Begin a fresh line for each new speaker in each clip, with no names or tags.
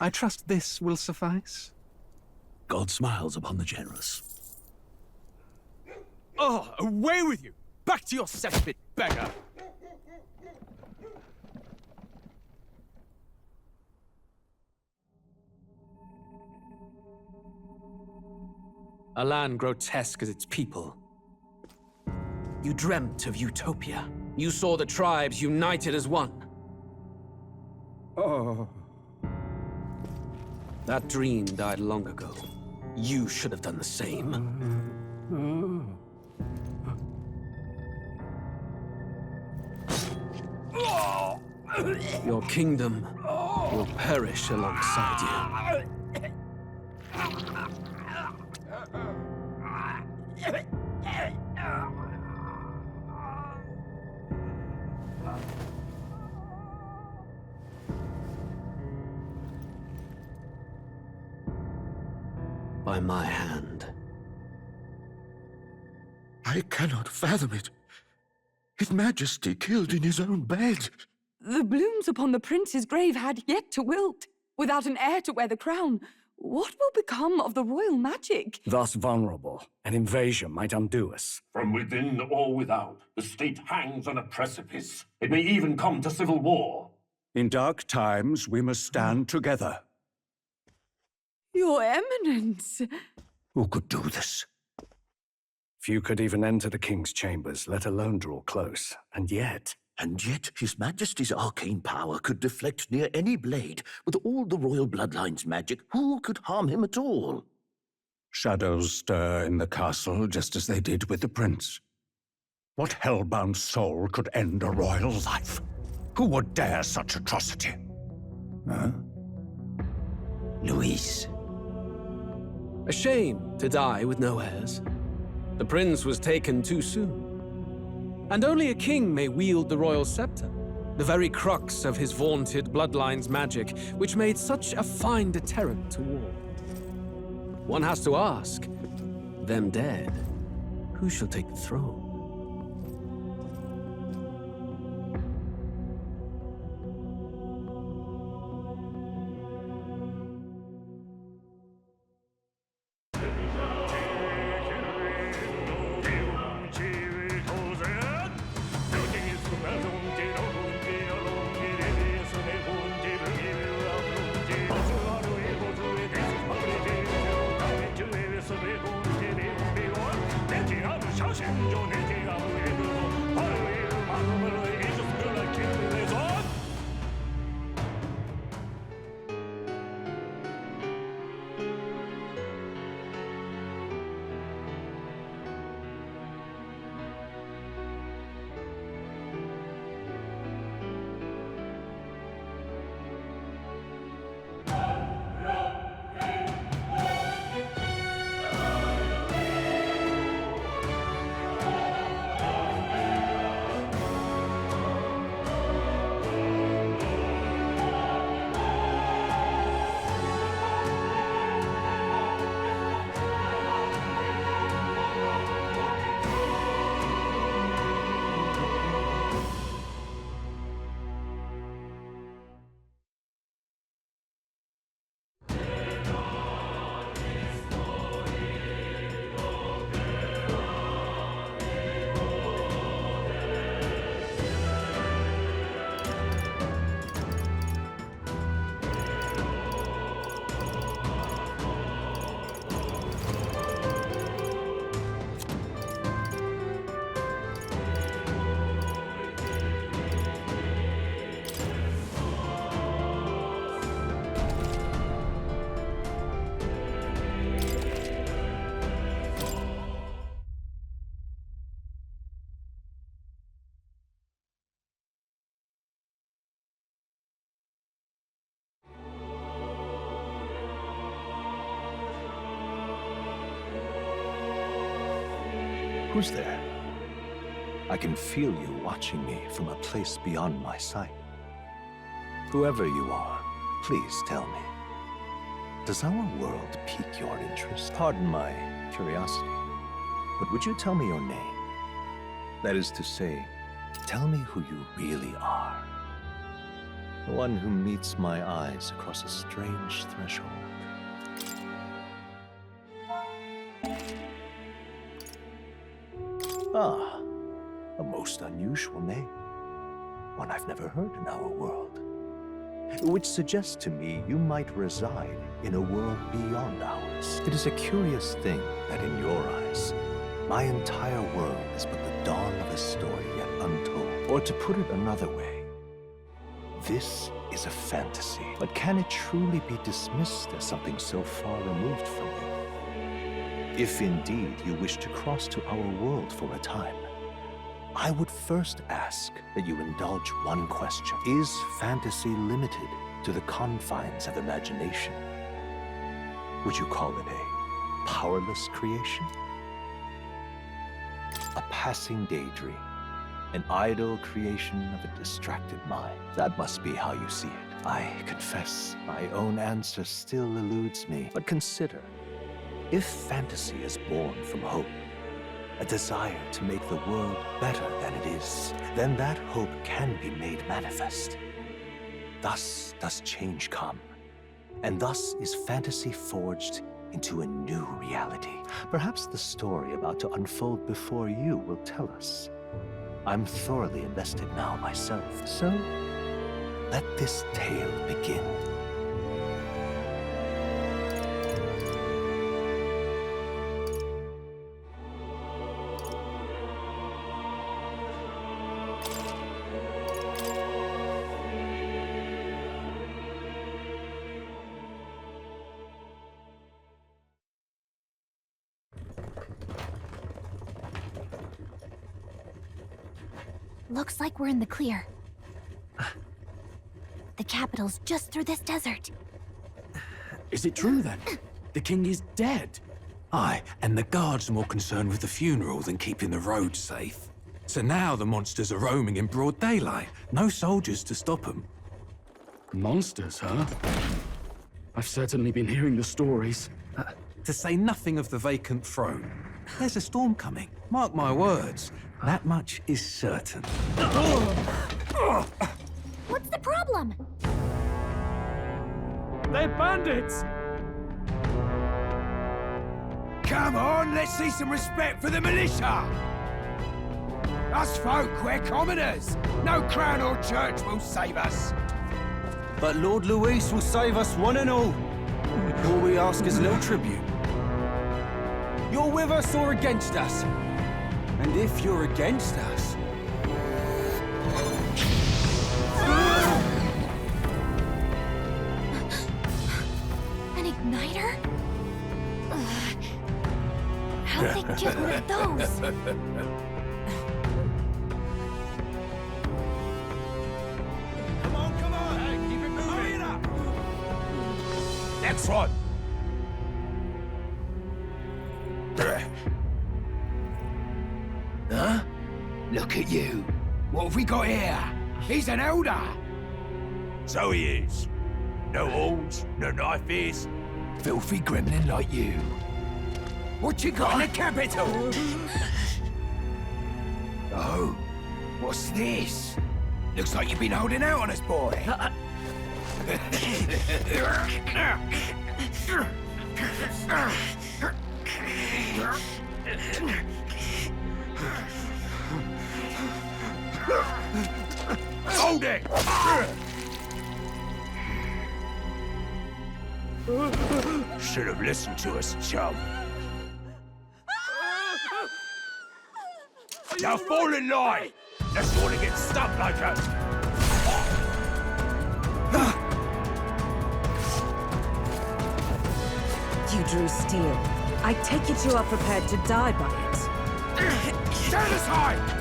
I trust this will suffice.
God smiles upon the generous.
Oh, away with you! Back to your cesspit, beggar! A land grotesque as its people. You dreamt of utopia. You saw the tribes united as one.
Oh.
That dream died long ago. You should have done the same. Your kingdom will perish alongside you. By my hand.
I cannot fathom it. His Majesty killed in his own bed.
The blooms upon the prince's grave had yet to wilt. Without an heir to wear the crown, what will become of the royal magic?
Thus vulnerable, an invasion might undo us.
From within or without, the state hangs on a precipice. It may even come to civil war.
In dark times, we must stand together.
Your Eminence!
Who could do this?
Few could even enter the king's chambers, let alone draw close. And yet
His Majesty's arcane power could deflect near any blade. With all the royal bloodline's magic, who could harm him at all? Shadows stir in the castle just as they did with the prince. What hellbound soul could end a royal life? Who would dare such atrocity? Huh?
Luis.
A shame to die with no heirs. The prince was taken too soon. And only a king may wield the royal scepter, the very crux of his vaunted bloodline's magic, which made such a fine deterrent to war. One has to ask, them dead, who shall take the throne?
Who's there? I can feel you watching me from a place beyond my sight. Whoever you are, please tell me. Does our world pique your interest? Pardon my curiosity, but would you tell me your name? That is to say, tell me who you really are. The one who meets my eyes across a strange threshold. Ah, a most unusual name. One I've never heard in our world. Which suggests to me you might reside in a world beyond ours. It is a curious thing that in your eyes, my entire world is but the dawn of a story yet untold. Or to put it another way, this is a fantasy. But can it truly be dismissed as something so far removed from you? If indeed you wish to cross to our world for a time, I would first ask that you indulge one question. Is fantasy limited to the confines of imagination? Would you call it a powerless creation? A passing daydream? An idle creation of a distracted mind? That must be how you see it. I confess, my own answer still eludes me. But consider, if fantasy is born from hope, a desire to make the world better than it is, then that hope can be made manifest. Thus does change come, and thus is fantasy forged into a new reality. Perhaps the story about to unfold before you will tell us. I'm thoroughly invested now myself, so let this tale begin.
Looks like we're in the clear. The capital's just through this desert.
Is it true then? The king is dead? Aye, and the guards are more concerned with the funeral than keeping the roads safe. So now the monsters are roaming in broad daylight. No soldiers to stop them.
Monsters, huh? I've certainly been hearing the stories.
To say nothing of the vacant throne. There's a storm coming. Mark my words. That much is certain.
What's the problem?
They're bandits! Come on, let's see some respect for the militia! Us folk, we're commoners. No crown or church will save us.
But Lord Luis will save us one and all. All we ask is a little tribute. You're with us or against us? And if you're against us...
An igniter? Ugh. How'd they get one of those?
Come on! Hey, keep it moving! Hurry it up! Next one! Huh? Look at you. What have we got here? He's an elder. So he is. No horns, no knife is. Filthy gremlin like you. What you got in the capital? Oh, what's this? Looks like you've been holding out on us, boy. Hold it! Should have listened to us, chum. Now fall in line! Let's want to get stuck like us.
You drew steel. I take it you are prepared to die by it.
Stand aside!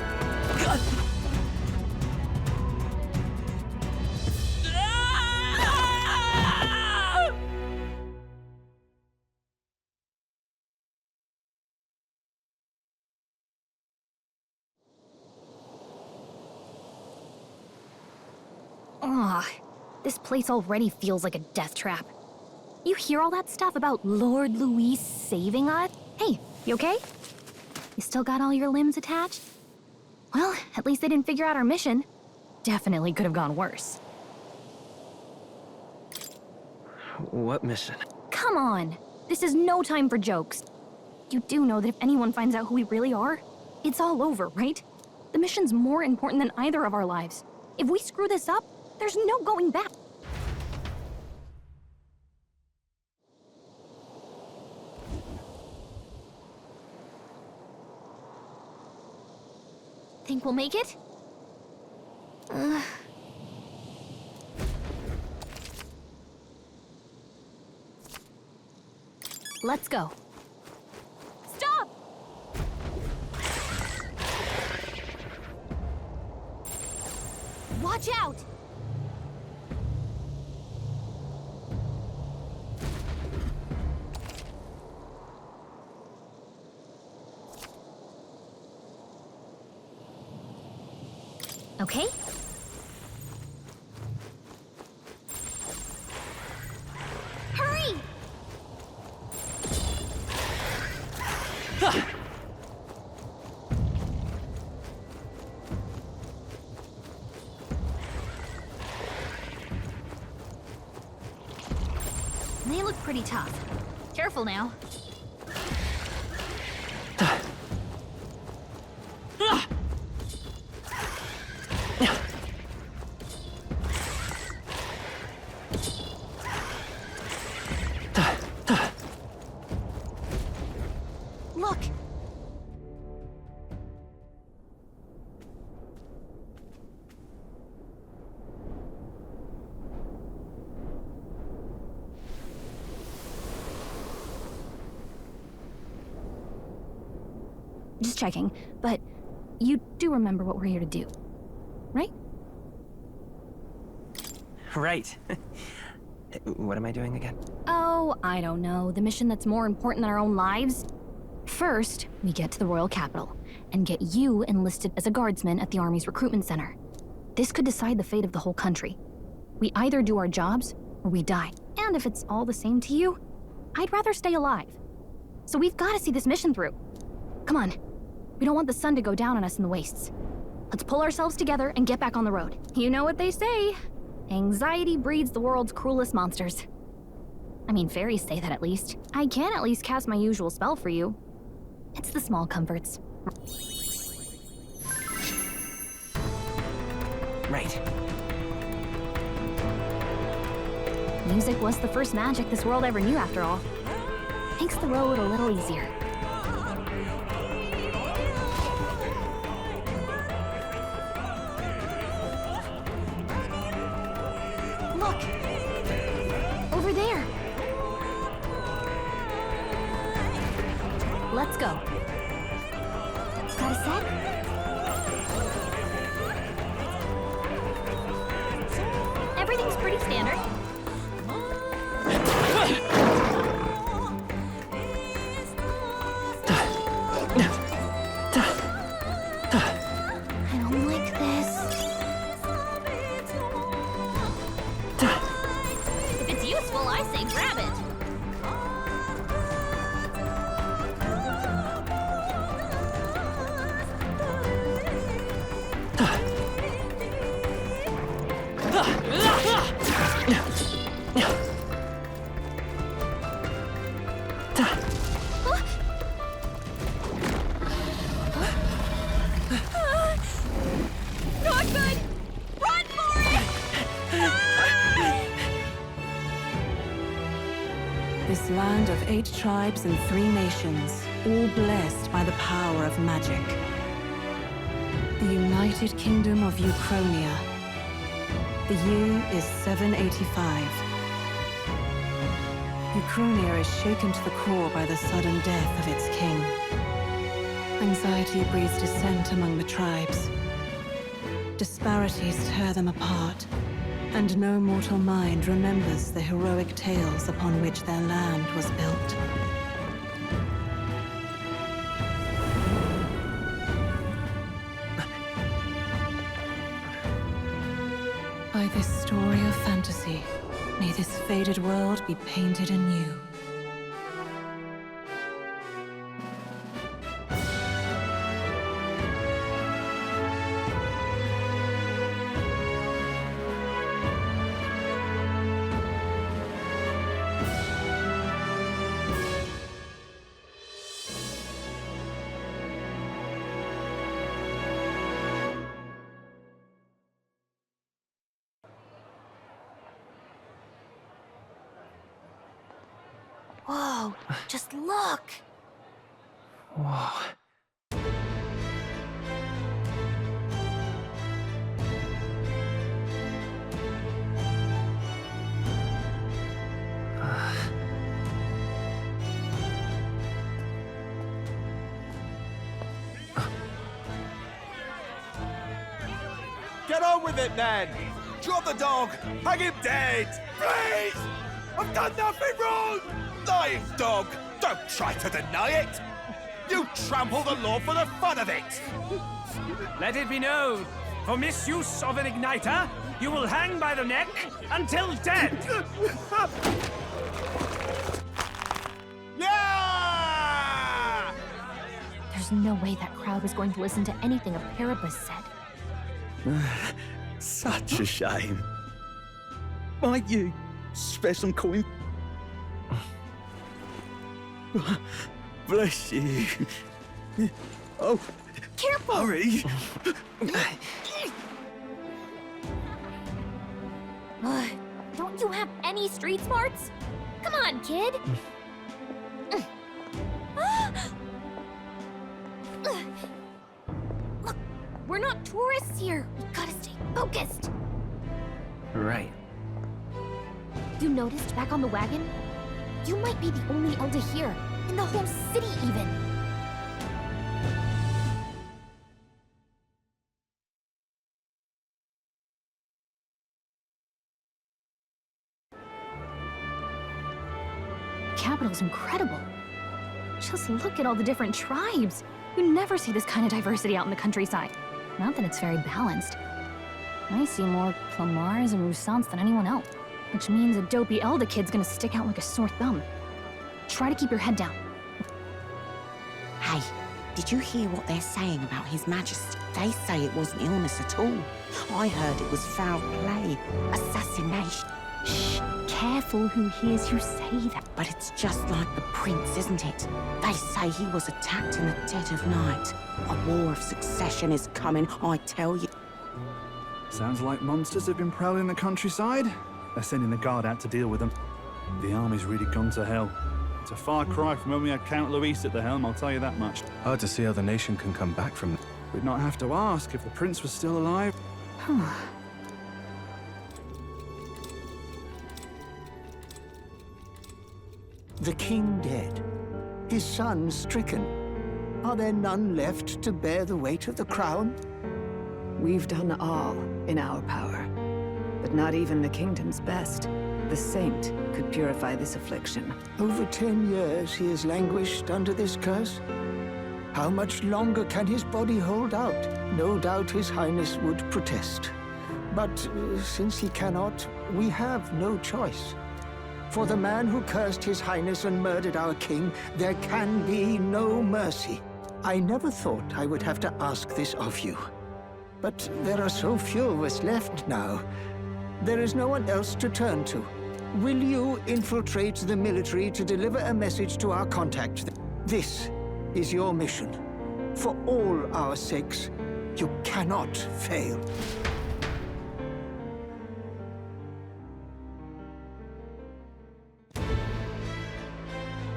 This place already feels like a death trap. You hear all that stuff about Lord Luis saving us? Hey, you okay? You still got all your limbs attached? Well, at least they didn't figure out our mission. Definitely could have gone worse.
What mission?
Come on! This is no time for jokes. You do know that if anyone finds out who we really are, it's all over, right? The mission's more important than either of our lives. If we screw this up, there's no going back. Think we'll make it? Let's go. Stop! Watch out! Okay. Hurry! They look pretty tough. Careful now. Look! Just checking, but you do remember what we're here to do, right?
Right. What am I doing again?
Oh, I don't know. The mission that's more important than our own lives? First, we get to the royal capital and get you enlisted as a guardsman at the army's recruitment center. This could decide the fate of the whole country. We either do our jobs or we die. And if it's all the same to you, I'd rather stay alive. So we've got to see this mission through. Come on. We don't want the sun to go down on us in the wastes. Let's pull ourselves together and get back on the road. You know what they say. Anxiety breeds the world's cruelest monsters. I mean, fairies say that at least. I can at least cast my usual spell for you. It's the small comforts.
Right.
Music was the first magic this world ever knew, after all. Makes the road a little easier. Look! Over there! Let's go. Got a set? Everything's pretty standard. I don't like this. If it's useful, I say grab it. Not good! Run for it!
This land of 8 tribes and 3 nations, all blessed by the power of magic. The United Kingdom of Uchronia. The year is 785. Uchronia is shaken to the core by the sudden death of its king. Anxiety breeds dissent among the tribes. Disparities tear them apart, and no mortal mind remembers the heroic tales upon which their land was built. By this story of fantasy, may this faded world be painted anew.
Whoa, just look!
Whoa.
Get on with it, then! Drop the dog! Hang him dead! Please! I've done nothing wrong! Lying dog! Don't try to deny it! You trample the law for the fun of it!
Let it be known, for misuse of an igniter, you will hang by the neck until dead!
Yeah!
There's no way that crowd was going to listen to anything a Paribus said.
Such a shame. Might you spare some coin? Bless you. Oh,
careful!
Hurry!
Don't you have any street smarts? Come on, kid! Look, we're not tourists here. We gotta stay focused.
Right.
You noticed back on the wagon? You might be the only elder here, in the whole city even. The capital's incredible. Just look at all the different tribes. You never see this kind of diversity out in the countryside. Not that it's very balanced. I see more Plamars and Roussants than anyone else, which means a dopey Elder kid's gonna stick out like a sore thumb. Try to keep your head down.
Hey, did you hear what they're saying about His Majesty? They say it wasn't illness at all. I heard it was foul play, assassination. Shh, careful who hears you say that. But it's just like the prince, isn't it? They say he was attacked in the dead of night. A war of succession is coming, I tell you.
Sounds like monsters have been prowling the countryside. They're sending the guard out to deal with them. The army's really gone to hell. It's a far cry from when we had Count Luis at the helm, I'll tell you that much.
Hard to see how the nation can come back from that.
We'd not have to ask if the prince was still alive.
The king dead, his son stricken. Are there none left to bear the weight of the crown?
We've done all in our power, but not even the kingdom's best. The saint could purify this affliction.
Over 10 years he has languished under this curse. How much longer can his body hold out? No doubt His Highness would protest. But since he cannot, we have no choice. For the man who cursed His Highness and murdered our king, there can be no mercy. I never thought I would have to ask this of you. But there are so few of us left now. There is no one else to turn to. Will you infiltrate the military to deliver a message to our contact? This is your mission. For all our sakes, you cannot fail.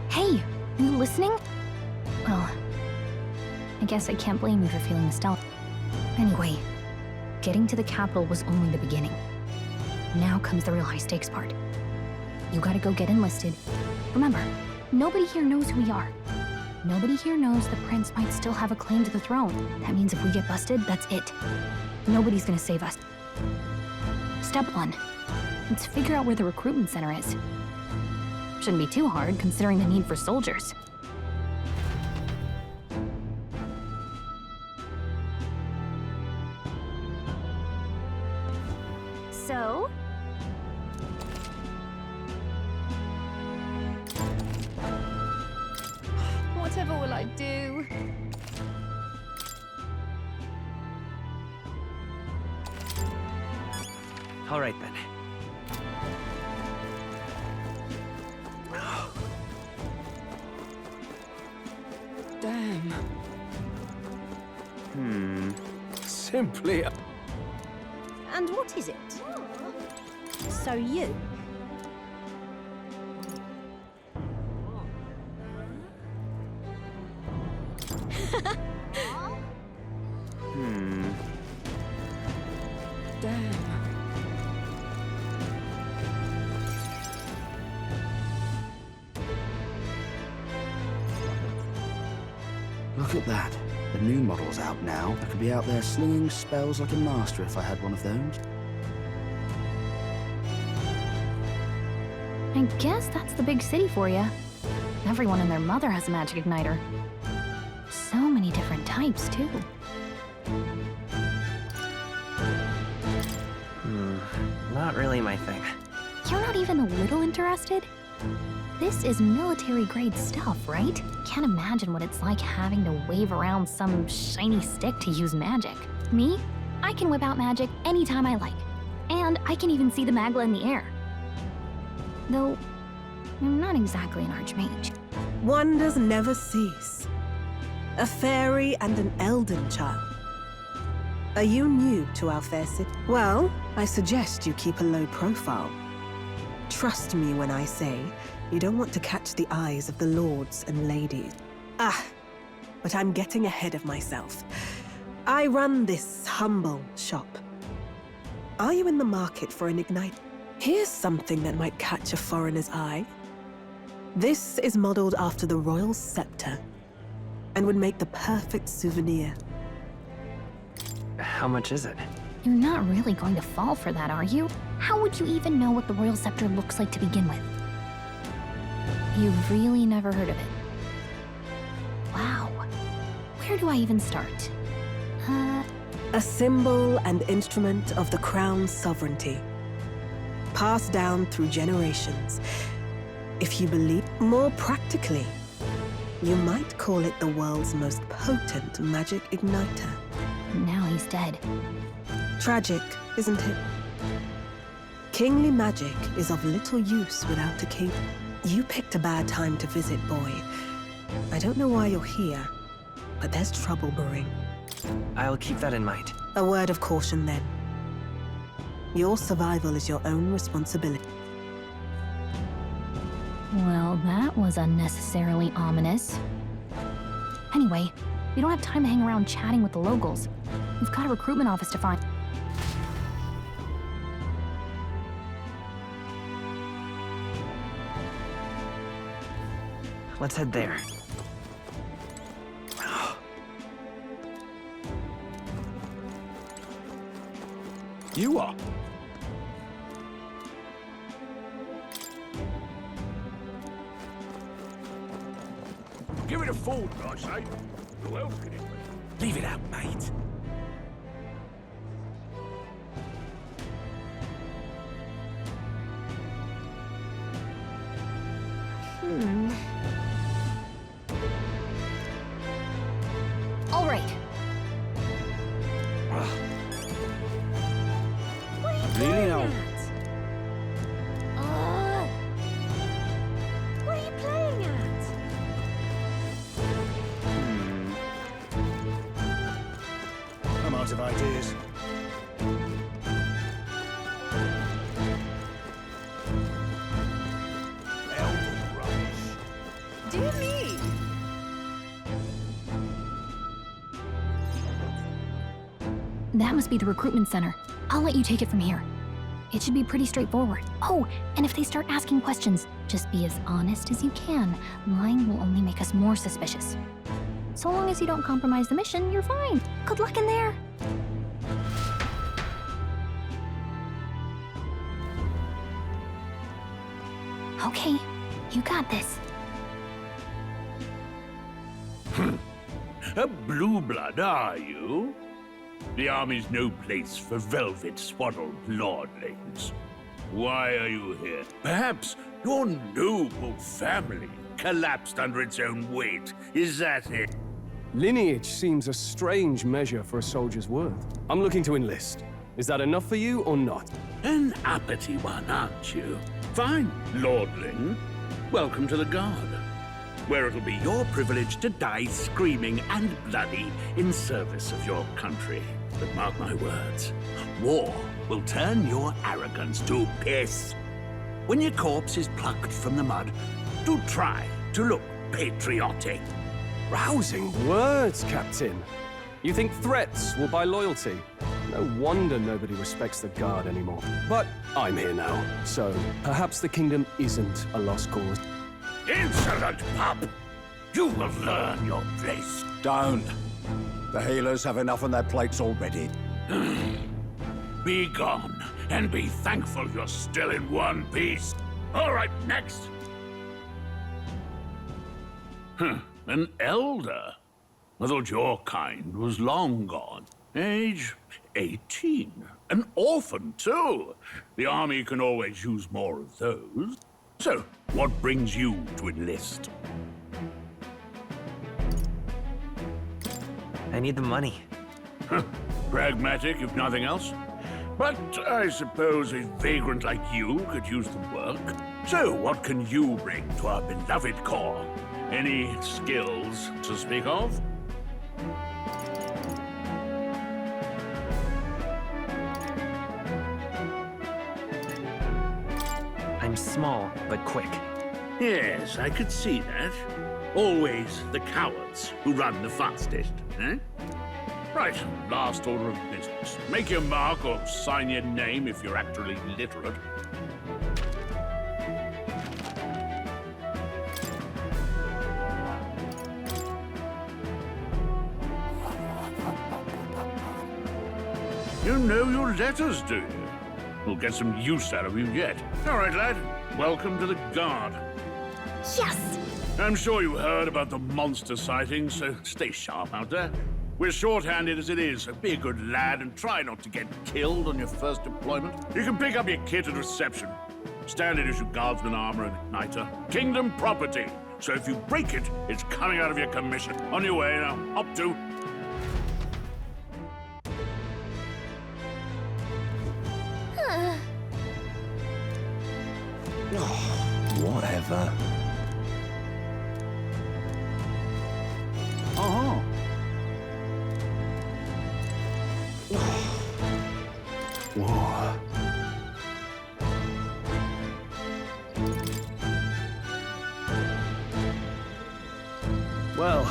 Hey, are you listening? Well, I guess I can't blame you for feeling nostalgic. Anyway, getting to the capital was only the beginning. Now comes the real high-stakes part. You gotta go get enlisted. Remember, nobody here knows who we are. Nobody here knows the prince might still have a claim to the throne. That means if we get busted, that's it. Nobody's gonna save us. Step 1. Let's figure out where the recruitment center is. Shouldn't be too hard, considering the need for soldiers. So? Whatever will I do?
All right, then.
Damn.
Simply...
And what is it? So you?
Look at that. The new model's out now. I could be out there slinging spells like a master if I had one of those.
I guess that's the big city for you. Everyone and their mother has a magic igniter. So many different types, too.
Not really my thing.
You're not even a little interested? This is military-grade stuff, right? Can't imagine what it's like having to wave around some shiny stick to use magic. Me? I can whip out magic anytime I like. And I can even see the Magla in the air. Though, I'm not exactly an archmage.
Wonders never cease. A fairy and an elden child. Are you new to our fair city? Well, I suggest you keep a low profile. Trust me when I say you don't want to catch the eyes of the lords and ladies. But I'm getting ahead of myself. I run this humble shop. Are you in the market for an ignite? Here's something that might catch a foreigner's eye. This is modeled after the royal scepter and would make the perfect souvenir.
How much is it?
You're not really going to fall for that, are you? How would you even know what the royal scepter looks like to begin with? You've really never heard of it. Wow. Where do I even start?
A symbol and instrument of the crown's sovereignty. Passed down through generations. If you believe more practically, you might call it the world's most potent magic igniter.
Now he's dead.
Tragic, isn't it? Kingly magic is of little use without a king. You picked a bad time to visit, boy. I don't know why you're here, but there's trouble brewing.
I'll keep that in mind.
A word of caution, then. Your survival is your own responsibility.
Well, that was unnecessarily ominous. Anyway, we don't have time to hang around chatting with the locals. We've got a recruitment office to find.
Let's head there.
You are? Give it a fold, I say. Who else can it be?
Leave it out, mate.
All right.
Really now?
What are you playing at?
I'm out of ideas.
Dear me!
That must be the recruitment center. I'll let you take it from here. It should be pretty straightforward. Oh, and if they start asking questions, just be as honest as you can. Lying will only make us more suspicious. So long as you don't compromise the mission, you're fine. Good luck in there. Okay, you got this.
A blue blood, are you? The army's no place for velvet-swaddled lordlings. Why are you here? Perhaps your noble family collapsed under its own weight. Is that it?
Lineage seems a strange measure for a soldier's worth. I'm looking to enlist. Is that enough for you or not?
An uppity one, aren't you? Fine, lordling. Welcome to the Guard, where it'll be your privilege to die screaming and bloody in service of your country. But mark my words, war will turn your arrogance to piss. When your corpse is plucked from the mud, do try to look patriotic.
Rousing words, Captain. You think threats will buy loyalty? No wonder nobody respects the Guard anymore. But I'm here now, so perhaps the kingdom isn't a lost cause.
Insolent pup! You will learn your place.
Don't. The healers have enough on their plates already.
Be gone, and be thankful you're still in one piece. All right, next. An elder. I thought your kind was long gone. Age 18. An orphan, too. The army can always use more of those. So, what brings you to enlist?
I need the money.
Pragmatic, if nothing else. But I suppose a vagrant like you could use the work. So, what can you bring to our beloved corps? Any skills to speak of?
I'm small, but quick.
Yes, I could see that. Always the cowards who run the fastest, eh? Right, last order of business. Make your mark or sign your name if you're actually literate. You know your letters, do you? We'll get some use out of you yet. All right, lad. Welcome to the Guard.
Yes!
I'm sure you heard about the monster sightings, so stay sharp out there. We're short-handed as it is, so be a good lad and try not to get killed on your first deployment. You can pick up your kit at reception. Standard issue guardsman armor and igniter. Kingdom property. So if you break it, it's coming out of your commission. On your way now. Up to...
Whatever.
Uh-huh.
Whoa.
Well.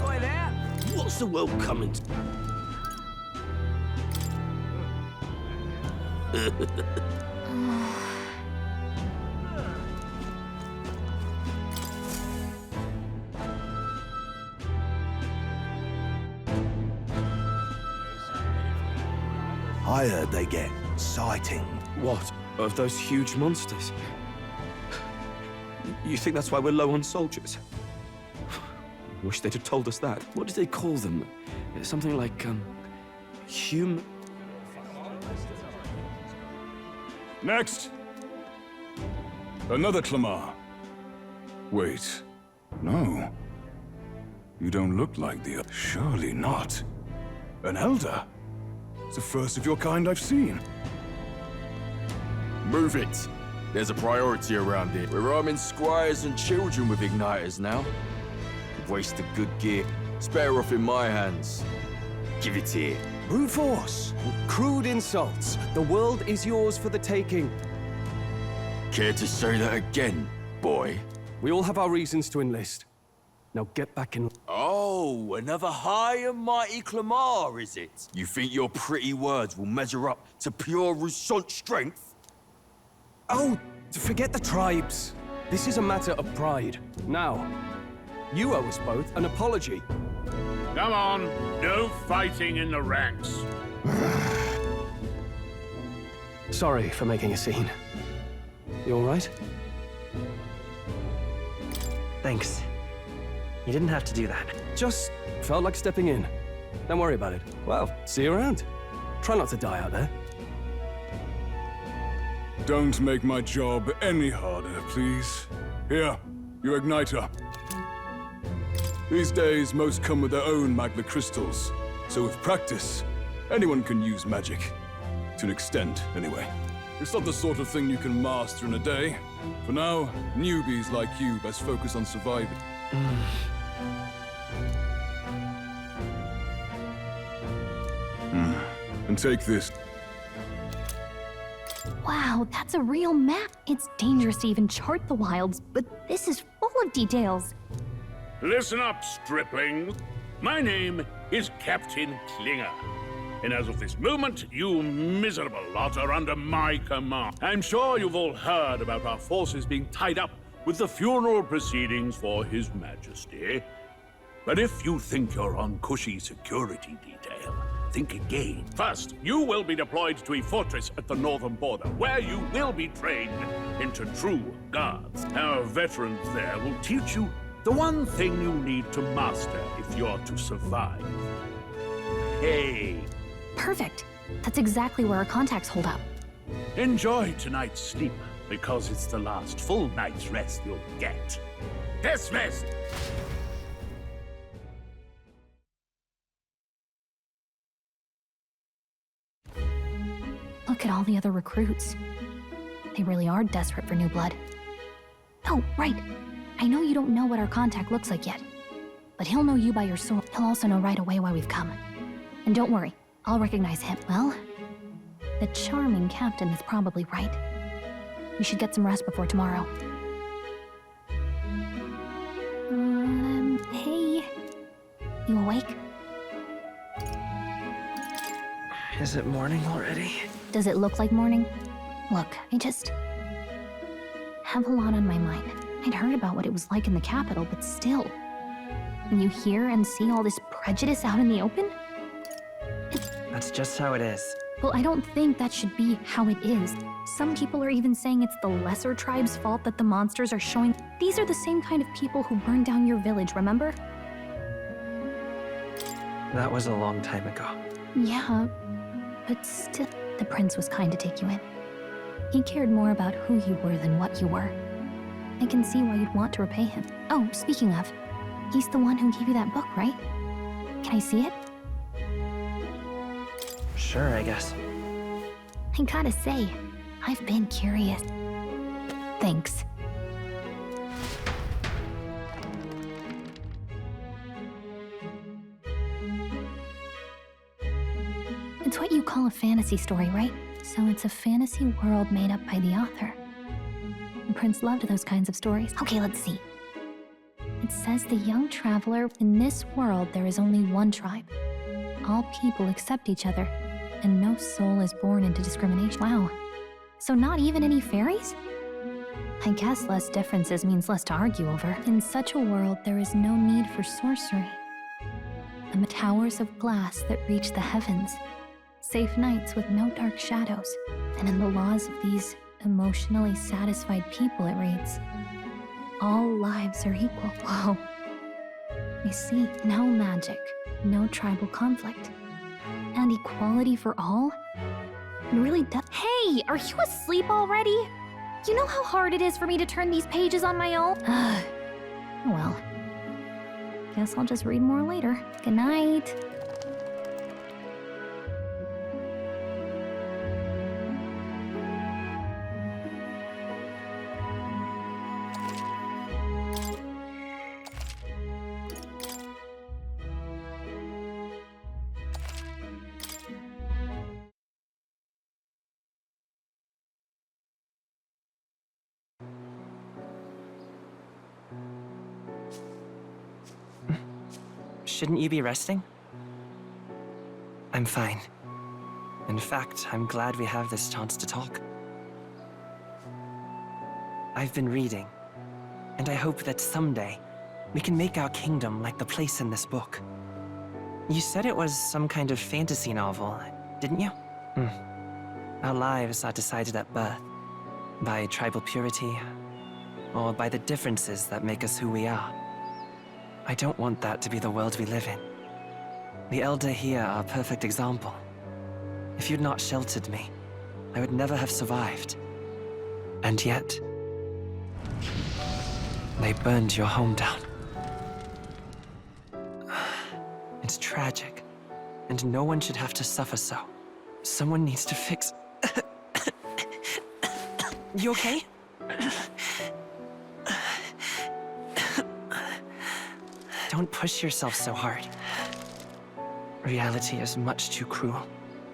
Oi there!
What's the world coming to?
I heard they get sighting.
What? Of those huge monsters? You think that's why we're low on soldiers? Wish they'd have told us that. What do they call them? Something like, human...
Next! Another Clamar. Wait. No. You don't look like the... Surely not. An elder? It's the first of your kind I've seen.
Move it. There's a priority around it. We're arming squires and children with igniters now. Wasted good gear. It's better off in my hands. Give it here.
Brute force! Crude insults! The world is yours for the taking.
Care to say that again, boy?
We all have our reasons to enlist. Now get back in...
Oh, another high and mighty Clamar, is it? You think your pretty words will measure up to pure Rousant strength?
Oh, forget the tribes. This is a matter of pride. Now, you owe us both an apology.
Come on, no fighting in the ranks.
Sorry for making a scene. You all right?
Thanks. You didn't have to do that.
Just felt like stepping in. Don't worry about it. Well, see you around. Try not to die out there.
Don't make my job any harder, please. Here, your igniter. These days, most come with their own magna crystals. So with practice, anyone can use magic. To an extent, anyway. It's not the sort of thing you can master in a day. For now, newbies like you best focus on surviving. And take this.
Wow, that's a real map. It's dangerous to even chart the wilds, but this is full of details.
Listen up, stripling. My name is Captain Klinger.
And as of this moment, you miserable lot are under my command. I'm sure you've all heard about our forces being tied up with the funeral proceedings for His Majesty. But if you think you're on cushy security detail, think again. First, you will be deployed to a fortress at the northern border, where you will be trained into true guards. Our veterans there will teach you the one thing you need to master if you're to survive. Hey.
Perfect. That's exactly where our contacts hold up.
Enjoy tonight's sleep, because it's the last full night's rest you'll get. Dismissed!
Look at all the other recruits. They really are desperate for new blood. Oh, right. I know you don't know what our contact looks like yet, but he'll know you by your sword. He'll also know right away why we've come. And don't worry, I'll recognize him. Well, the charming captain is probably right. We should get some rest before tomorrow. Hey. You awake?
Is it morning already?
Does it look like morning? Look, I just have a lot on my mind. I'd heard about what it was like in the capital, but still. When you hear and see all this prejudice out in the open?
That's just how it is.
Well, I don't think that should be how it is. Some people are even saying it's the lesser tribe's fault that the monsters are showing. These are the same kind of people who burned down your village, remember?
That was a long time ago.
Yeah, but still, the prince was kind to take you in. He cared more about who you were than what you were. I can see why you'd want to repay him. Oh, speaking of, he's the one who gave you that book, right? Can I see it?
Sure, I guess.
I gotta say, I've been curious. Thanks. It's what you call a fantasy story, right? So it's a fantasy world made up by the author. The prince loved those kinds of stories. Okay, let's see. It says the young traveler, in this world there is only one tribe. All people accept each other, and no soul is born into discrimination. Wow. So not even any fairies? I guess less differences means less to argue over. In such a world, there is no need for sorcery. The towers of glass that reach the heavens. Safe nights with no dark shadows. And in the laws of these emotionally satisfied people, it reads, all lives are equal. Whoa. I see. No magic, no tribal conflict. And equality for all? It really does. Hey, are you asleep already? You know how hard it is for me to turn these pages on my own? Well, guess I'll just read more later. Good night.
Shouldn't you be resting? I'm fine. In fact, I'm glad we have this chance to talk. I've been reading, and I hope that someday we can make our kingdom like the place in this book. You said it was some kind of fantasy novel, didn't you? Our lives are decided at birth, by tribal purity, or by the differences that make us who we are. I don't want that to be the world we live in. The Elder here are a perfect example. If you'd not sheltered me, I would never have survived. And yet, they burned your home down. It's tragic, and no one should have to suffer so. Someone needs to fix... You okay? Don't push yourself so hard. Reality is much too cruel.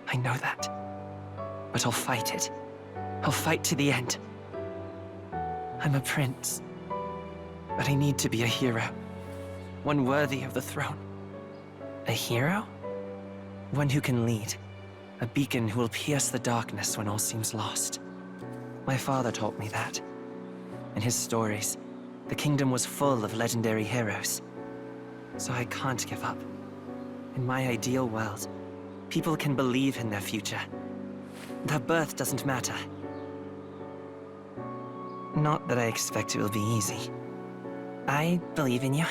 I know that. But I'll fight it. I'll fight to the end. I'm a prince. But I need to be a hero. One worthy of the throne. A hero? One who can lead. A beacon who will pierce the darkness when all seems lost. My father taught me that. In his stories, the kingdom was full of legendary heroes. So I can't give up. In my ideal world, people can believe in their future. Their birth doesn't matter. Not that I expect it will be easy. I believe in you.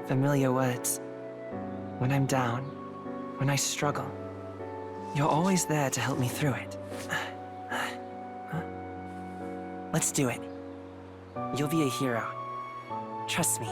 Familiar words. When I'm down, when I struggle, you're always there to help me through it. Let's do it. You'll be a hero. Trust me.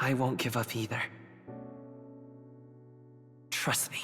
I won't give up either. Trust me.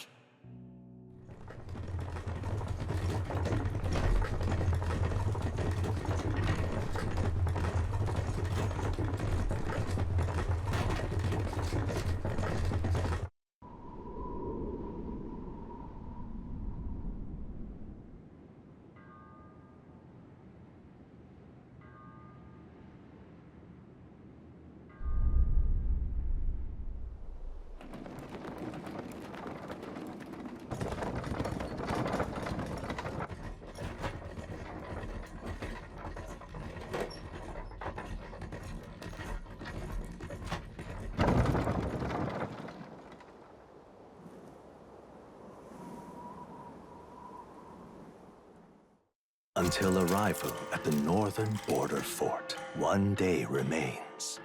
Until arrival at the northern border fort, one day remains.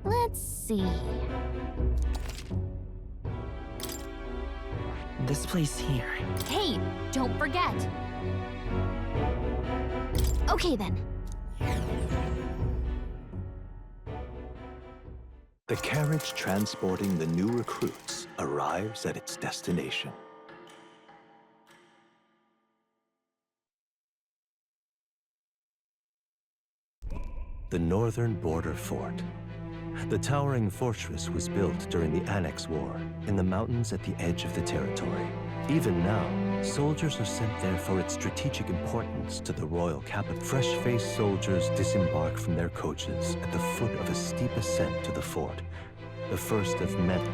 Let's see.
This place here.
Hey, don't forget. Okay then.
The carriage transporting the new recruits arrives at its destination. The northern border fort. The towering fortress was built during the Annex War in the mountains at the edge of the territory. Even now, soldiers are sent there for its strategic importance to the royal capital. Fresh-faced soldiers disembark from their coaches at the foot of a steep ascent to the fort, the first of many.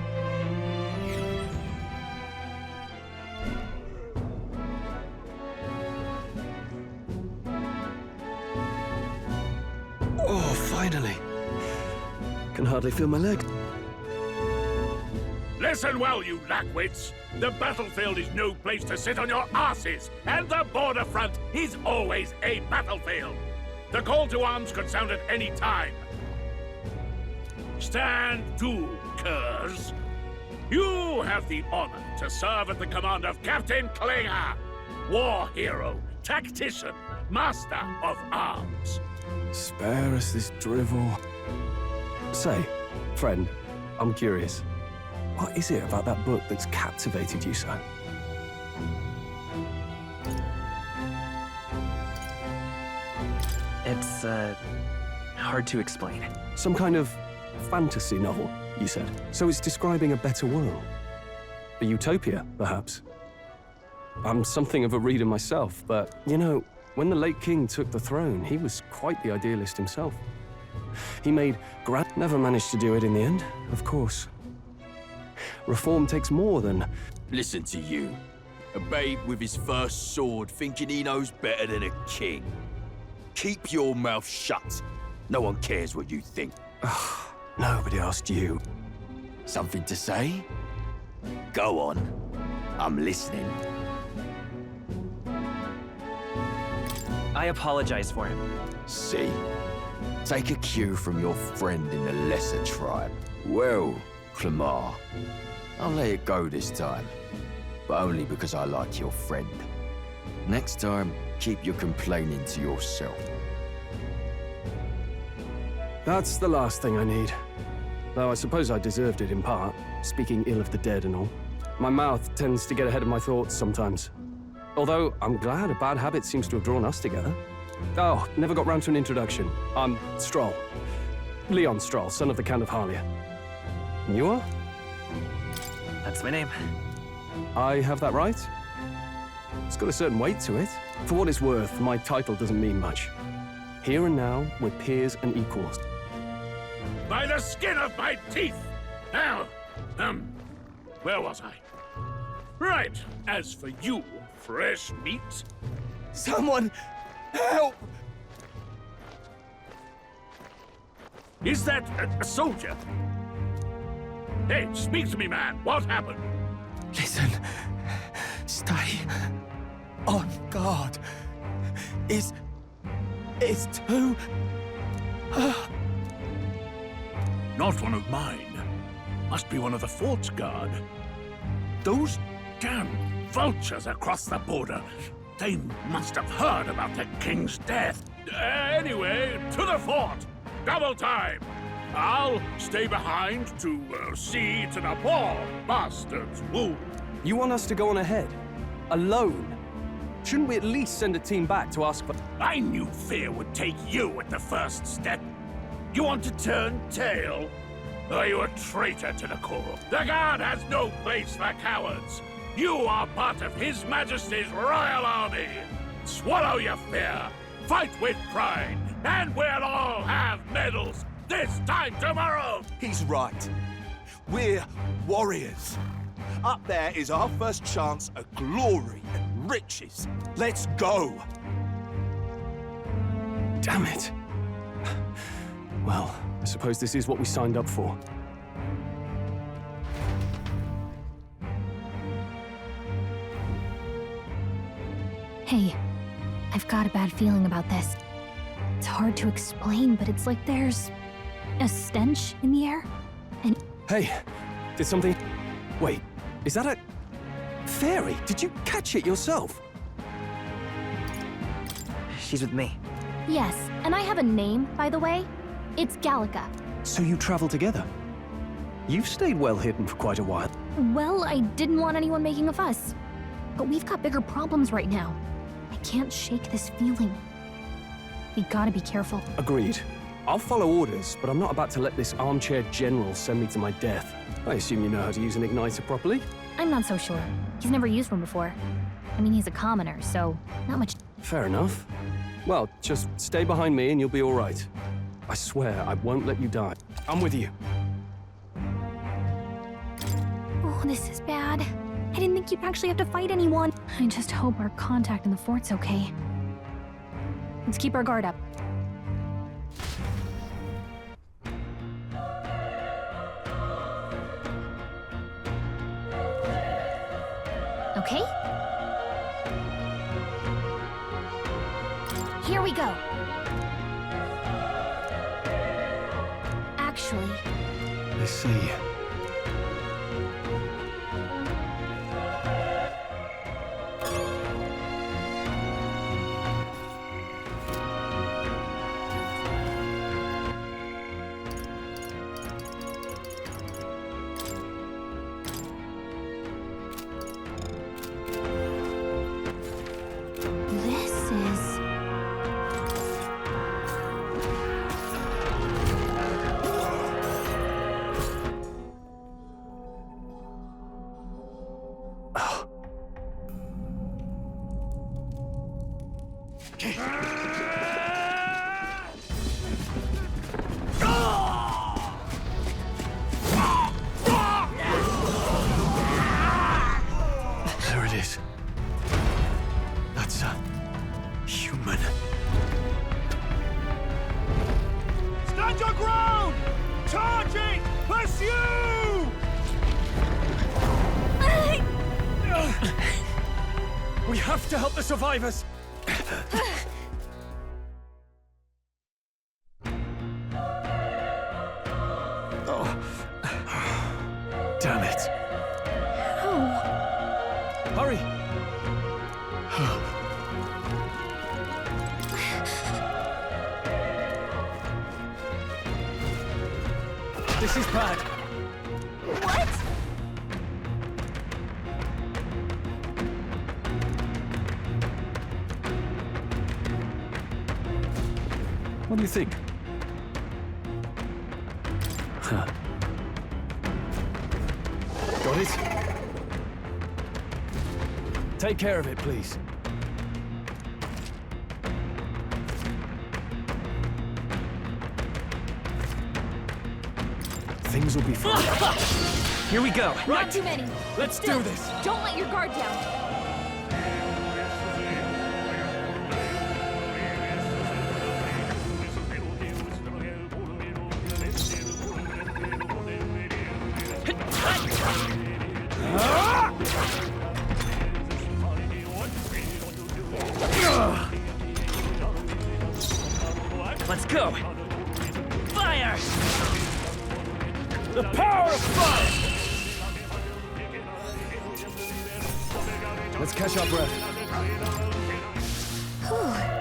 Oh, finally. Can hardly feel my legs.
Listen well, you lackwits. The battlefield is no place to sit on your asses, and the border front is always a battlefield. The call to arms could sound at any time. Stand to, curs. You have the honor to serve at the command of Captain Klinger, war hero, tactician, master of arms.
Spare us this drivel. Say, friend, I'm curious. What is it about that book that's captivated you so?
It's, hard to explain.
Some kind of fantasy novel, you said. So it's describing a better world. A utopia, perhaps. I'm something of a reader myself, but, you know, when the late king took the throne, he was quite the idealist himself. He made never managed to do it in the end, of course. Reform takes more than...
Listen to you. A babe with his first sword thinking he knows better than a king. Keep your mouth shut. No one cares what you think.
Nobody asked you.
Something to say? Go on. I'm listening.
I apologize for him.
See? Take a cue from your friend in the lesser tribe. Well, Clemar, I'll let it go this time. But only because I like your friend. Next time, keep your complaining to yourself.
That's the last thing I need. Though I suppose I deserved it in part, speaking ill of the dead and all. My mouth tends to get ahead of my thoughts sometimes. Although, I'm glad a bad habit seems to have drawn us together. Oh, never got round to an introduction. I'm Stroll. Leon Stroll, son of the Count of Harlia. And you are?
That's my name.
I have that right? It's got a certain weight to it. For what it's worth, my title doesn't mean much. Here and now, we're peers and equals.
By the skin of my teeth! Now, where was I? Right, as for you, fresh meat...
Someone, help!
Is that a soldier? Hey, speak to me, man. What happened?
Listen. Stay on guard. It's too...
Not one of mine. Must be one of the fort's guard. Those damn vultures across the border. They must have heard about the king's death. Anyway, to the fort. Double time. I'll stay behind to see to the poor bastard's wound.
You want us to go on ahead? Alone? Shouldn't we at least send a team back to ask for...
I knew fear would take you at the first step. You want to turn tail? Are you a traitor to the cause? The guard has no place for cowards. You are part of His Majesty's royal army. Swallow your fear. Fight with pride. And we'll all have medals this time tomorrow.
He's right. We're warriors. Up there is our first chance at glory and riches. Let's go.
Damn it. Well, I suppose this is what we signed up for.
Hey, I've got a bad feeling about this. It's hard to explain, but it's like there's a stench in the air. And
hey, did something... Wait, is that a... fairy? Did you catch it yourself?
She's with me.
yes, and I have a name, by the way. It's Gallica.
So you travel together? You've stayed well hidden for quite a while.
Well, I didn't want anyone making a fuss. But we've got bigger problems right now. I can't shake this feeling. We gotta be careful.
Agreed. I'll follow orders, but I'm not about to let this armchair general send me to my death. I assume you know how to use an igniter properly?
I'm not so sure. He's never used one before. I mean, he's a commoner, so not much...
Fair enough. Well, just stay behind me and you'll be all right. I swear I won't let you die. I'm with you.
Oh, this is bad. I didn't think you'd actually have to fight anyone. I just hope our contact in the fort's okay. Let's keep our guard up. Okay? Here we go. Actually...
I see. There it is. That's a human.
Stand your ground! Charging! Pursue!
We have to help the survivors! Damn it.
How?
Hurry!
This is bad.
What?
What do you think? Huh.
Got it? Take care of it, please. Things will be fine.
Here we go.
Not too many.
Let's
Still,
do this.
Don't let your guard down.
Let's go. Fire! The power of fire!
Let's catch our breath.
All right.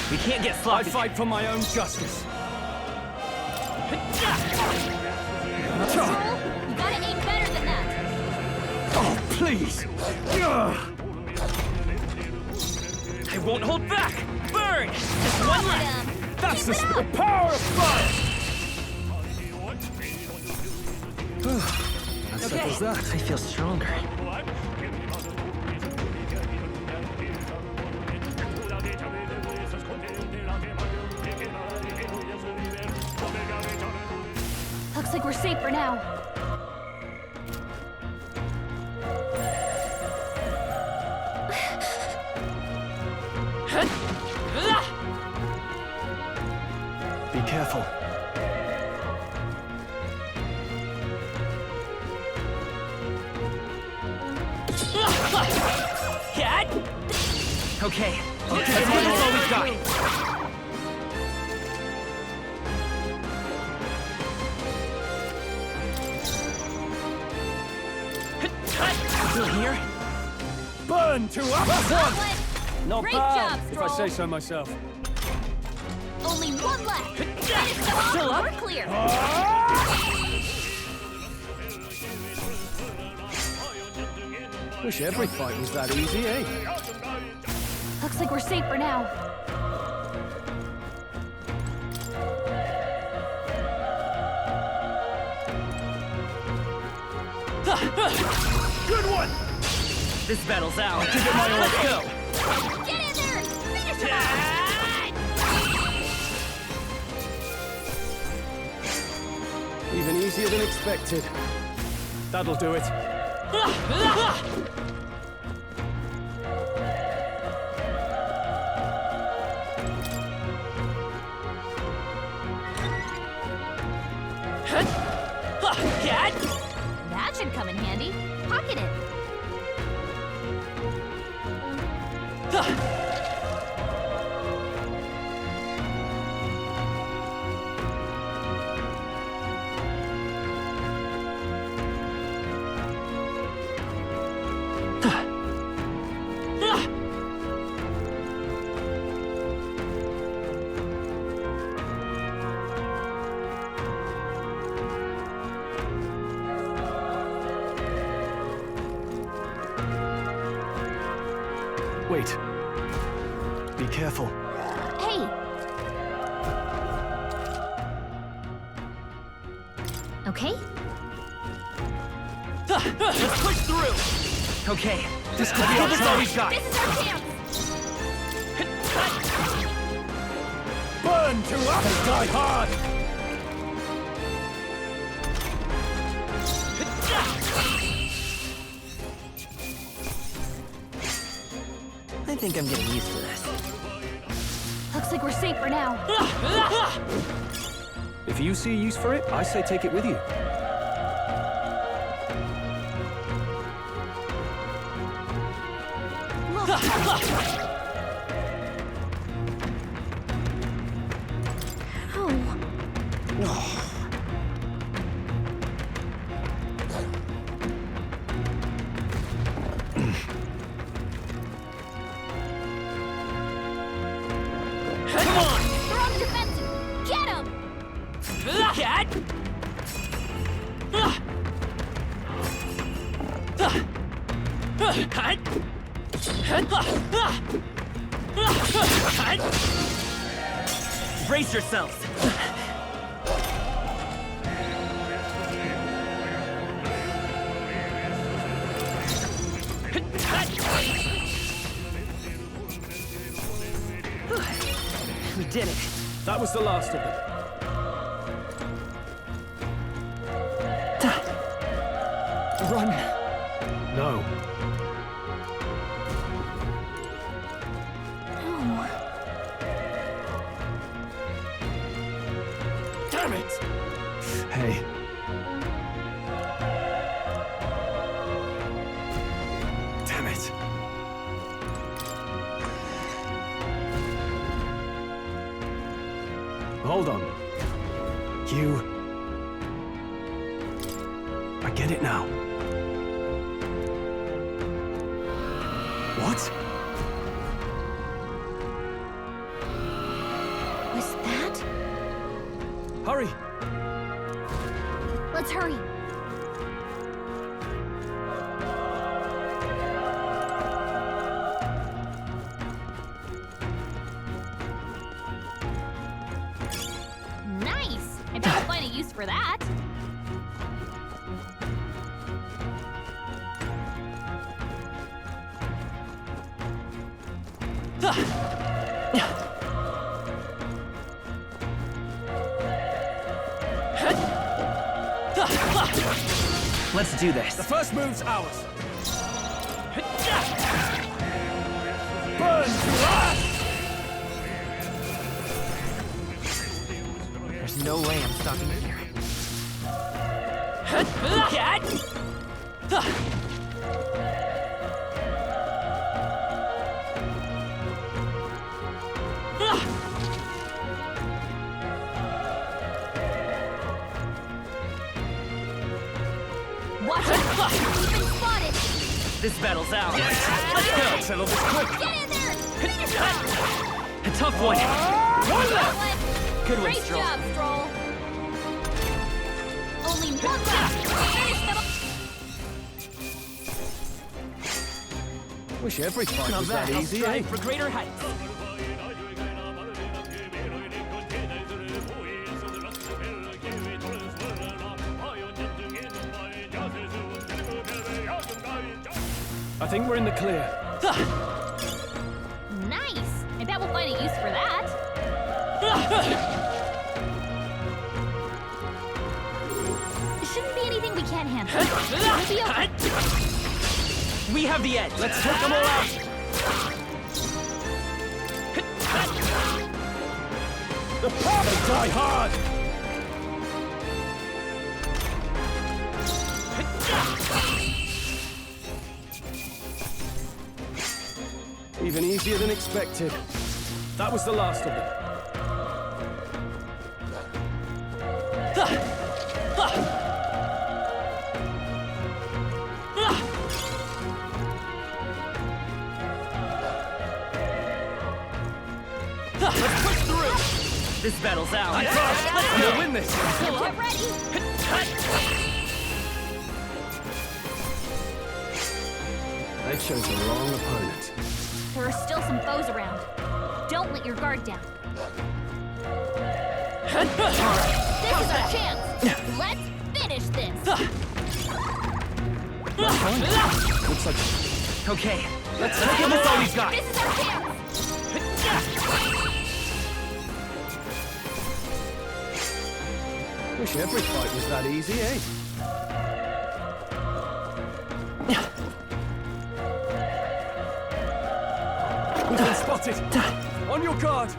We can't get sloppy. I fight for my own justice.
Joel, you gotta aim better than that.
Oh, please! I won't hold back! Burn! Just one left! That's the power of fire!
That settles that.
I feel stronger.
Looks like we're safe for now.
Be careful.
Okay, that's all we've got. Still here?
Burn to up one!
Not
Great
bad,
job,
if I
Stroll.
say so myself.
Only one left. Finish them off.
Still up?
We're clear.
Wish every fight was that easy, eh?
Looks like we're safe for now.
Good one! This battle's ours. Give it my all. Let's go!
Get in there. Finish them off.
Even easier than expected. That'll do it.
That should come in handy. Pocket it.
Wait. Be careful.
Hey! Okay?
Let's push through! Okay, this could be all we've got.
This is our chance.
Burn to up and die hard! I think I'm getting used to this.
Looks like we're safe for now.
If you see a use for it, I say take it with you.
Oh.
Brace yourselves. We did it.
That was the last of them.
Run.
No.
Damn it!
Hey. Damn it. Hold on. You... I get it now. What?
Was that?
Hurry!
Let's hurry. Nice! I bet we'll find a use for that.
Let's do this.
The first move's ours. Burn!
There's no way I'm stopping here.
Watch it! We've been spotted!
This battle's ours. Let's go! Settle this quick.
Get in there! Finish him!
A tough one. One left. Good one,
Great
Stroll.
job, Stroll! Only one left! Finish them!
Wish every fight
Now
was that
I'll
easy,
strive
eh?
for greater heights.
I think we're in the clear.
Nice! I bet we'll find a use for that. Shouldn't be anything we can't handle. We'll be okay.
We have the edge. Let's take them all out.
The power die hard! Even easier than expected. That was the last of them.
Let's push through. This battle's ours. Let's go win this.
Get ready!
They chose the wrong opponent.
There are still some foes around. Don't let your guard down. This is our chance! Let's finish this!
Looks like...
Okay, let's give us all we've got.
This is our chance!
Wish every fight was that easy, eh? We've been spotted! On your guard!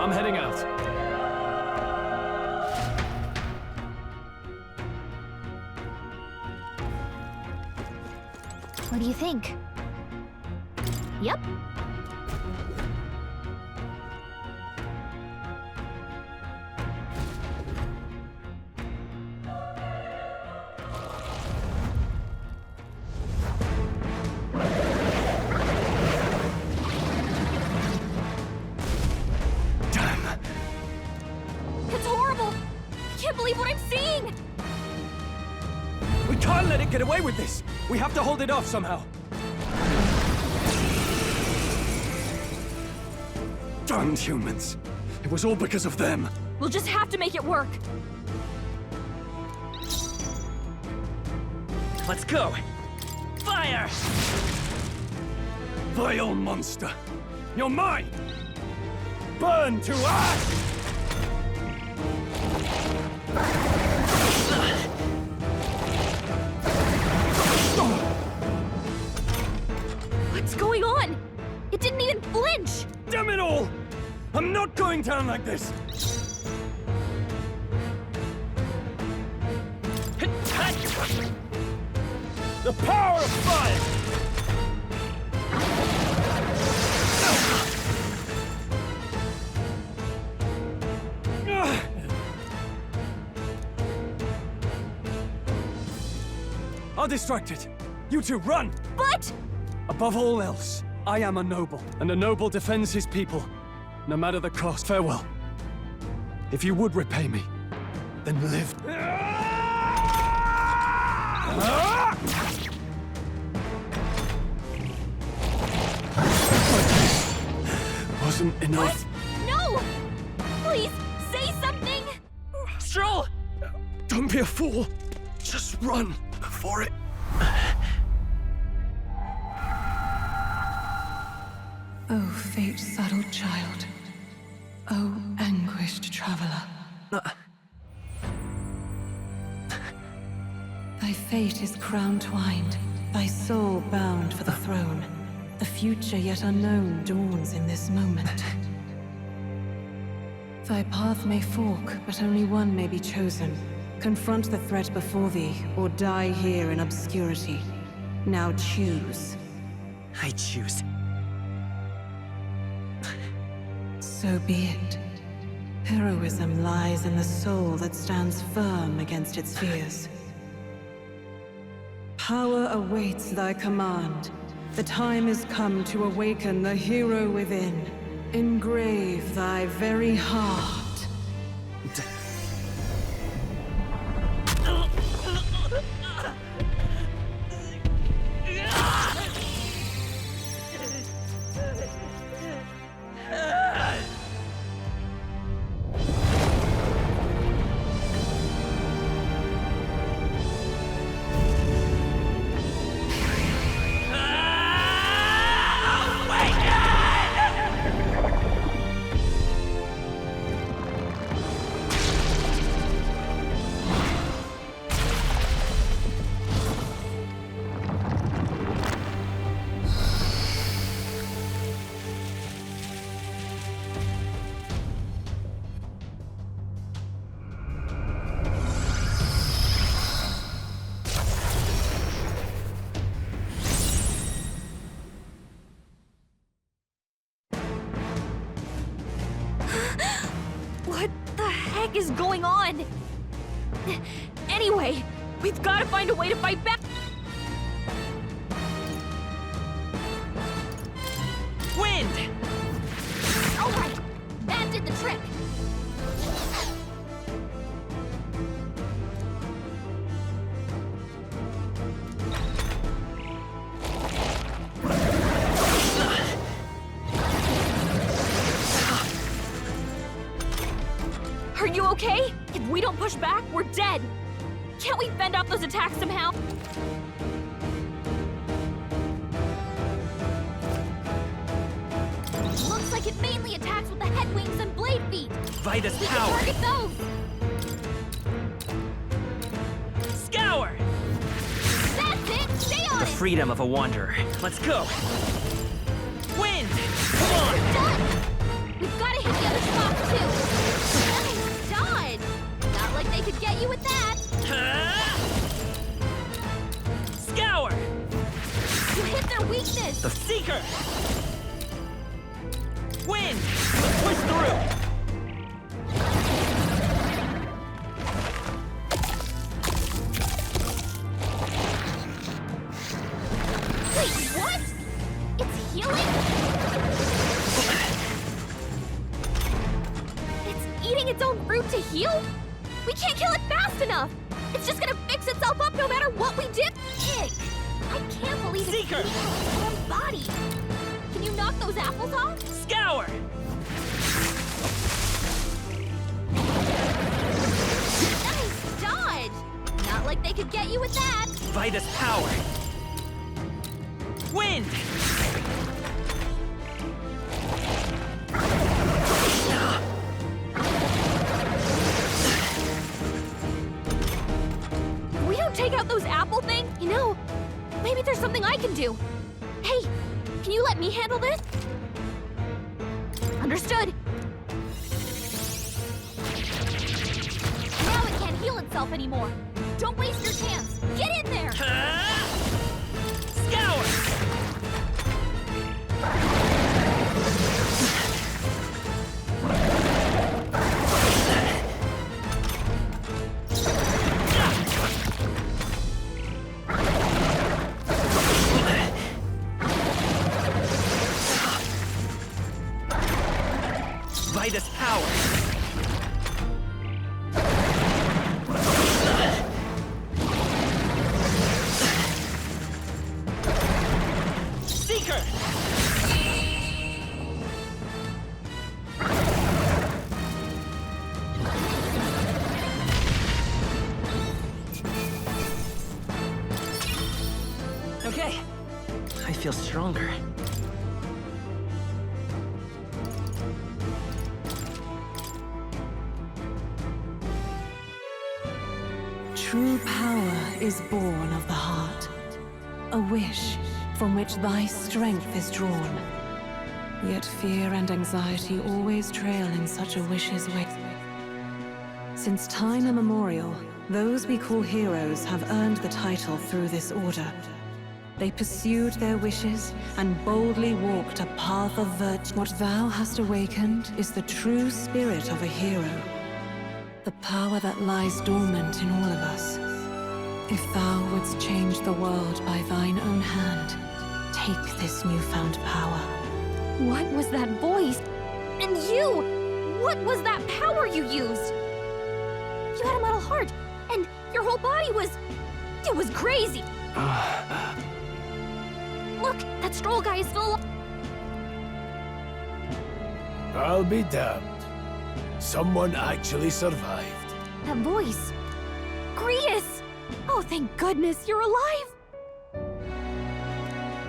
I'm heading out.
What do you think? Yep. It's horrible! I can't believe what I'm seeing!
We can't let it get away with this! We have to hold it off somehow!
Damned humans. It was all because of them.
We'll just have to make it work.
Let's go! Fire!
Vile monster.
You're mine! Burn to ash!
What's going on? It didn't even flinch!
Damn it all! I'm not going down like this! The power of fire! I'll distract it. You two, run!
But...
Above all else, I am a noble, and a noble defends his people, no matter the cost. Farewell. If you would repay me, then live.
Wasn't enough.
What? No! Please, say something!
Stroll!
Don't be a fool. Just run before it...
Oh, fate-saddled child. Oh, anguished traveler. Thy fate is crown-twined, thy soul bound for the throne. The future yet unknown dawns in this moment. Thy path may fork, but only one may be chosen. Confront the threat before thee, or die here in obscurity. Now choose.
I choose.
So be it. Heroism lies in the soul that stands firm against its fears. Power awaits thy command. The time is come to awaken the hero within. Engrave thy very heart.
What the heck is going on? Anyway, we've got to find a way to fight back.
Wind!
All right, that did the trick. Are you okay? If we don't push back, we're dead. Can't we fend off those attacks somehow? Looks like it mainly attacks with the head wings and blade feet.
Vitus
We
power!
can target those.
Scour!
That's it! Stay on
The
it!
freedom of a wanderer. Let's go! Wind! Come on!
Done! We've got to hit the other spot
eating its own fruit to heal? We can't kill it fast enough! It's just gonna fix itself up no matter what we do! Ick! I can't believe it's eating its own body! Can you knock those apples off?
Scour!
Nice dodge! Not like they could get you with that!
Vitus power! Wind!
We don't take out those apple things? You know, maybe there's something I can do. Hey, can you let me handle this? Understood. Now it can't heal itself anymore. Don't waste your chance. Get in there!
Scour! Vitus power! Seeker!
Okay, I feel stronger.
True power is born of the heart, a wish from which thy strength is drawn. Yet fear and anxiety always trail in such a wish's wake. Since time immemorial, those we call heroes have earned the title through this order. They pursued their wishes and boldly walked a path of virtue. What thou hast awakened is the true spirit of a hero. The power that lies dormant in all of us. If thou wouldst change the world by thine own hand, take this newfound power.
What was that voice? And you! What was that power you used? You had a metal heart, and your whole body was... It was crazy! Look, that stroll guy is still alive.
I'll be damned. Someone actually survived.
That voice. Grius! Oh, thank goodness you're alive!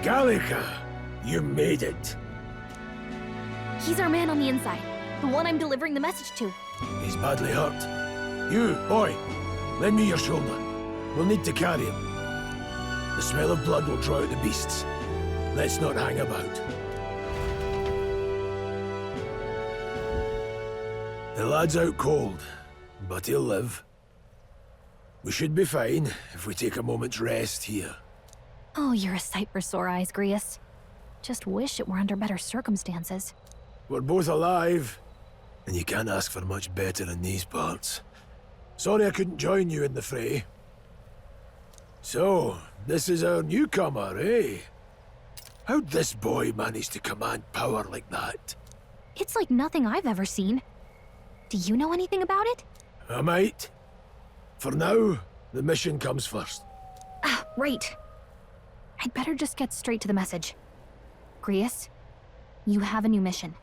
Gallica, you made it.
He's our man on the inside. The one I'm delivering the message to.
He's badly hurt. You, boy, lend me your shoulder. We'll need to carry him. The smell of blood will draw out the beasts. Let's not hang about. The lad's out cold, but he'll live. We should be fine if we take a moment's rest here.
Oh, you're a sight for sore eyes, Grius. Just wish it were under better circumstances.
We're both alive, and you can't ask for much better in these parts. Sorry I couldn't join you in the fray. So, this is our newcomer, eh? How'd this boy manage to command power like that?
It's like nothing I've ever seen. Do you know anything about it?
I might. For now, the mission comes first.
Ah, right. I'd better just get straight to the message. Grius, you have a new mission.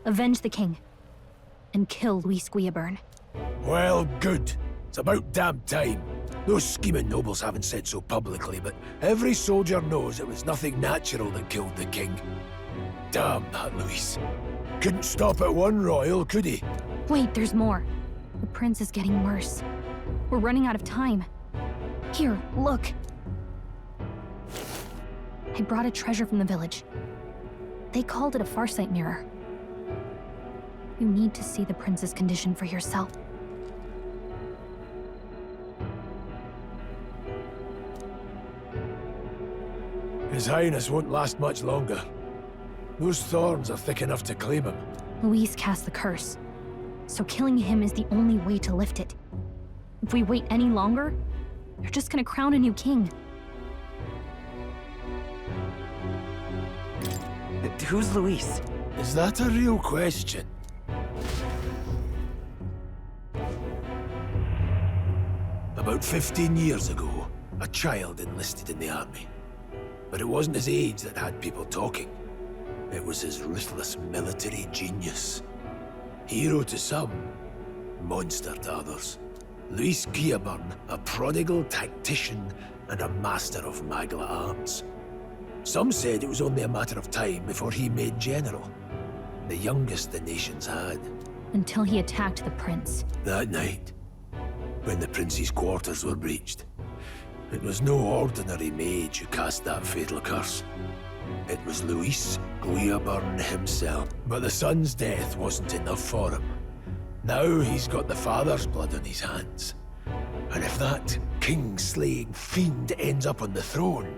Avenge the king. And kill Luis Guillaburn.
Well, good. It's about damn time. Those scheming nobles haven't said so publicly, but every soldier knows it was nothing natural that killed the king. Damn that Luis. Couldn't stop at one royal, could he?
Wait, there's more. The prince is getting worse. We're running out of time. Here, look. I brought a treasure from the village. They called it a farsight mirror. You need to see the prince's condition for yourself.
His Highness won't last much longer. Those thorns are thick enough to claim him.
Luis cast the curse, so killing him is the only way to lift it. If we wait any longer, they're just gonna crown a new king.
Who's Luis?
Is that a real question? About 15 years ago, a child enlisted in the army. But it wasn't his age that had people talking. It was his ruthless military genius. Hero to some, monster to others. Luis Guillaburn, a prodigal tactician and a master of Magla arts. Some said it was only a matter of time before he made general. The youngest the nations had.
Until he attacked the prince.
That night, when the prince's quarters were breached, it was no ordinary mage who cast that fatal curse. It was Luis Guillaburn himself. But the son's death wasn't enough for him. Now he's got the father's blood on his hands. And if that king-slaying fiend ends up on the throne,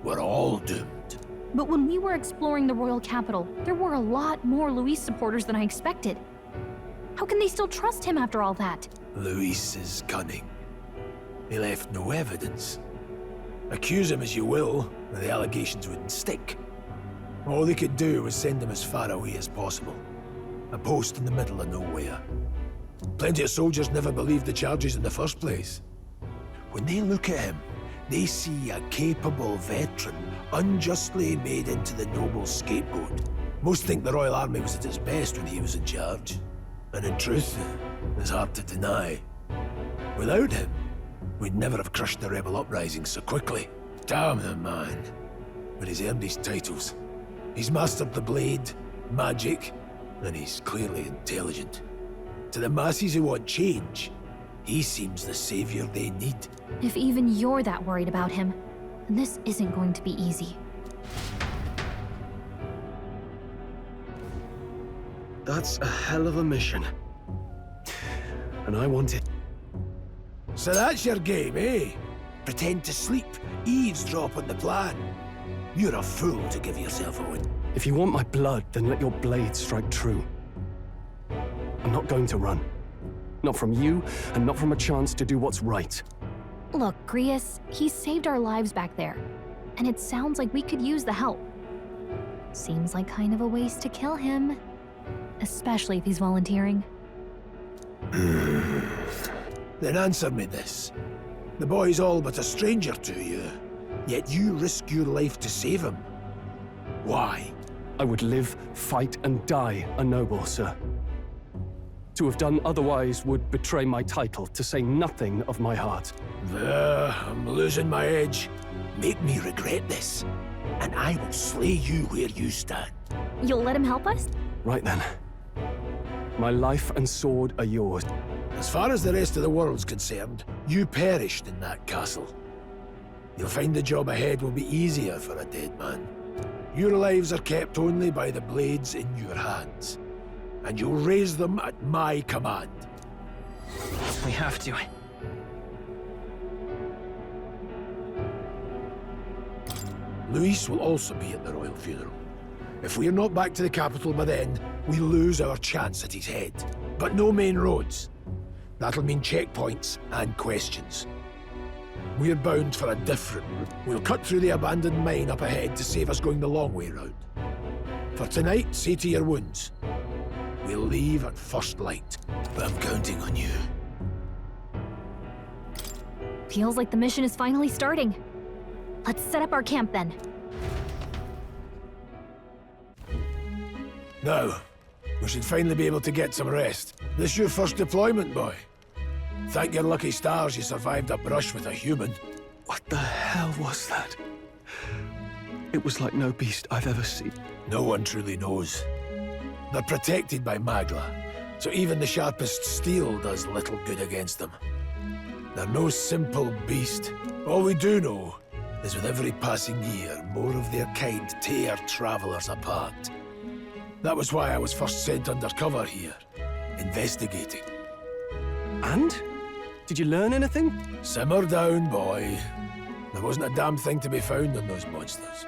we're all doomed.
But when we were exploring the royal capital, there were a lot more Luis supporters than I expected. How can they still trust him after all that?
Luis is cunning. He left no evidence. Accuse him as you will, the allegations wouldn't stick. All they could do was send him as far away as possible. A post in the middle of nowhere. Plenty of soldiers never believed the charges in the first place. When they look at him, they see a capable veteran unjustly made into the noble scapegoat. Most think the Royal Army was at its best when he was in charge. And in truth, it's hard to deny. Without him, we'd never have crushed the rebel uprising so quickly. Damn the man. But he's earned his titles. He's mastered the blade, magic, and he's clearly intelligent. To the masses who want change, he seems the savior they need.
If even you're that worried about him, then this isn't going to be easy.
That's a hell of a mission. And I want it.
So that's your game, eh? Pretend to sleep, eavesdrop on the plan. You're a fool to give yourself a win.
If you want my blood, then let your blade strike true. I'm not going to run. Not from you, and not from a chance to do what's right.
Look, Grius, he saved our lives back there. And it sounds like we could use the help. Seems like kind of a waste to kill him. Especially if he's volunteering.
Then answer me this. The boy's all but a stranger to you, yet you risk your life to save him. Why?
I would live, fight, and die a noble, sir. To have done otherwise would betray my title, to say nothing of my heart.
I'm losing my edge. Make me regret this, and I will slay you where you stand.
You'll let him help us?
Right then. My life and sword are yours.
As far as the rest of the world's concerned, you perished in that castle. You'll find the job ahead will be easier for a dead man. Your lives are kept only by the blades in your hands. And you'll raise them at my command.
We have to.
Luis will also be at the royal funeral. If we're not back to the capital by then, we lose our chance at his head. But no main roads. That'll mean checkpoints and questions. We're bound for a different route. We'll cut through the abandoned mine up ahead to save us going the long way round. For tonight, see to your wounds. We'll leave at first light, but I'm counting on you.
Feels like the mission is finally starting. Let's set up our camp then.
Now, we should finally be able to get some rest. This your first deployment, boy. Thank your lucky stars you survived a brush with a human.
What the hell was that? It was like no beast I've ever seen.
No one truly knows. They're protected by Magla, so even the sharpest steel does little good against them. They're no simple beast. All we do know is with every passing year, more of their kind tear travelers apart. That was why I was first sent undercover here, investigating.
And? Did you learn anything?
Simmer down, boy. There wasn't a damn thing to be found on those monsters.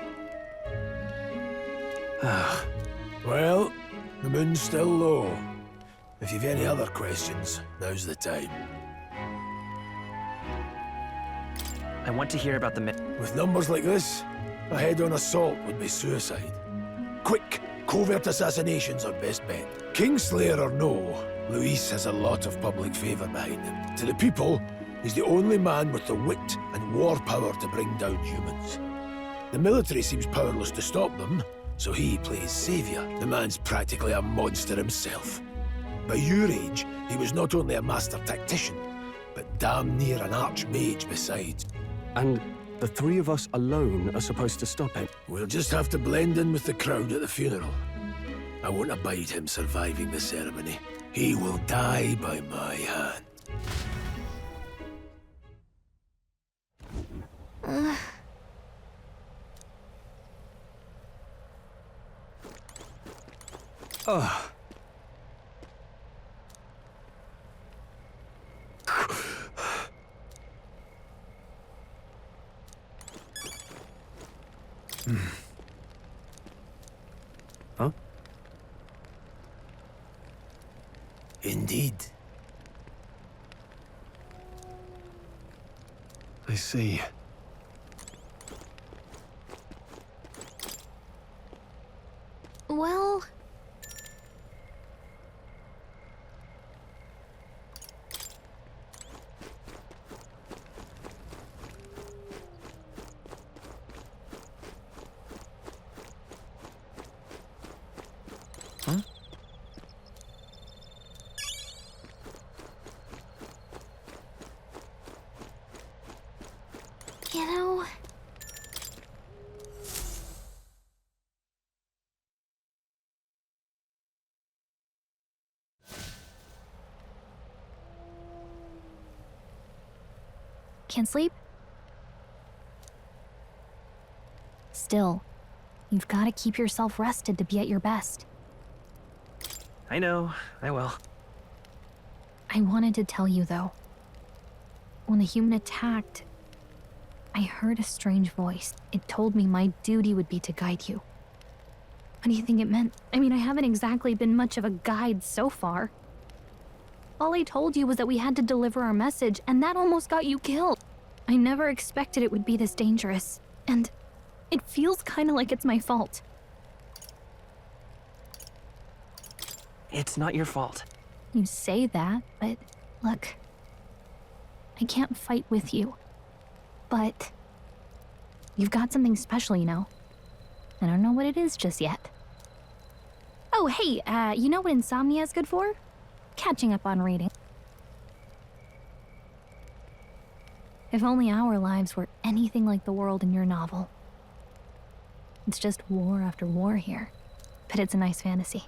Well, the moon's still low. If you've any other questions, now's the time.
I want to hear about the
With numbers like this, a head-on assault would be suicide. Quick, covert assassinations are best bet. Kingslayer or no, Luis has a lot of public favor behind him. To the people, He's the only man with the wit and war power to bring down humans. The military seems powerless to stop them, so he plays savior. The man's practically a monster himself. By your age, he was not only a master tactician, but damn near an archmage besides.
And the three of us alone are supposed to stop him?
We'll just have to blend in with the crowd at the funeral. I won't abide him surviving the ceremony. He will die by my hand.
Ugh. Huh?
Indeed.
I see.
Well... You know... Can't sleep? Still, you've got to keep yourself rested to be at your best.
I know, I will.
I wanted to tell you, though. When the human attacked, I heard a strange voice. It told me my duty would be to guide you. What do you think it meant? I mean, I haven't exactly been much of a guide so far. All I told you was that we had to deliver our message, and that almost got you killed. I never expected it would be this dangerous, and it feels kind of like it's my fault.
It's not your fault.
You say that, but look, I can't fight with you. But you've got something special, you know. I don't know what it is just yet. Oh, hey, you know what insomnia is good for? Catching up on reading. If only our lives were anything like the world in your novel. It's just war after war here, but it's a nice fantasy.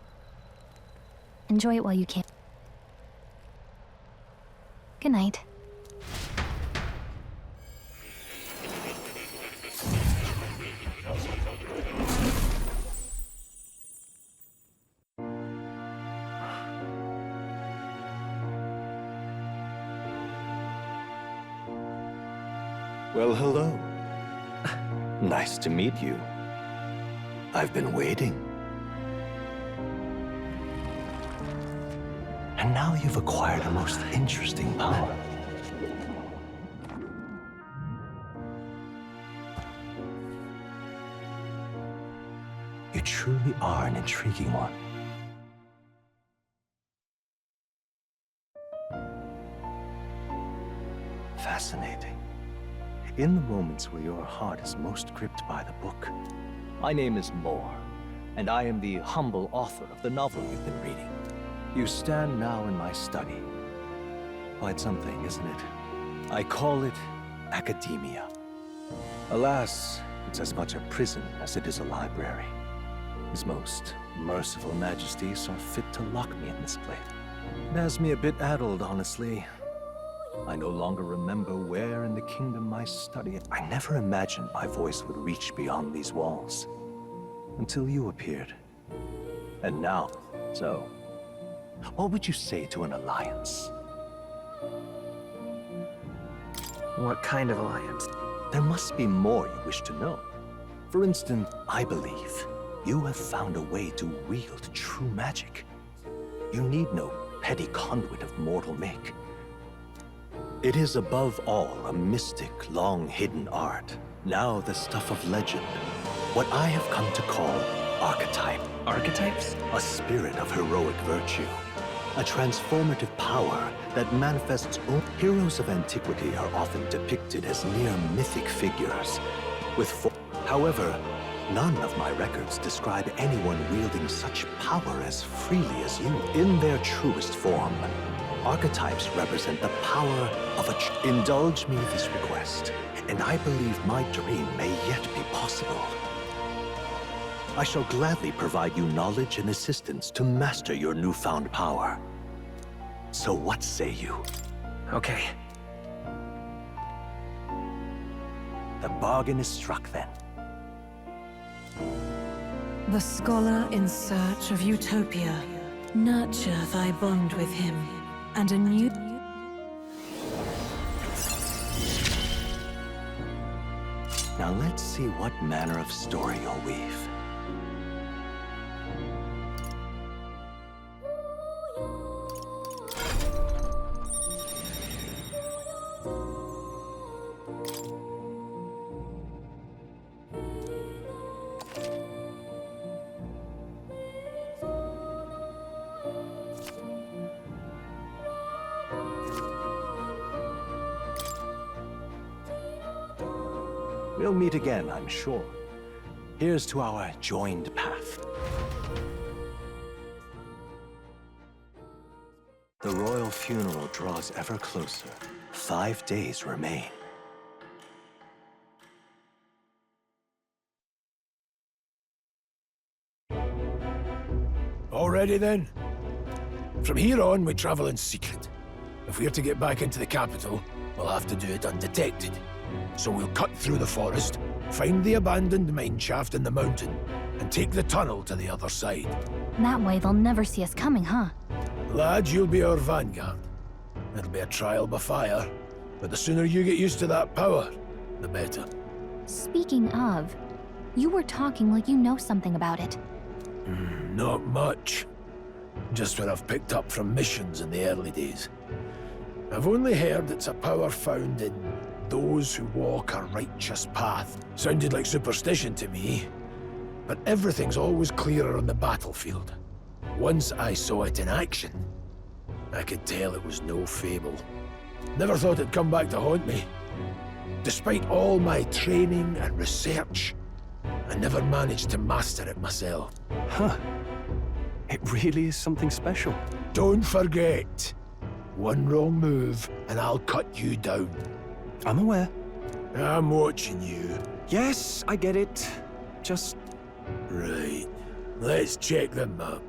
Enjoy it while you can. Good night.
Well, hello. Nice to meet you. I've been waiting. And now you've acquired a most interesting power. You truly are an intriguing one. Fascinating. In the moments where your heart is most gripped by the book. My name is Moore, and I am the humble author of the novel you've been reading. You stand now in my study. Quite something, isn't it? I call it academia. Alas, it's as much a prison as it is a library. His most merciful majesty saw fit to lock me in this place. It has me a bit addled, honestly. I no longer remember where in the kingdom I studied. I never imagined my voice would reach beyond these walls. Until you appeared. And now, so, what would you say to an alliance?
What kind of alliance?
There must be more you wish to know. For instance, I believe you have found a way to wield true magic. You need no petty conduit of mortal make. It is above all a mystic, long-hidden art, now the stuff of legend. What I have come to call archetype.
Archetypes?
A spirit of heroic virtue. A transformative power that manifests only. Heroes of antiquity are often depicted as near mythic figures, However, none of my records describe anyone wielding such power as freely as you. In their truest form, archetypes represent the power of a... Indulge me this request, and I believe my dream may yet be possible. I shall gladly provide you knowledge and assistance to master your newfound power. So what say you?
Okay.
The bargain is struck then.
The scholar in search of utopia. Nurture thy bond with him, and a new...
Now let's see what manner of story you'll weave. We'll meet again, I'm sure. Here's to our joined path. The royal funeral draws ever closer. 5 days remain.
Already then? From here on, we travel in secret. If we're to get back into the capital, we'll have to do it undetected. So we'll cut through the forest, find the abandoned mine shaft in the mountain, and take the tunnel to the other side.
That way they'll never see us coming, huh?
Lad, you'll be our vanguard. It'll be a trial by fire, but the sooner you get used to that power, the better.
Speaking of, you were talking like you know something about it.
Not much. Just what I've picked up from missions in the early days. I've only heard it's a power found in those who walk a righteous path. Sounded like superstition to me, but everything's always clearer on the battlefield. Once I saw it in action, I could tell it was no fable. Never thought it'd come back to haunt me. Despite all my training and research, I never managed to master it myself.
Huh. It really is something special.
Don't forget, one wrong move and I'll cut you down.
I'm aware.
I'm watching you.
Yes, I get it. Just...
Right. Let's check the map.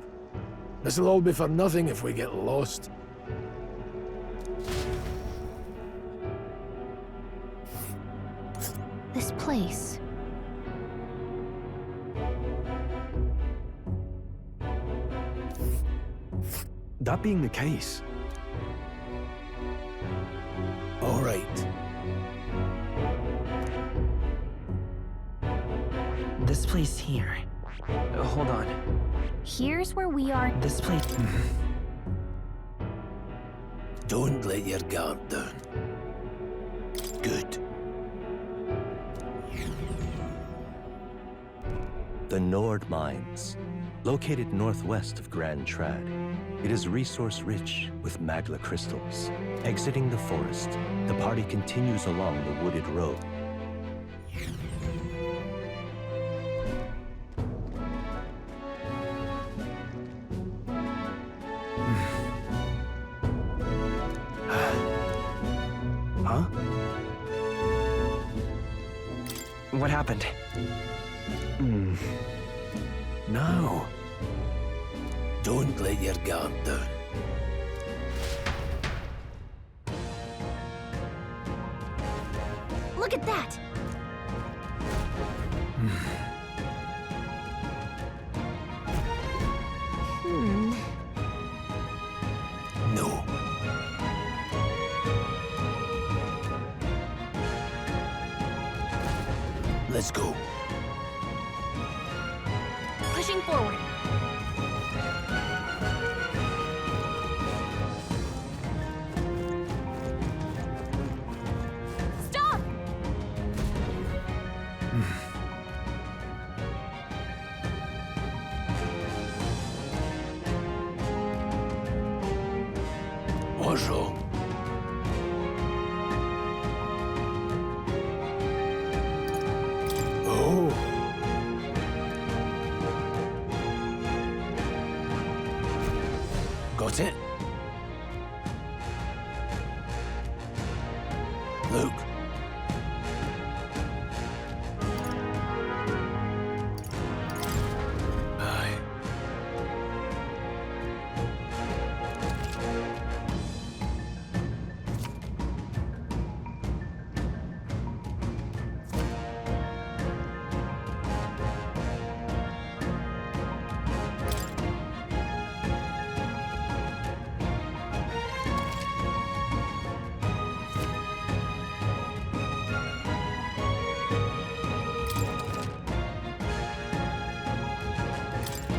This'll all be for nothing if we get lost.
This place.
That being the case...
All right.
This place here. Hold on.
Here's where we are.
This place...
Don't let your guard down. Good.
The Nord Mines, located northwest of Grand Trad. It is resource-rich with magma crystals. Exiting the forest, the party continues along the wooded road.
Huh?
What happened?
Now, don't let your guard down.
Look at that!
No. Let's go.
Pushing forward. Stop!
Bonjour. Oh. Got it? Luke. Aye.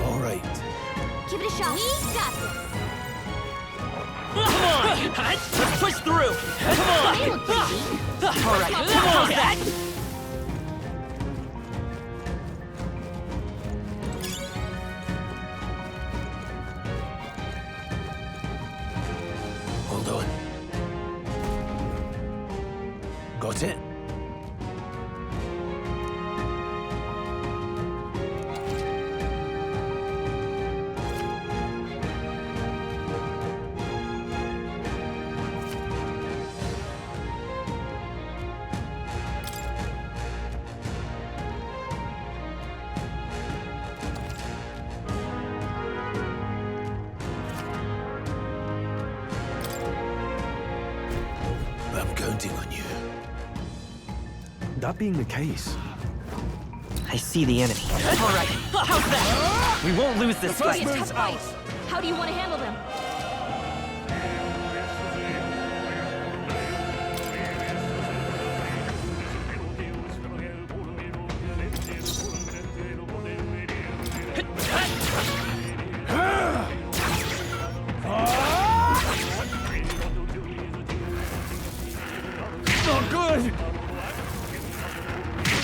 All right.
Give it a shot. We got this.
Come on! Let's push through! Come on! All right, come on, that!
Hold on. Got it? I'm counting on you.
That being the case,
I see the enemy. All right, how's that? We won't lose this
It's
fight.
gonna be a tough fight. How do you want to handle them?
Not good!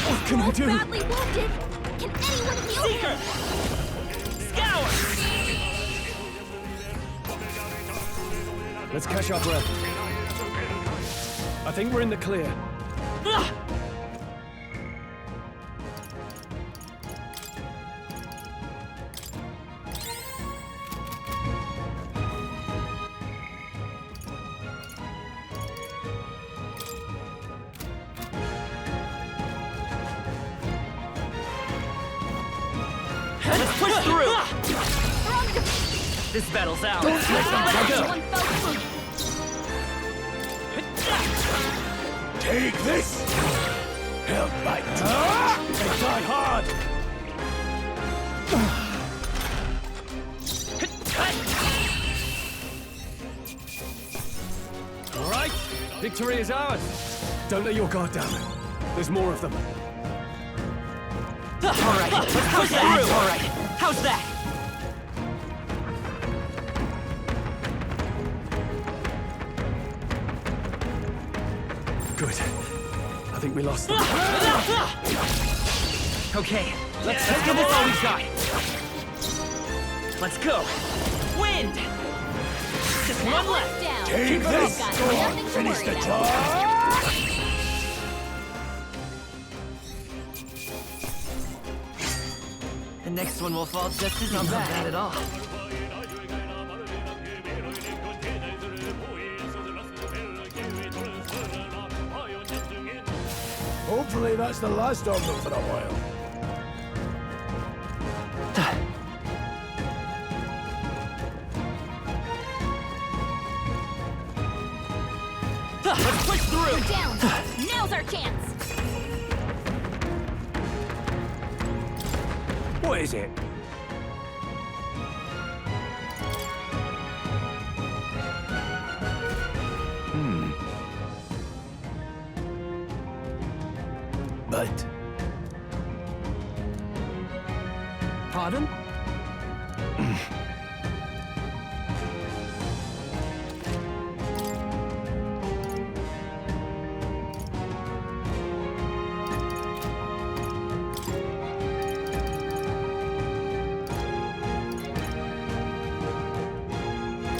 What can I do?
Badly wounded. Can anyone heal him?
Scour!
let's catch our breath. I think we're in the clear.
Let's push through! This battle's ours.
Don't let them
Let's
go.
go!
Take this! Help bite!
They die hard!
All right, victory is ours. Don't let your guard down. There's more of them.
All right, let's push through! All right, how's that?
Good. I think we lost them.
Okay, let's give this all we got. Let's go. Wind! Just one left.
Down.
Take this!
Go on,
finish the job!
The next one will fall just as not bad at all.
Hopefully that's the last of them for a while.
Let's push through!
We're down. Now's our chance.
What is it?
But
Pardon?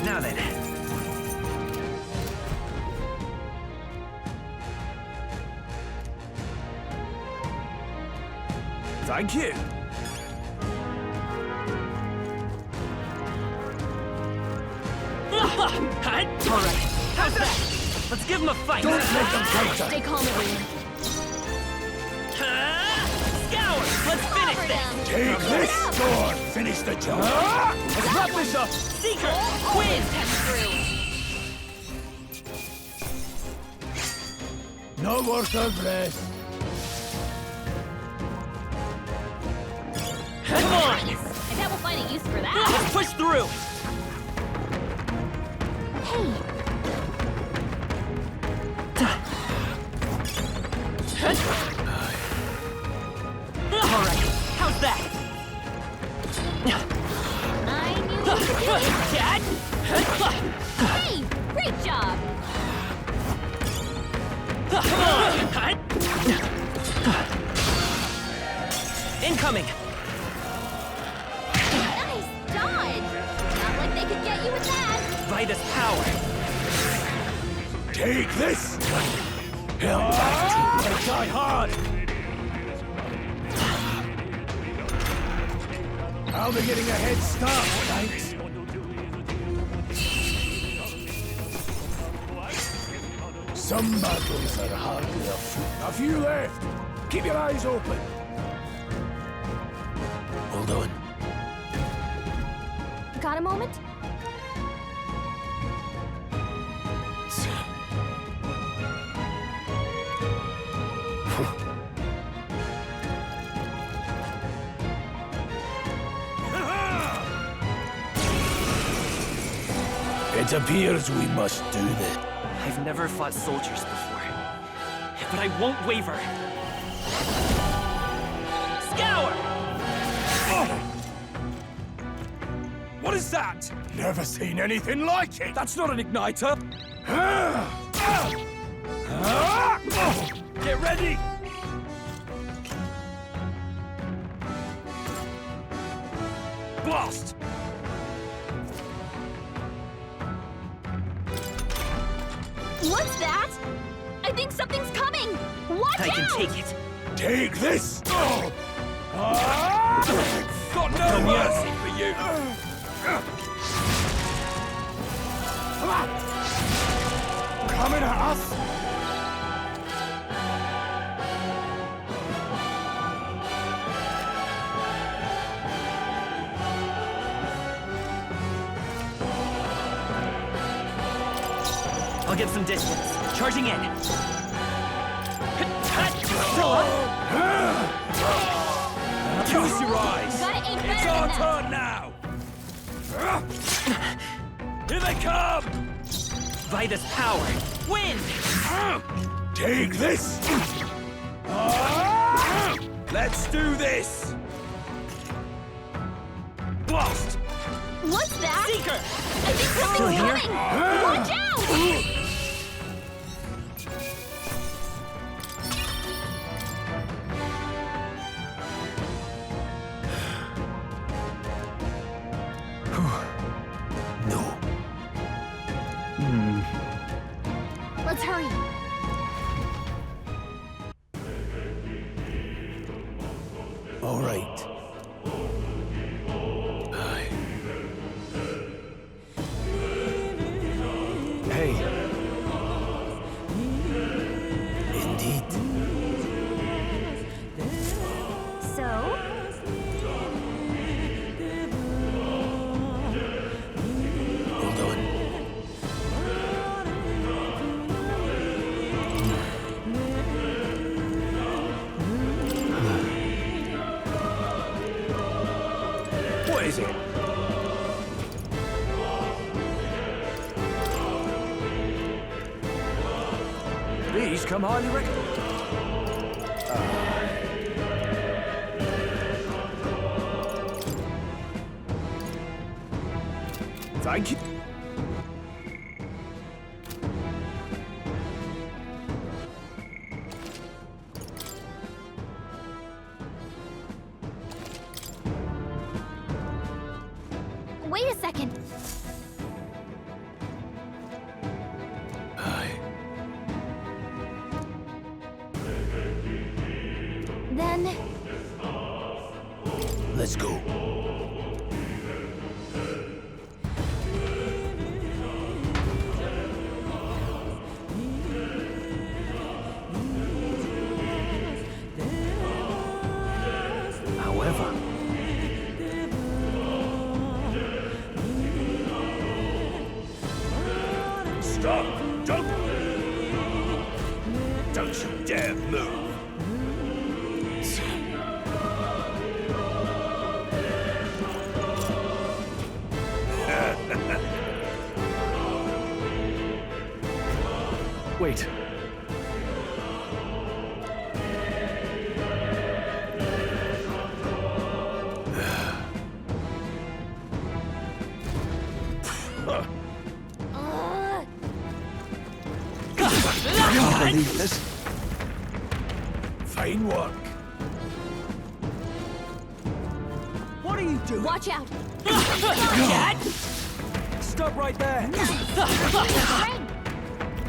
Now then,
Thank you.
Alright, how's that? Let's give him a fight!
Don't let them counter!
Stay calm, everyone.
Scour! Let's finish this!
Take this! Go on, finish the job!
Let's wrap this up!
Seeker! Win!
No more progress.
Come on!
I bet we'll find a use for that.
Let's push through! Alright, how's that?
I knew you could do it. Hey, great job.
Incoming!
Nice dodge. Not like they could get you with that.
Vitus power!
Take this! Hell back to it. Die hard! I'll be getting a head start, thanks. Some battles are hardly a few left. Keep your eyes open. Hold on.
Got a moment?
It appears we must do this.
I've never fought soldiers before, but I won't waver. Scour!
What is that?
Never seen anything like it!
That's not an igniter! Get ready! Blast!
What's that? I think something's coming. Watch out!
I can take it.
Take this!
Got no mercy for you!
Coming at us!
I'll get some distance. Charging in.
Use your eyes!
Gotta aim
It's
better
our
than that.
turn now! Here they come!
Vitus power. Win!
Take this!
Let's do this! Blast!
What's that?
Seeker!
I think
Still
something's
here?
coming. Watch out!
No.
Let's hurry.
All right. Hey. Indeed.
So?
Hold on. What is it?
These come highly recommended. Thank you.
Wait a second. Then
Let's go.
However,
stop! Don't you dare move!
Wait.
I can't believe this. Fine work.
What are you doing?
Watch out!
Dad! Stop right there!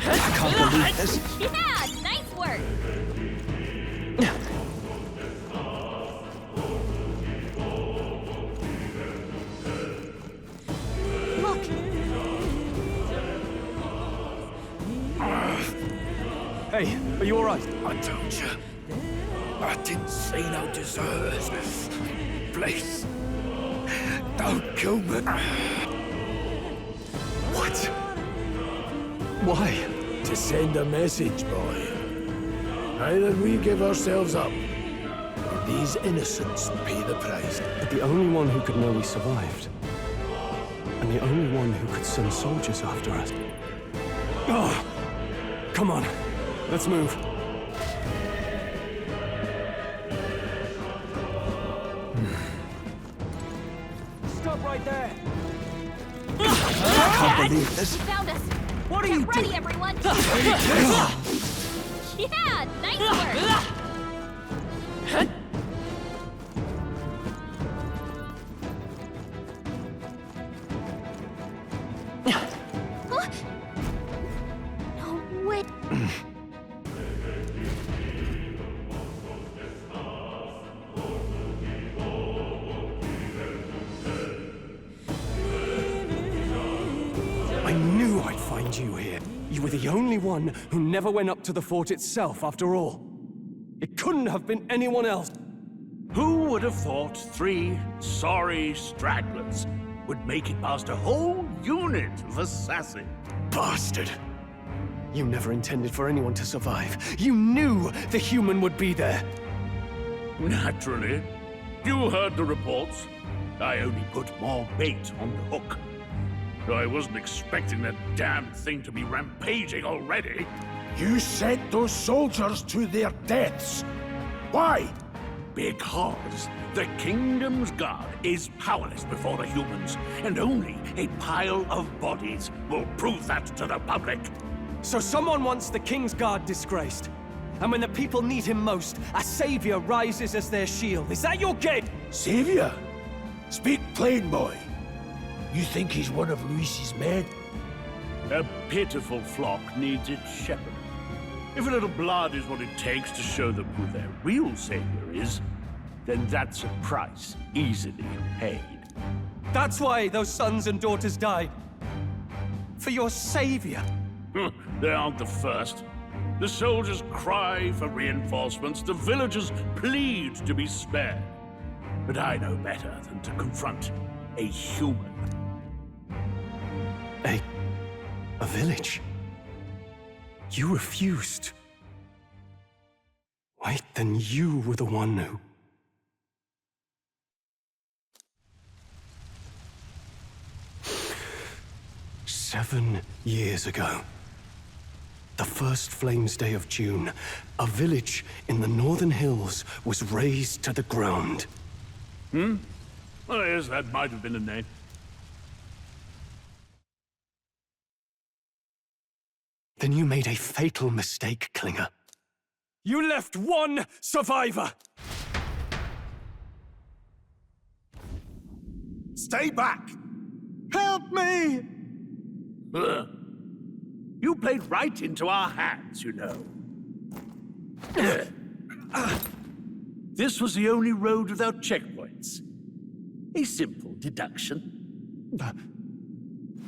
I can't believe this.
Yeah, nice work. Look.
Hey, are you all right?
I told you. I didn't see no deserters. Please. Don't kill me.
What? Why?
To send a message, boy. Either we give ourselves up, or these innocents pay the price.
But the only one who could know we survived, and the only one who could send soldiers after us. Oh, come on, let's move.
Stop right there!
I can't believe this.
You found us.
What are
Get
you
ready,
doing?
everyone. Yeah, nice work. Huh? No way.
I knew I'd find you here. You were the only one who never went up to the fort itself, after all. It couldn't have been anyone else.
Who would have thought 3 sorry stragglers would make it past a whole unit of assassins?
Bastard! You never intended for anyone to survive. You knew the human would be there.
Naturally. You heard the reports. I only put more bait on the hook. I wasn't expecting that damn thing to be rampaging already.
You sent those soldiers to their deaths. Why?
Because the Kingdom's Guard is powerless before the humans, and only a pile of bodies will prove that to the public.
So someone wants the King's Guard disgraced. And when the people need him most, a savior rises as their shield. Is that your game?
Savior? Speak plain, boy. You think he's one of Luis's men?
A pitiful flock needs its shepherd. If a little blood is what it takes to show them who their real savior is, then that's a price easily paid.
That's why those sons and daughters died. For your savior.
They aren't the first. The soldiers cry for reinforcements, the villagers plead to be spared. But I know better than to confront a human.
A village? You refused. Wait, then you were the one who... 7 years ago, the first Flames Day of June, a village in the northern hills was razed to the ground.
Well, yes, that might have been a name.
Then you made a fatal mistake, Klinger. You left one survivor!
Stay back!
Help me!
You played right into our hands, you know. This was the only road without checkpoints.
A simple deduction.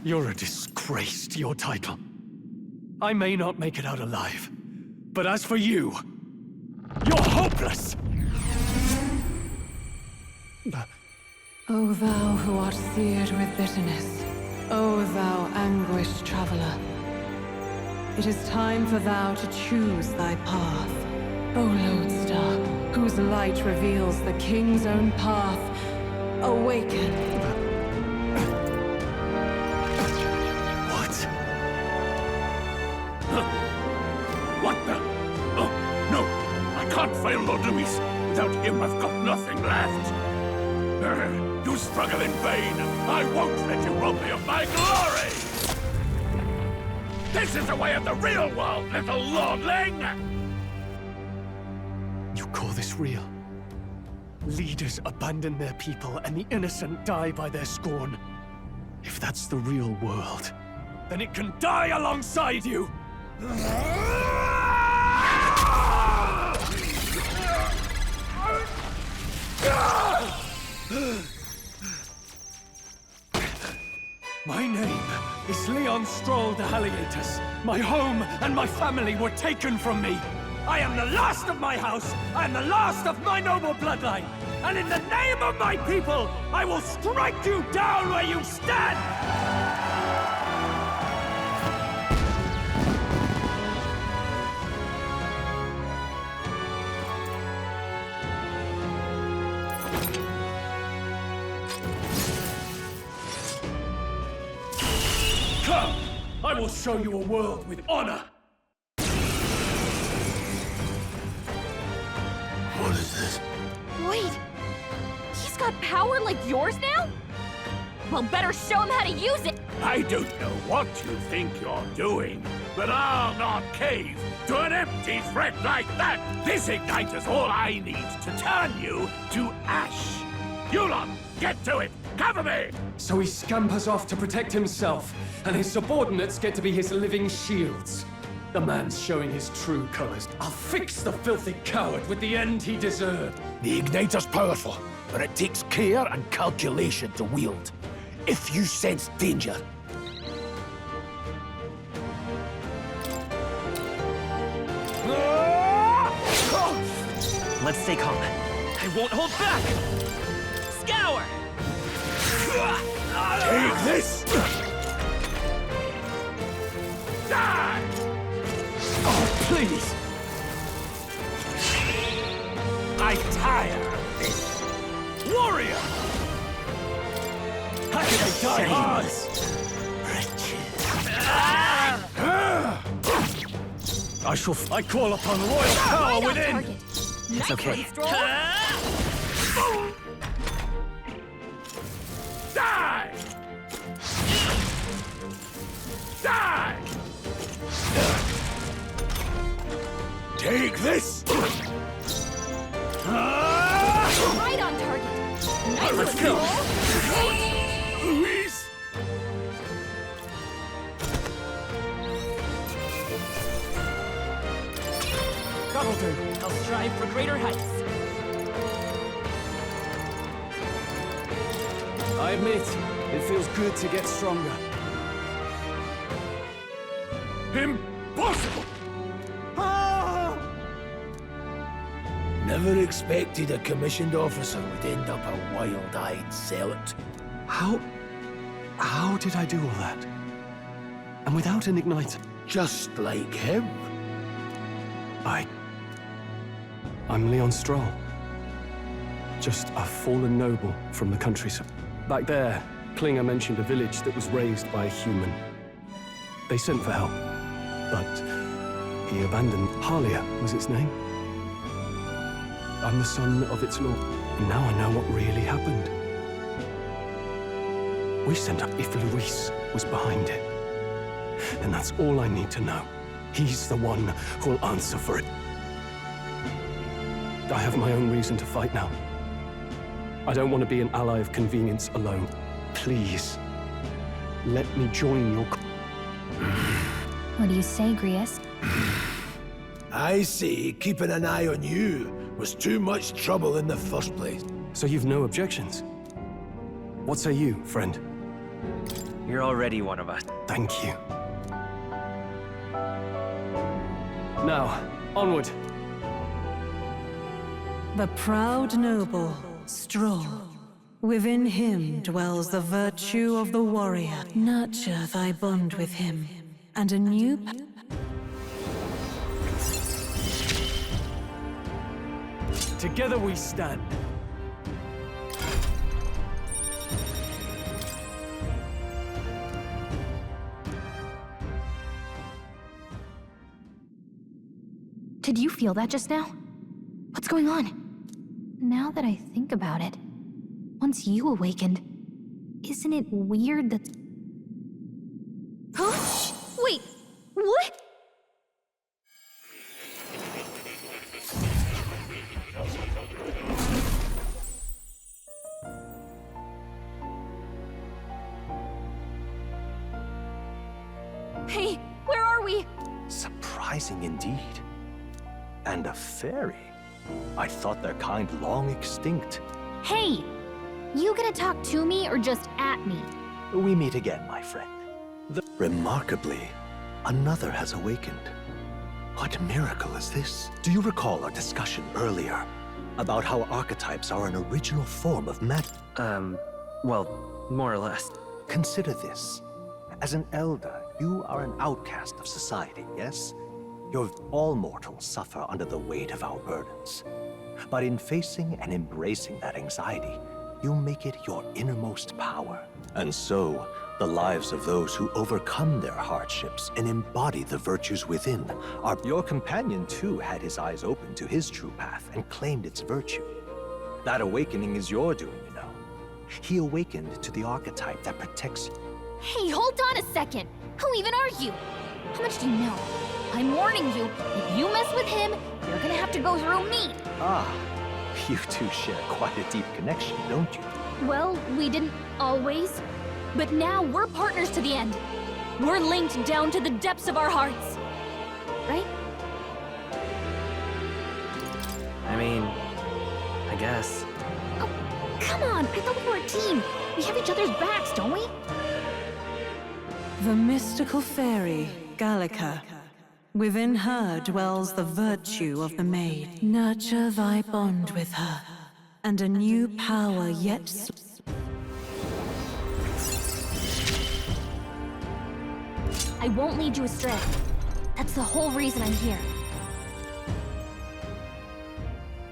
You're a disgrace to your title. I may not make it out alive, but as for you, you're hopeless!
O thou who art seared with bitterness, O thou anguished traveler, it is time for thou to choose thy path. O lodestar, whose light reveals the king's own path, awaken.
What the? Oh, no! I can't fail Lord Luis. Without him, I've got nothing left. You struggle in vain. I won't let you rob me of my glory! This is the way of the real world, little lordling!
You call this real? Leaders abandon their people and the innocent die by their scorn. If that's the real world, then it can die alongside you! My name is Leon Stroll de Haliatus. My home and my family were taken from me. I am the last of my house. I am the last of my noble bloodline. And in the name of my people, I will strike you down where you stand! Come! I will show you a world with honor!
What is this?
Wait! He's got power like yours now? Well, better show him how to use it!
I don't know what you think you're doing, but I'll not cave to an empty threat like that! This igniter's all I need to turn you to ash! You lot, get to it! Cover me!
So he scampers off to protect himself, and his subordinates get to be his living shields. The man's showing his true colors. I'll fix the filthy coward with the end he deserved.
The igniter's powerful, but it takes care and calculation to wield. If you sense danger,
Let's stay calm.
I won't hold back! Scour!
take this!
Die!
Oh, please!
I tire of this.
Warrior!
How can I die hard? I call upon royal power within!
It's okay.
Die! Die!
Take this!
Right on target! Nice
Let's
little
go.
roll.
Luis!
That'll do. I'll strive for greater heights.
I admit, it feels good to get stronger.
Impossible!
Never expected a commissioned officer would end up a wild-eyed zealot.
How did I do all that? And without an igniter?
Just like him.
I'm Leon Stroll. Just a fallen noble from the countryside. Back there, Klinger mentioned a village that was raised by a human. They sent for help, but he abandoned. Halia was its name. I'm the son of its lord, and now I know what really happened. We sent up if Luis was behind it. And that's all I need to know. He's the one who'll answer for it. I have my own reason to fight now. I don't want to be an ally of convenience alone. Please, let me join your...
What do you say, Grius?
I say keeping an eye on you was too much trouble in the first place.
So you've no objections? What say you, friend?
You're already one of us.
Thank you. Now, onward.
The proud noble, strong. Within him dwells the virtue of the warrior. Nurture thy bond with him, and a new...
Together we stand.
Did you feel that just now? What's going on? Now that I think about it, once you awakened, isn't it weird that...
Huh? Wait, what? Hey, where are we?
Surprising indeed. And a fairy. I thought their kind long extinct.
Hey! You gonna talk to me or just at me?
We meet again, my friend. Remarkably, another has awakened. What miracle is this? Do you recall our discussion earlier about how archetypes are an original form of magic?
Well, more or less.
Consider this. As an elder, you are an outcast of society, yes? All mortals suffer under the weight of our burdens. But in facing and embracing that anxiety, you make it your innermost power. And so, the lives of those who overcome their hardships and embody the virtues within are... Your companion, too, had his eyes open to his true path and claimed its virtue. That awakening is your doing, you know. He awakened to the archetype that protects you.
Hey, hold on a second! Who even are you? How much do you know? I'm warning you, if you mess with him, you're gonna have to go through me!
Ah, you two share quite a deep connection, don't you?
Well, we didn't always. But now we're partners to the end. We're linked down to the depths of our hearts. Right?
I mean, I guess.
Oh, come on! I thought we were a team! We have each other's backs, don't we?
The mystical fairy, Gallica. Within her dwells the virtue of the maid. Nurture thy bond with her, and a new power yet...
I won't lead you astray. That's the whole reason I'm here.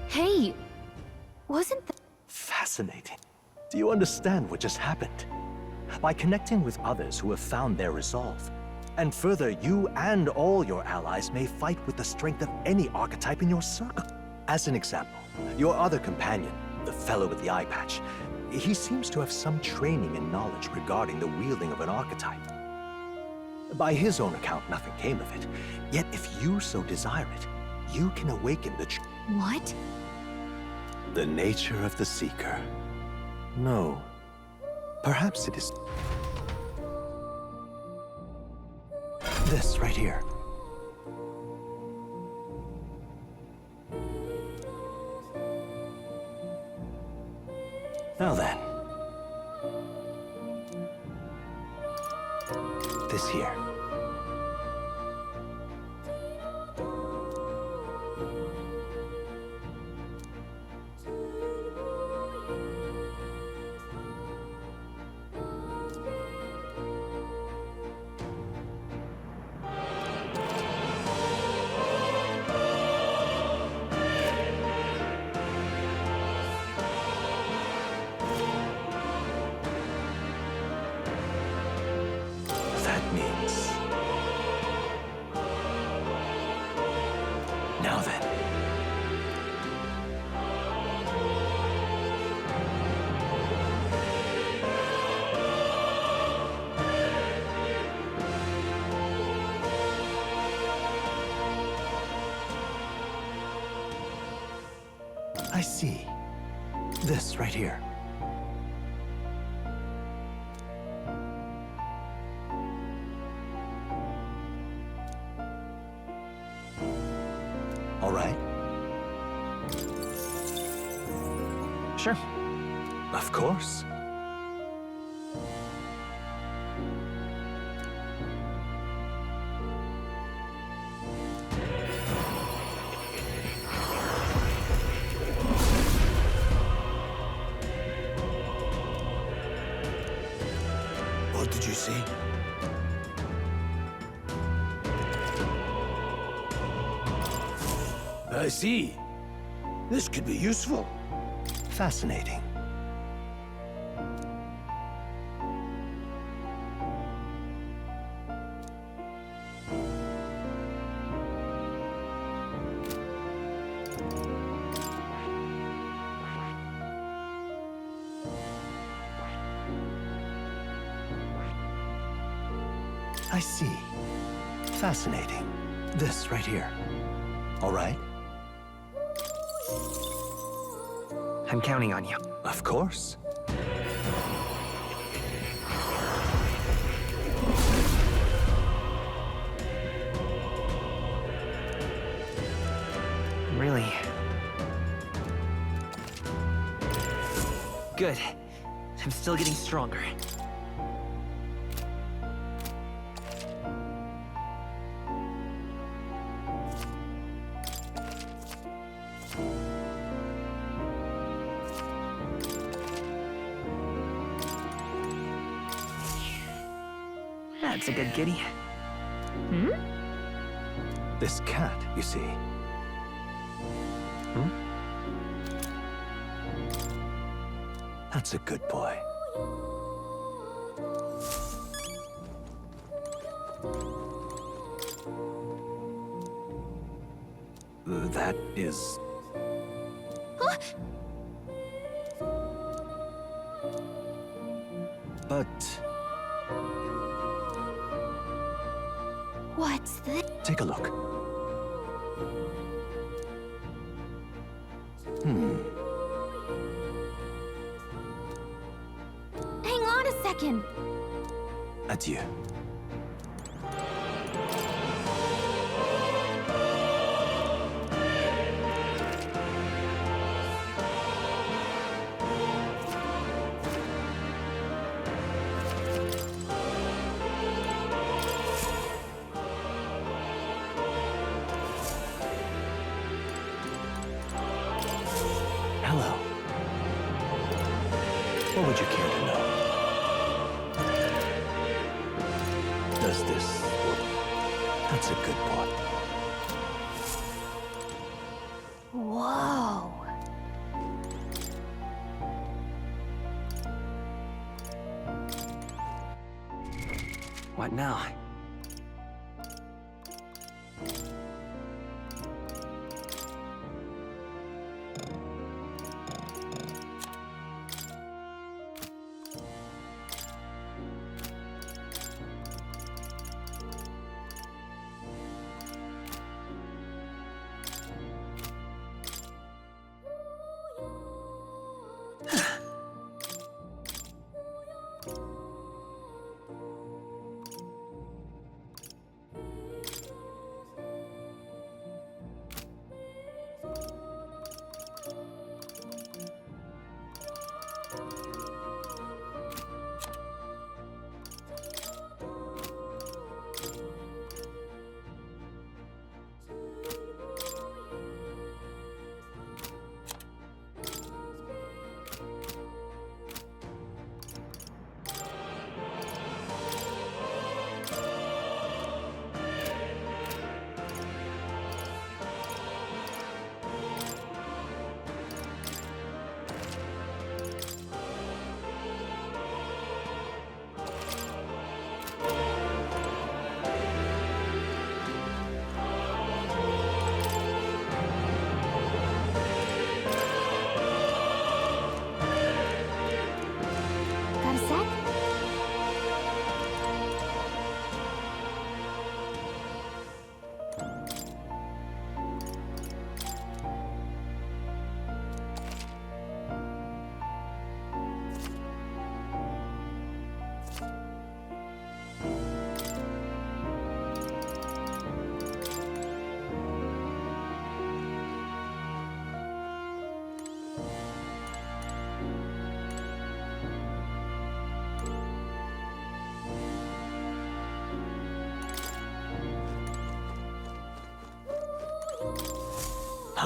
Hey, wasn't that...
Fascinating. Do you understand what just happened? By connecting with others who have found their resolve, and further, you and all your allies may fight with the strength of any archetype in your circle. As an example, your other companion, the fellow with the eye patch, he seems to have some training and knowledge regarding the wielding of an archetype. By his own account, nothing came of it. Yet if you so desire it, you can awaken the...
What?
The nature of the Seeker. No. Perhaps it is... this right here. Now then. This here. Now then. I see. This right here. All right. Sure. Of course.
see? I see. This could be useful.
Fascinating. I see. Fascinating. This right here. All right?
I'm counting on you.
Of course.
Really? Good. I'm still getting stronger. That's a good kitty.
Hmm?
This cat, you see. That's a good boy. That is... But...
What's this?
Take a look.
Hang on a second.
Adieu. Hello. What would you care to know? Does this... That's a good boy.
Whoa.
What now?
Got a sec?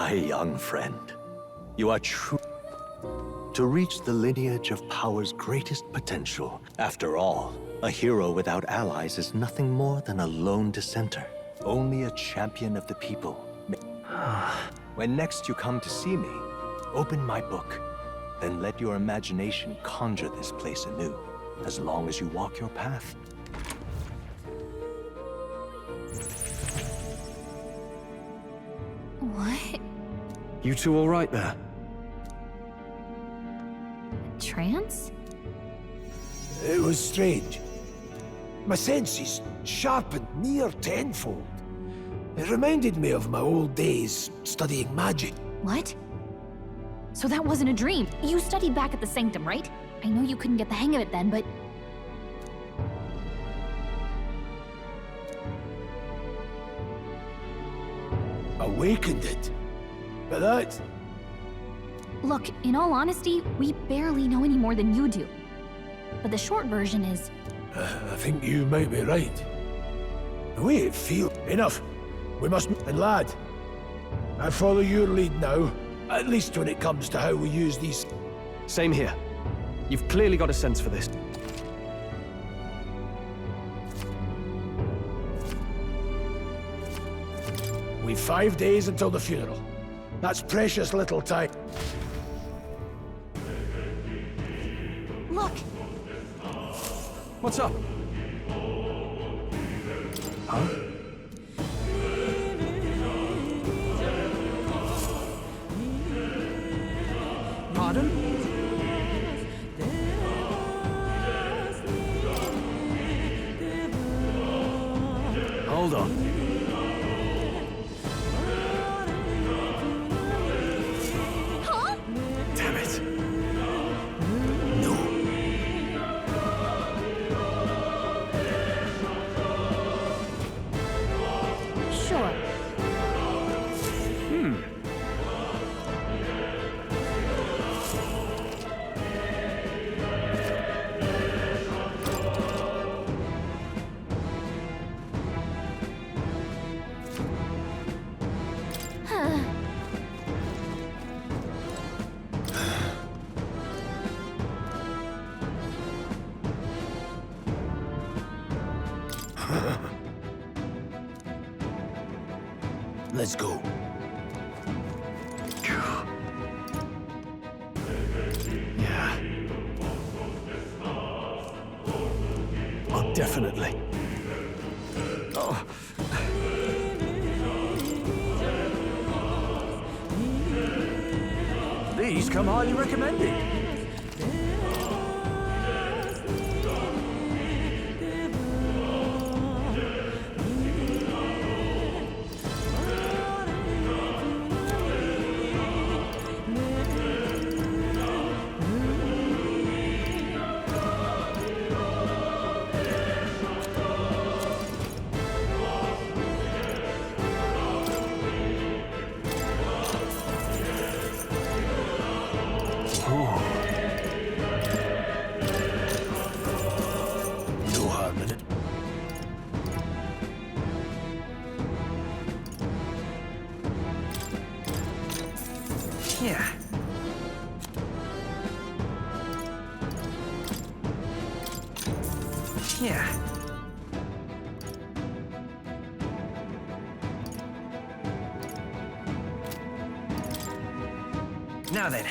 My young friend, you are true to reach the lineage of power's greatest potential. After all, A hero without allies is nothing more than a lone dissenter. Only a champion of the people. When next you come to see me, open my book. Then let your imagination conjure this place anew, as long as you walk your path.
What?
You two all right there?
Trance?
It was strange. My senses sharpened near tenfold. It reminded me of my old days studying magic.
What? So that wasn't a dream. You studied back at the Sanctum, right? I know you couldn't get the hang of it then, but...
Awakened it. But that...
Look, in all honesty, we barely know any more than you do. But the short version is...
I think you might be right. The way it feels... Enough! We must... And lad, I follow your lead now. At least when it comes to how we use these...
Same here. You've clearly got a sense for this.
We've 5 days until the funeral. That's precious little time.
Look!
What's up? Huh?
Pardon?
Hold on.
Huh?
Damn it.
Sure. Huh.
Let's go.
Yeah. Oh, definitely. Oh.
These come highly recommended.
No harm in it.
Yeah. Yeah. Now then.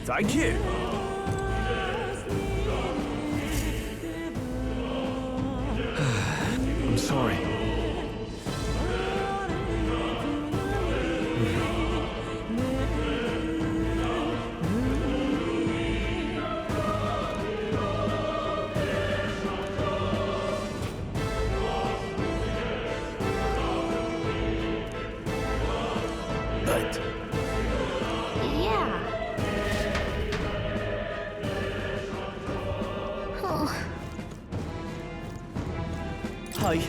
Thank you.
I'm sorry.
But...
Yeah. Oh.
Hi.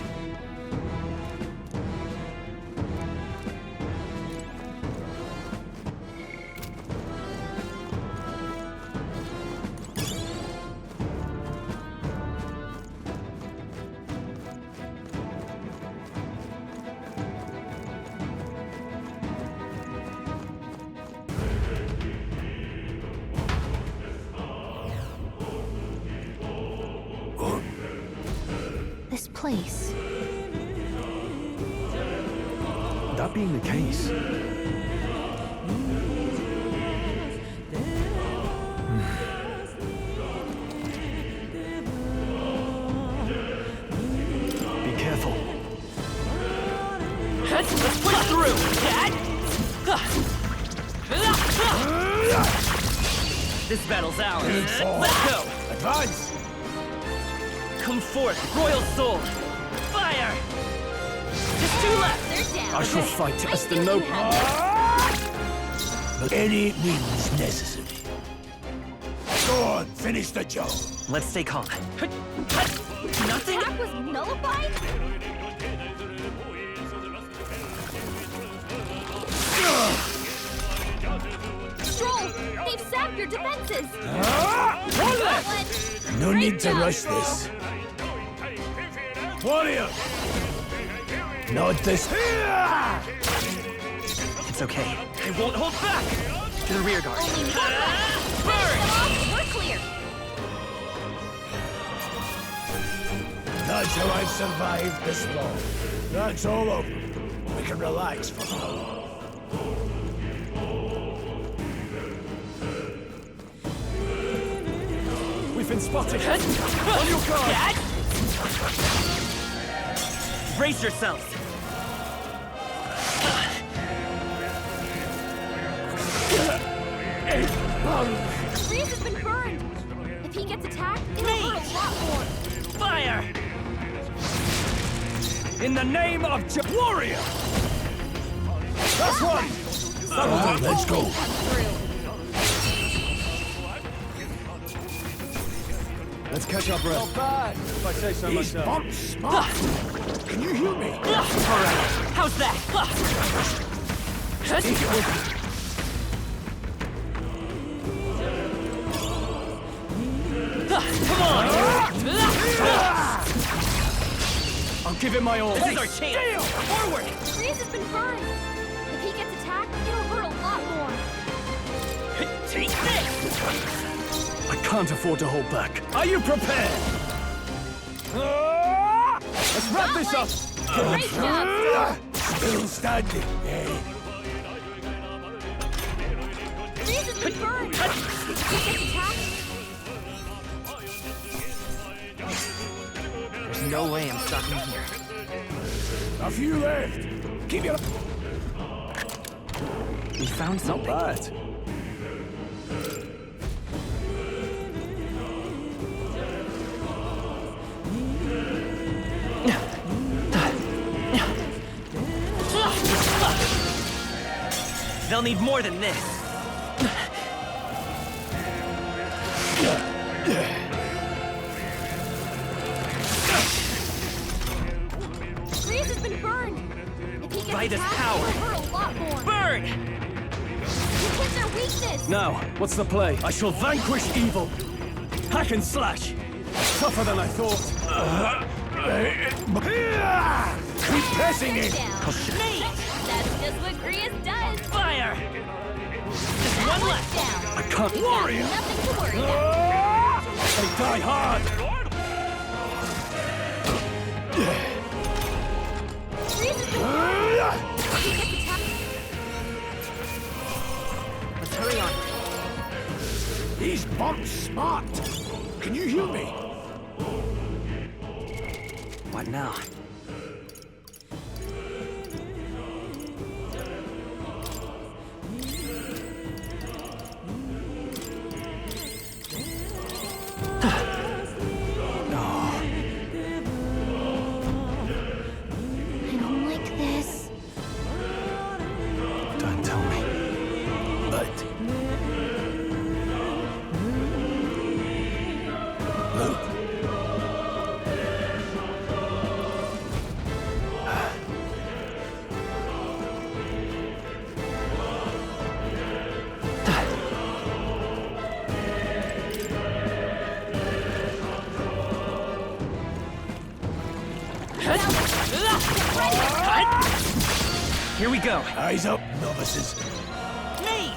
place.
That being the case, be careful.
Let's push through! This battle's ours. Let's go!
Advance!
Come forth, Royal Soul! Fire! Just two left!
They're down.
I shall fight as the noble.
Any means necessary. Go on, finish the job.
Let's stay calm.
Nothing? Attack was nullified? Stroll! They've sapped your defenses!
No need to rush this. Warrior! Not this.
It's okay. I won't hold back! To the rear guard.
Only one left! We're clear!
That's how I've survived this long. That's all over. We can relax for now.
We've been spotted. On your guard.
Brace yourselves!
Reese has been burned! If he gets attacked, it'll hurt a lot more!
Fire!
In the name of Warrior!
That's one! Let's go.
Let's catch our breath. Not bad, if I say so
He's
myself.
bomb smart. Can you hear me?
Alright, how's that?
Take it with you.
Come on!
I'll give it my all.
This is our chance! Forward!
Reese has been burned! If he gets attacked, it'll hurt a lot more!
Take this!
I can't afford to hold back. Are you prepared? Let's wrap this up!
Great job!
Still standing, eh?
Reese has been burned! If he gets attacked,
There's no way I'm stopping here.
A few left. Keep your...
We found something.
Not bad.
They'll need more than this.
Reese has been burned! If he gets
By this
attacked,
power.
it'll hurt a lot more!
Burn!
You hit their weakness!
Now, what's the play? I shall vanquish evil. Hack and slash. Tougher than I thought.
Keep pressing it!
That's just what Grius does!
Fire! Just one left!
Down!
I can't.
Warrior! Nothing to worry about!
They die hard.
Grius has been burned! If he gets attacked,
Let's hurry on.
He's bomb smart. Can you hear me?
What now?
I don't like this.
Don't tell me.
But... Look.
Here we go.
Eyes up, novices.
Mage!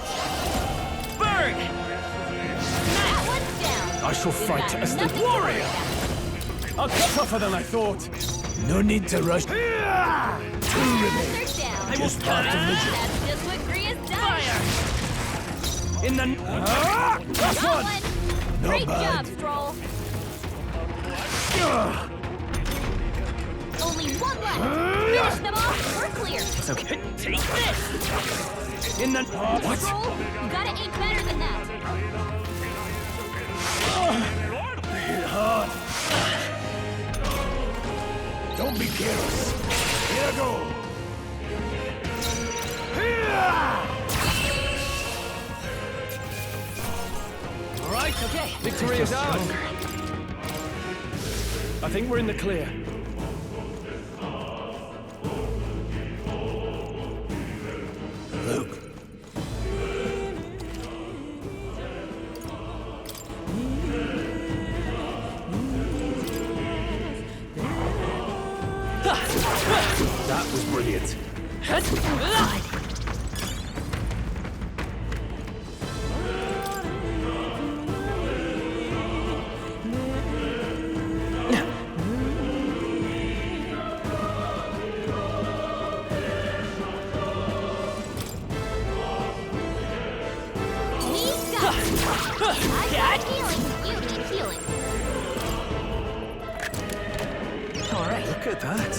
Burn!
that one's down!
I shall fight
got
as the
nothing to
warrior.
worry about.
I'll cut tougher than I thought.
No need to rush. Two remain.
I will
Part of the job.
That's just what Gria's done.
In the... Last
Got
one!
one.
Not
Great
bad.
job, Stroll. Only one left. Finish them off. We're clear.
It's okay.
Take this!
In the... What?
Stroll, you gotta aim better than that.
Hit hard. Don't be careless. Here I go.
All right, okay. Victory is ours. I think we're in the clear.
Luke.
That was brilliant.
I got healing. You need healing.
All right.
Look at that.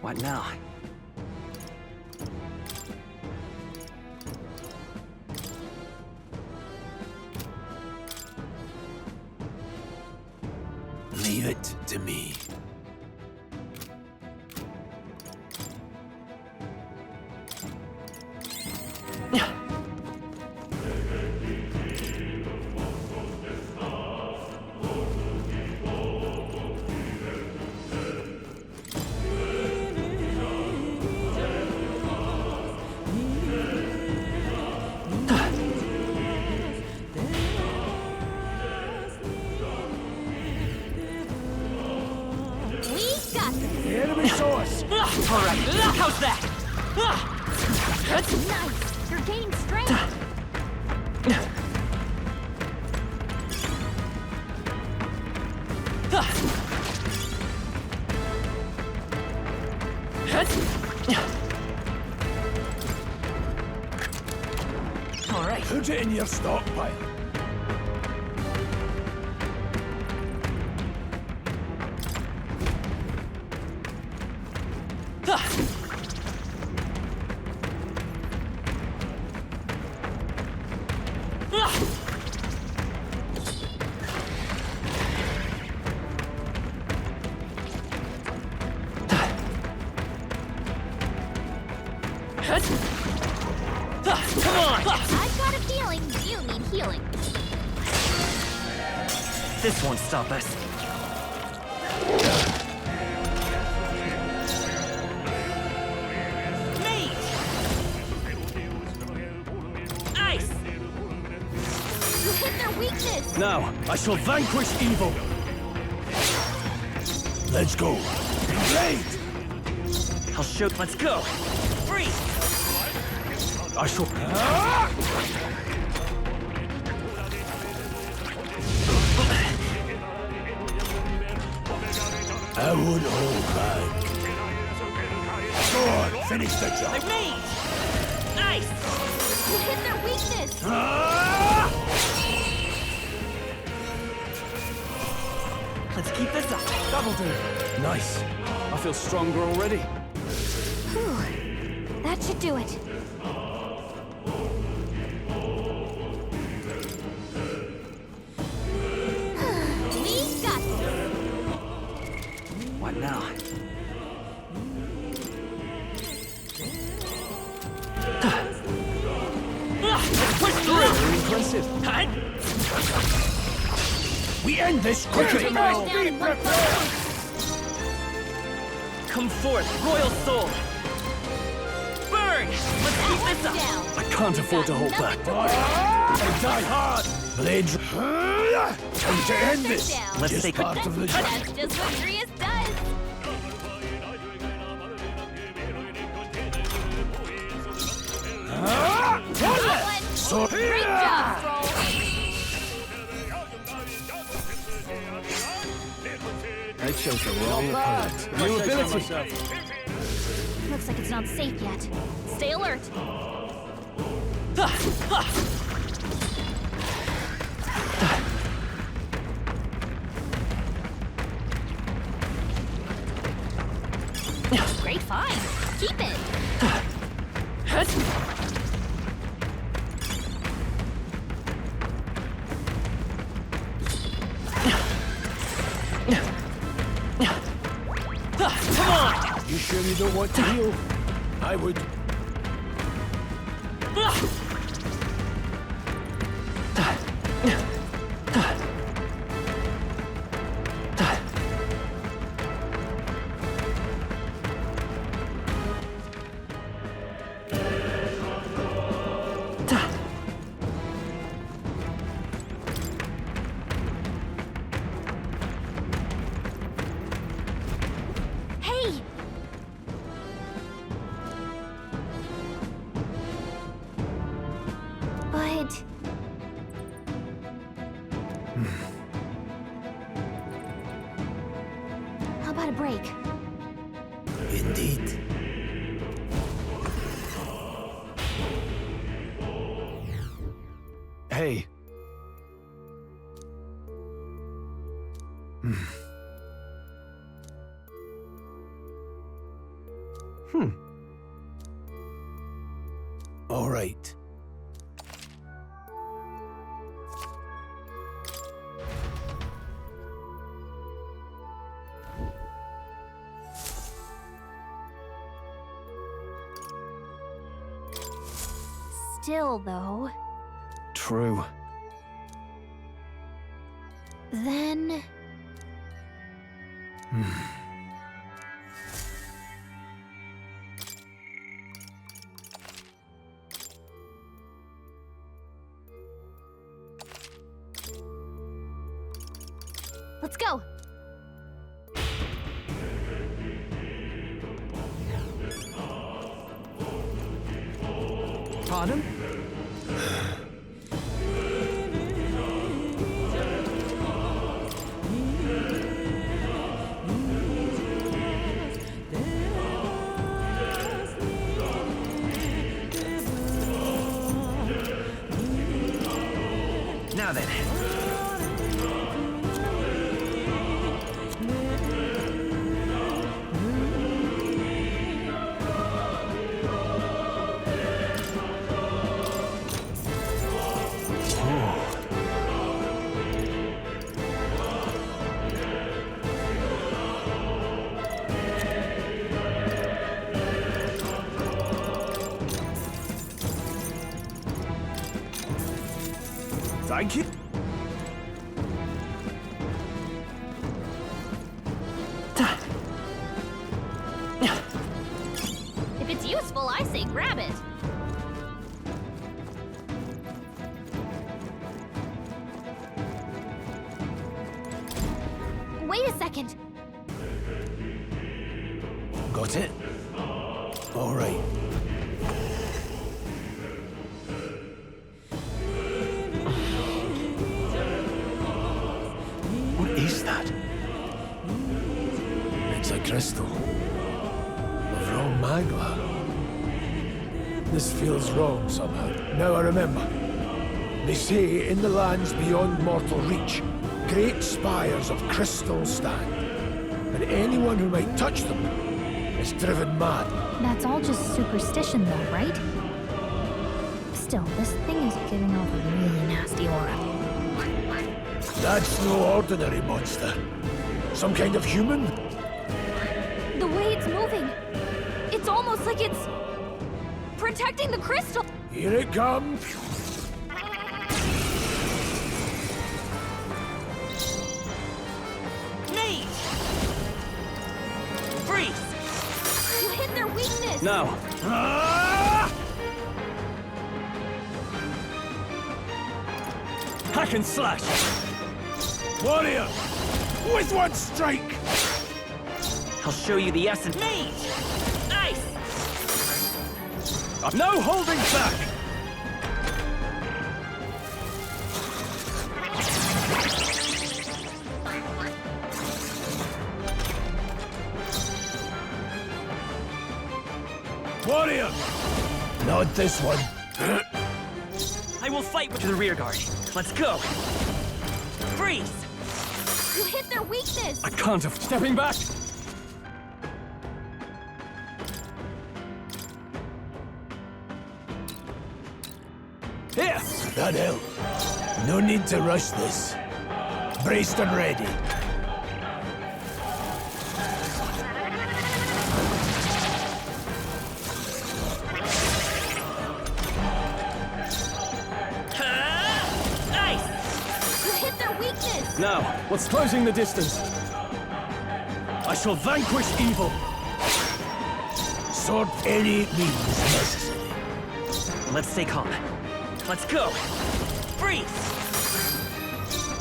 What now?
Leave it to me.
The
enemy saw us.
All right, how's that?
Nice. You're gaining strength.
All right.
Put it in your stockpile.
Come on!
I've got a feeling you need healing.
This won't stop us.
Ice!
You hit their weakness.
Now, I shall vanquish evil.
Let's go. Blade!
I'll show.
Let's go! Freeze!
I shall...
I would hold back. Go on, finish the job.
They're made! Ice!
You hit their weakness.
Let's keep this up.
That'll do. Nice. I feel stronger already.
Whew. That should do it. We got this.
What now?
Let's push through!
Very impressive.
We end this quickly.
Be prepared.
Come forth, royal soul! Burn! Let's keep this up!
Down.
I can't afford to hold back.
And die hard. Blades. Time to end this.
Down.
Let's
Just
take
part of the job.
That's just what Grius does.
Hold it. sword.
Great job, Stroll!
I chose the wrong opponent. New ability.
Looks like it's not safe yet. Stay alert. Great find. Keep it.
Come on! You sure you don't want to heal? I would.
Hey! But... How about a break?
Indeed.
Hey.
All right.
Still, though,
True.
then... Let's go.
Pardon?
Now then.
Thank you.
If it's useful, I say grab it. Wait a second.
Got it? All right.
What is that?
It's a crystal. Of raw magma. This feels wrong somehow. Now I remember. They say in the lands beyond mortal reach, great spires of crystal stand. And anyone who might touch them is driven mad.
That's all just superstition, though, right? Still, this thing is giving off a really nasty aura.
That's no ordinary monster. Some kind of human?
The way it's moving. It's almost like it's... protecting the crystal.
Here it comes.
Me! Freeze!
You hit their weakness.
No.
Hack and slash. Warrior! With one strike!
I'll show you the essence. Me! Ice!
No holding back!
Warrior! Not this one.
I will fight with the rear guard. Let's go. Freeze!
You hit their weakness!
I can't have... Stepping back!
Here! That help. No need to rush this. Braced and ready.
You hit their weakness!
Now, what's closing the distance? I shall vanquish evil.
Sword any means necessary.
Let's stay calm. Let's go. Freeze!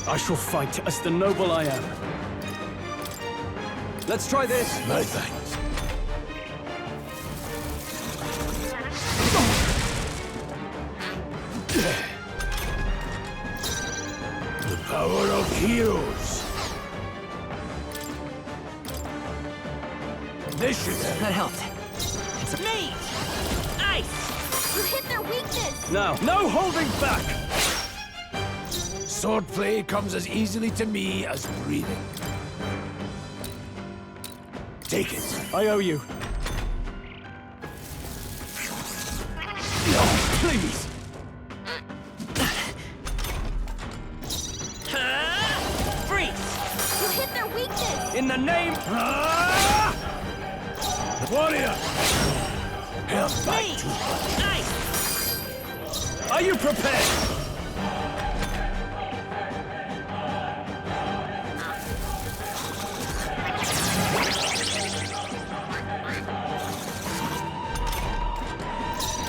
I shall fight as the noble I am. Let's try this.
No thanks. The power of heroes. This should help.
That helped. It's a mage! Ice!
You hit their weakness!
Now, no holding back!
Swordplay comes as easily to me as breathing. Take it.
I owe you. Please!
Freeze!
You hit their weakness!
In the name...
Warrior! Help back
Mage!
to
Ice!
Are you prepared?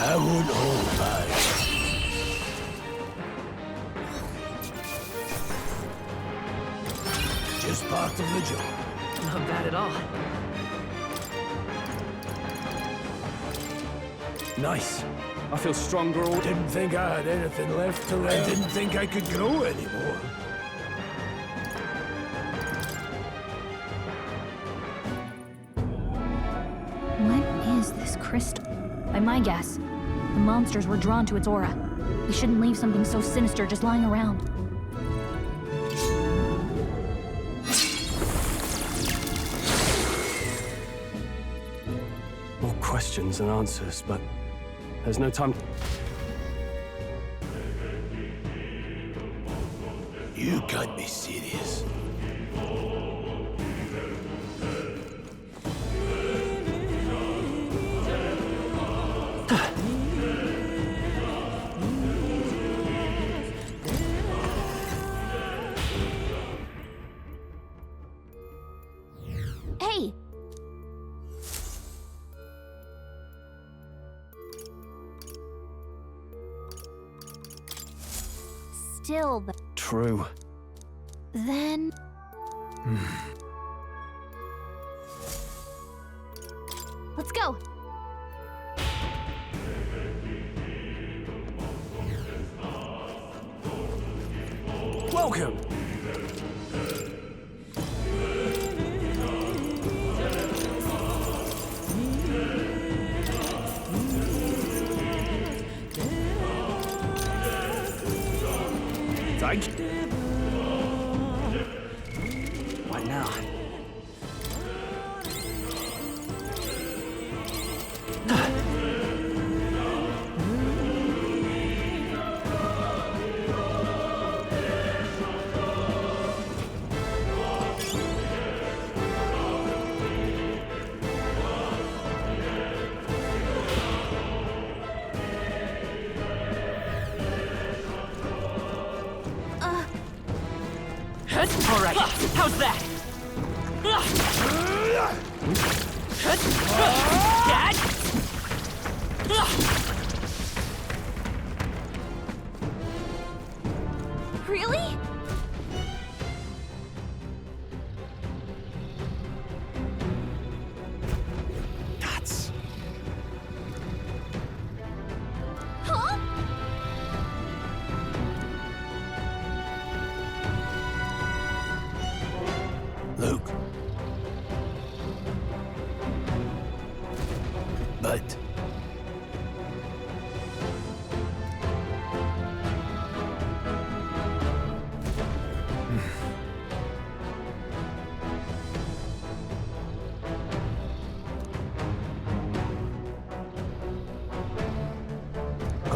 I won't hold back. Just part of the job.
Not bad at all.
Nice. I feel stronger all...
Didn't think I had anything left to learn. I didn't think I could grow anymore.
What is this crystal? By my guess, the monsters were drawn to its aura. We shouldn't leave something so sinister just lying around.
More questions than answers, but there's no time...
You can't be serious.
Hey! Still,
True.
then... Let's go!
Welcome! Thank you.
What now?
All right, how's that? Dad?
Really?
That's...
Huh?
Luke. But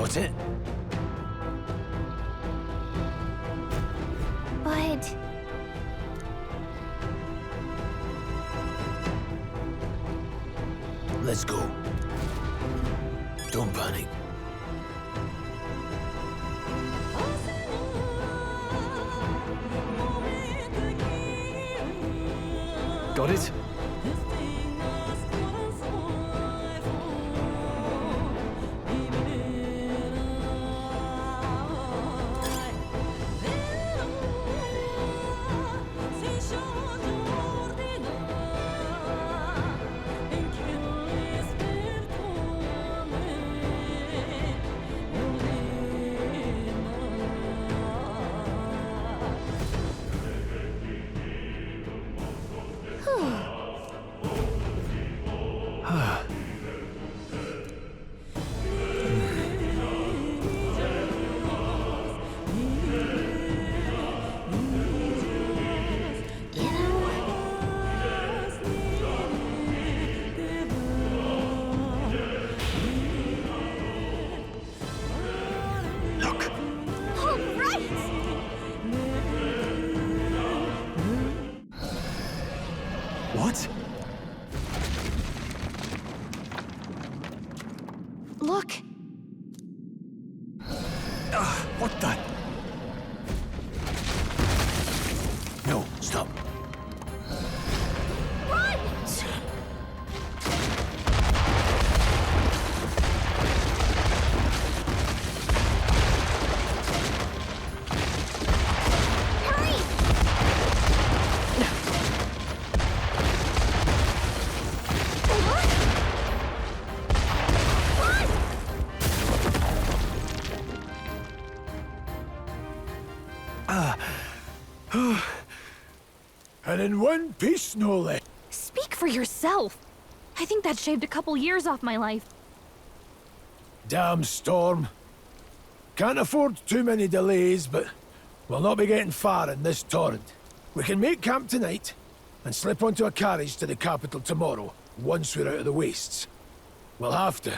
Got it?
But...
Let's go. Don't panic.
Got it? What?
Look!
What the?
No, stop.
Run!
And in one piece, no less.
Speak for yourself! I think that shaved a couple years off my life.
Damn storm. Can't afford too many delays, but we'll not be getting far in this torrent. We can make camp tonight and slip onto a carriage to the capital tomorrow, once we're out of the wastes. We'll have to,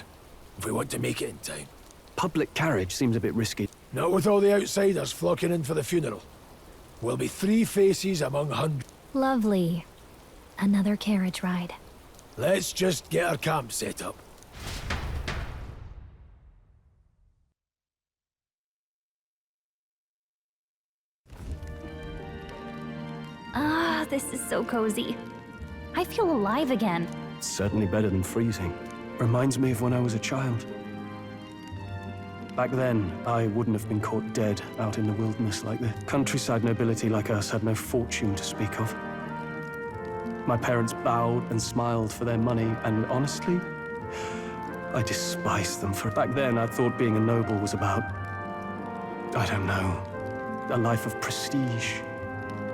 if we want to make it in time.
Public carriage seems a bit risky.
Not with all the outsiders flocking in for the funeral. We'll be 3 faces among hundreds.
Lovely. Another carriage ride.
Let's just get our camp set up.
Ah, this is so cozy. I feel alive again.
Certainly better than freezing. Reminds me of when I was a child. Back then, I wouldn't have been caught dead out in the wilderness like this. Countryside nobility like us had no fortune to speak of. My parents bowed and smiled for their money, and honestly, I despised them for it. Back then, I thought being a noble was about, I don't know, a life of prestige,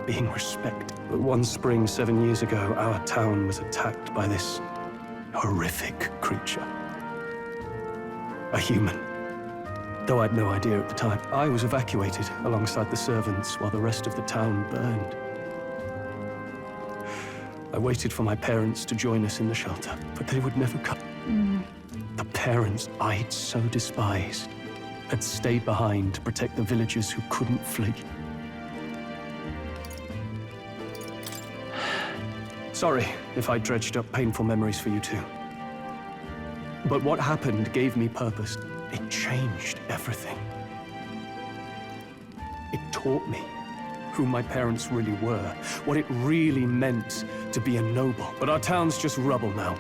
being respected. But one spring 7 years ago, our town was attacked by this horrific creature. A human. Though I'd no idea at the time. I was evacuated alongside the servants while the rest of the town burned. I waited for my parents to join us in the shelter, but they would never come. The parents I'd so despised had stayed behind to protect the villagers who couldn't flee. Sorry if I dredged up painful memories for you too. But what happened gave me purpose. It changed everything. It taught me who my parents really were, what it really meant to be a noble. But our town's just rubble now.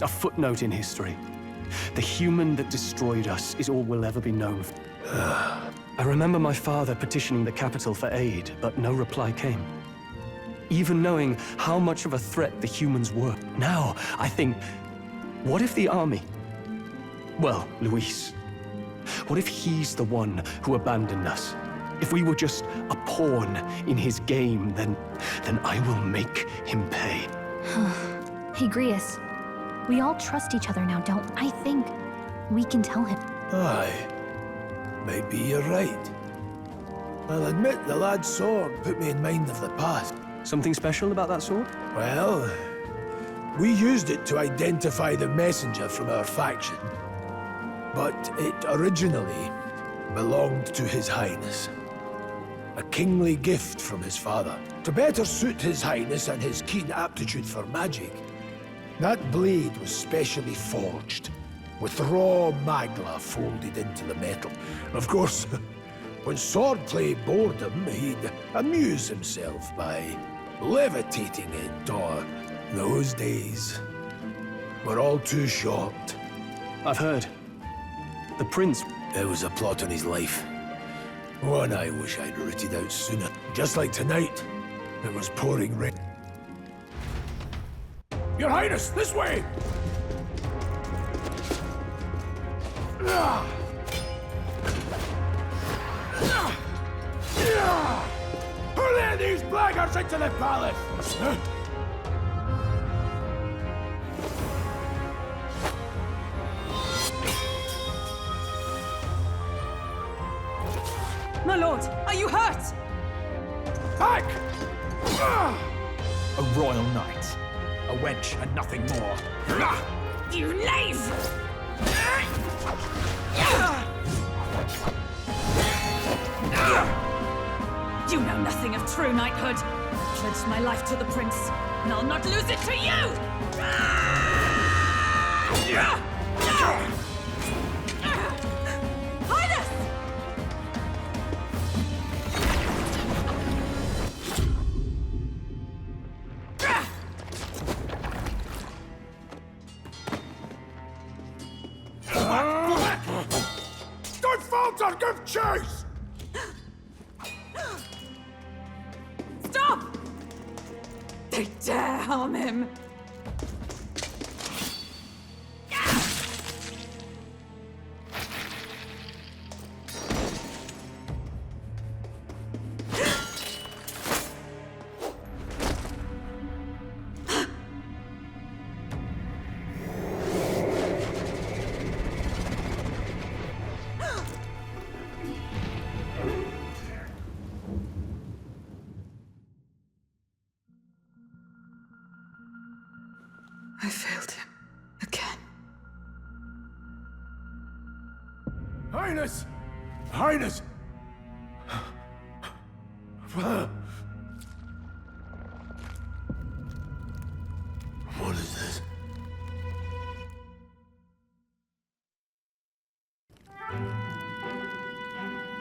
A footnote in history. The human that destroyed us is all we'll ever be known for. I remember my father petitioning the capital for aid, but no reply came. Even knowing how much of a threat the humans were. Now, I think, what if the army? Well, Luis, what if he's the one who abandoned us? If we were just a pawn in his game, then I will make him pay.
Hey, Grius, we all trust each other now, don't I think we can tell him.
Aye. Maybe you're right. I'll admit the lad's sword put me in mind of the past.
Something special about that sword?
Well, we used it to identify the messenger from our faction. but it originally belonged to His Highness. A kingly gift from his father, to better suit His Highness and his keen aptitude for magic. That blade was specially forged, with raw magla folded into the metal. Of course, when swordplay bored him, he'd amuse himself by levitating it, or those days were all too short.
I've heard. The prince...
It was a plot on his life. One I wish I'd rooted out sooner. Just like tonight, it was pouring rain.
Your Highness, this way! Who let these blackguards into the palace?
My lord, are you hurt?
Back!
A royal knight. A wench and nothing more.
You knave! You know nothing of true knighthood. I pledged my life to the prince, and I'll not lose it to you! Highness!
Don't falter! Give chase!
Stop! They dare harm him! I failed him. Again.
Highness! Highness!
What is this?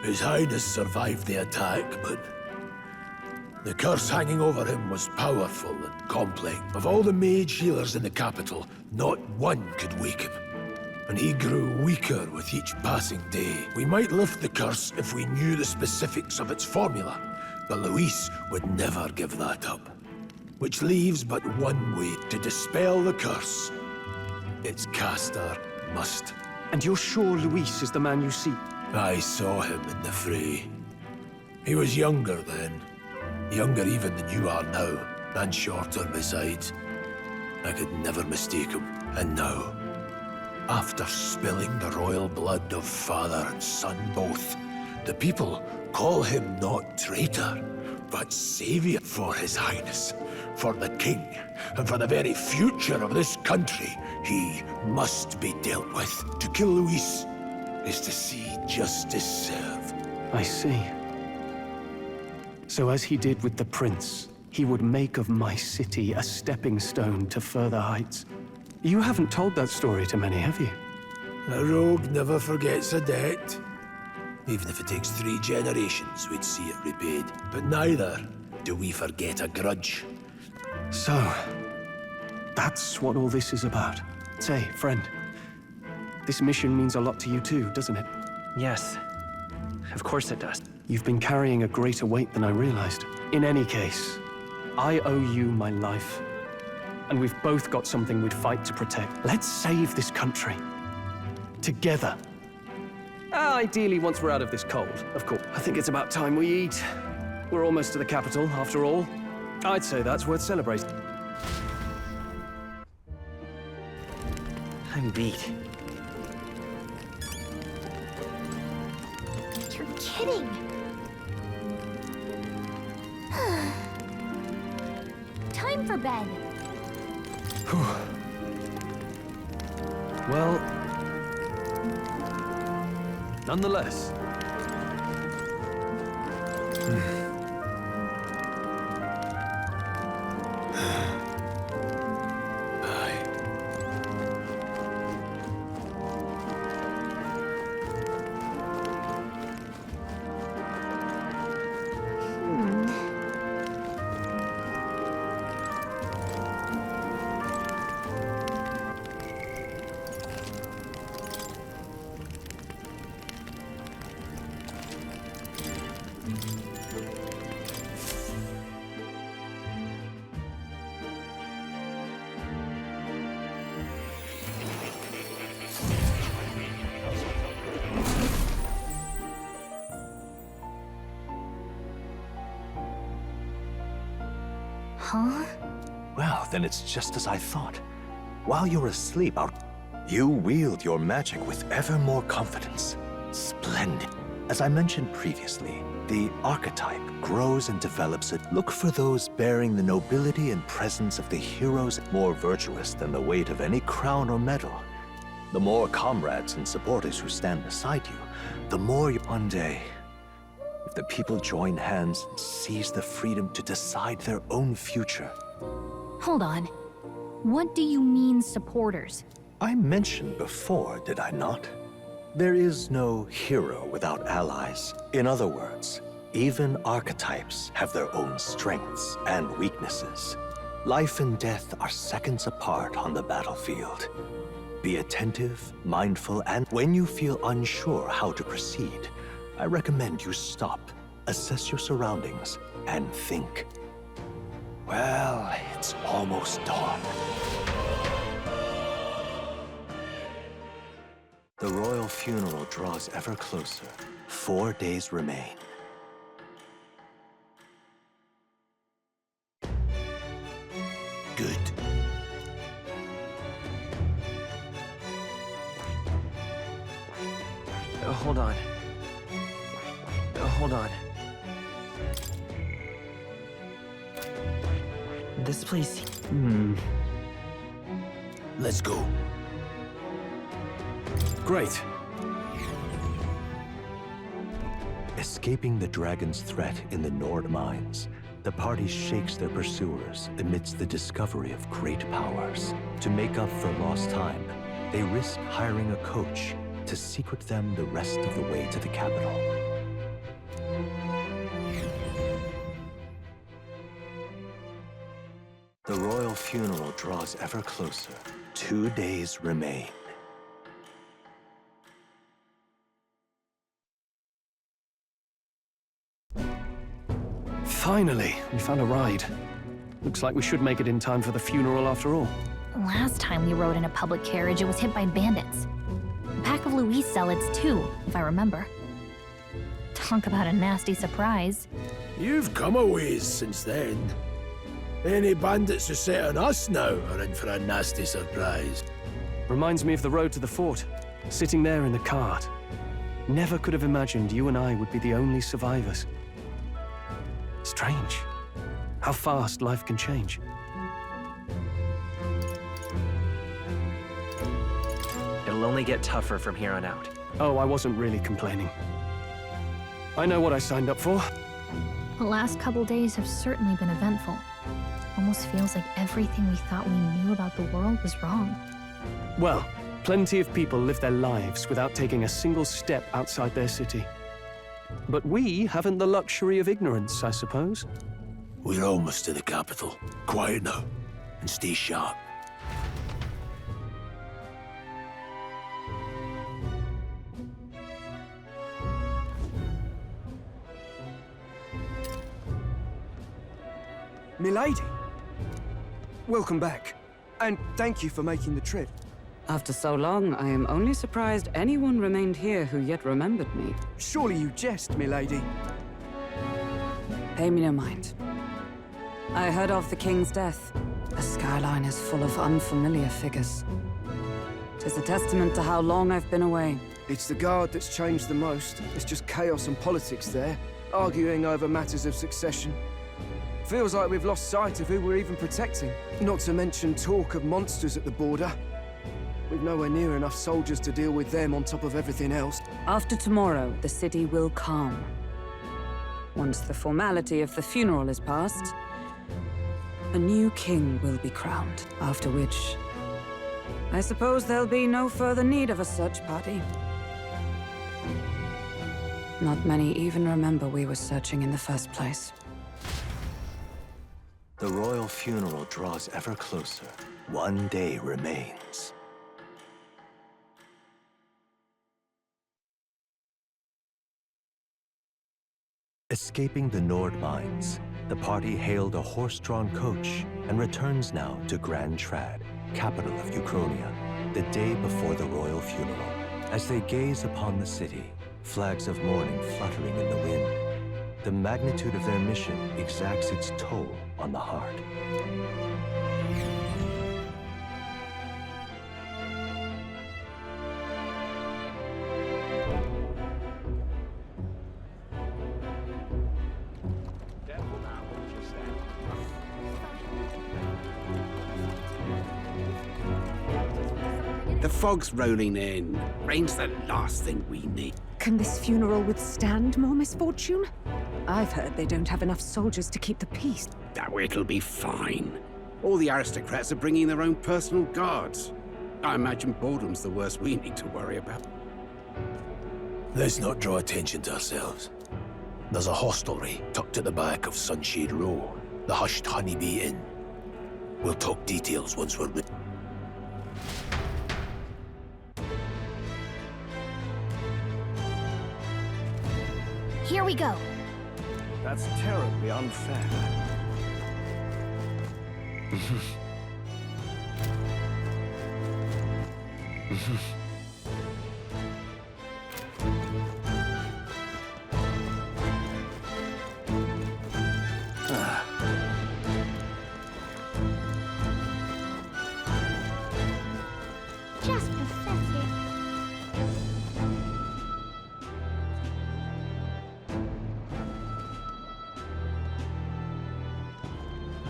His Highness survived the attack, but the curse hanging over him was powerful and complex. Of all the mage healers in the capital, not one could wake him. And he grew weaker with each passing day. We might lift the curse if we knew the specifics of its formula, but Luis would never give that up. Which leaves but one way to dispel the curse. Its caster must.
And you're sure Luis is the man you seek?
I saw him in the fray. He was younger then. Younger even than you are now, and shorter besides. I could never mistake him. And now, after spilling the royal blood of father and son both, the people call him not traitor, but savior for His Highness, for the king, and for the very future of this country. He must be dealt with. To kill Luis is to see justice served.
I see. So as he did with the prince, he would make of my city a stepping stone to further heights. You haven't told that story to many, have you?
A rogue never forgets a debt. Even if it takes 3 generations, we'd see it repaid. But neither do we forget a grudge.
So, that's what all this is about. Say, friend, this mission means a lot to you too, doesn't it?
Yes. Of course it does.
You've been carrying a greater weight than I realized. In any case, I owe you my life. And we've both got something we'd fight to protect. Let's save this country. Together. Ideally, once we're out of this cold, of course. I think it's about time we eat. We're almost to the capital, after all. I'd say that's worth celebrating.
I'm beat.
You're kidding. Time for bed.
Well, Nonetheless.
Huh?
Well, then it's just as I thought. While you're asleep, you wield your magic with ever more confidence. Splendid. As I mentioned previously, the archetype grows and develops it. Look for those bearing the nobility and presence of the heroes, more virtuous than the weight of any crown or medal. The more comrades and supporters who stand beside you, the more you one day. If the people join hands and seize the freedom to decide their own future.
Hold on. What do you mean, supporters?
I mentioned before, did I not? There is no hero without allies. In other words, even archetypes have their own strengths and weaknesses. Life and death are seconds apart on the battlefield. Be attentive, mindful, and when you feel unsure how to proceed, I recommend you stop, assess your surroundings, and think. Well, it's almost dawn. The royal funeral draws ever closer. 4 days remain. Good.
Hold on. Hold on. This place...
Let's go.
Great.
Escaping the dragon's threat in the Nord mines, the party shakes their pursuers amidst the discovery of great powers. To make up for lost time, they risk hiring a coach to secret them the rest of the way to the capital. The royal funeral draws ever closer. 2 days remain.
Finally, we found a ride. Looks like we should make it in time for the funeral after all.
Last time we rode in a public carriage, it was hit by bandits. A pack of Louis zealots, too, if I remember. Talk about a nasty surprise.
You've come a ways since then. Any bandits who set on us now are in for a nasty surprise.
Reminds me of the road to the fort, sitting there in the cart. Never could have imagined you and I would be the only survivors. Strange. How fast life can change.
It'll only get tougher from here on out.
Oh, I wasn't really complaining. I know what I signed up for.
The last couple days have certainly been eventful. Almost feels like everything we thought we knew about the world was wrong.
Well, plenty of people live their lives without taking a single step outside their city. But we haven't the luxury of ignorance, I suppose.
We're almost to the capital. Quiet now, and stay sharp.
Milady, welcome back, and thank you for making the trip.
After so long, I am only surprised anyone remained here who yet remembered me.
Surely you jest, milady.
Pay me no mind. I heard of the king's death. The skyline is full of unfamiliar figures. 'Tis a testament to how long I've been away.
It's the guard that's changed the most. It's just chaos and politics there, arguing over matters of succession. Feels like we've lost sight of who we're even protecting. Not to mention talk of monsters at the border. We've nowhere near enough soldiers to deal with them on top of everything else.
After tomorrow, the city will calm. Once the formality of the funeral is past, a new king will be crowned, after which I suppose there'll be no further need of a search party. Not many even remember we were searching in the first place.
The royal funeral draws ever closer. One day remains. Escaping the Nord mines, the party hailed a horse-drawn coach and returns now to Grand Trad, capital of Uchronia, the day before the royal funeral. As they gaze upon the city, flags of mourning fluttering in the wind, the magnitude of their mission exacts its toll on the heart.
The fog's rolling in. Rain's the last thing we need.
Can this funeral withstand more misfortune? I've heard they don't have enough soldiers to keep the peace.
Oh, it'll be fine. All the aristocrats are bringing their own personal guards. I imagine boredom's the worst we need to worry about.
Let's not draw attention to ourselves. There's a hostelry tucked at the back of Sunshade Row, the Hushed Honeybee Inn. We'll talk details once we're with.
Here we go.
That's terribly unfair.
Just pathetic.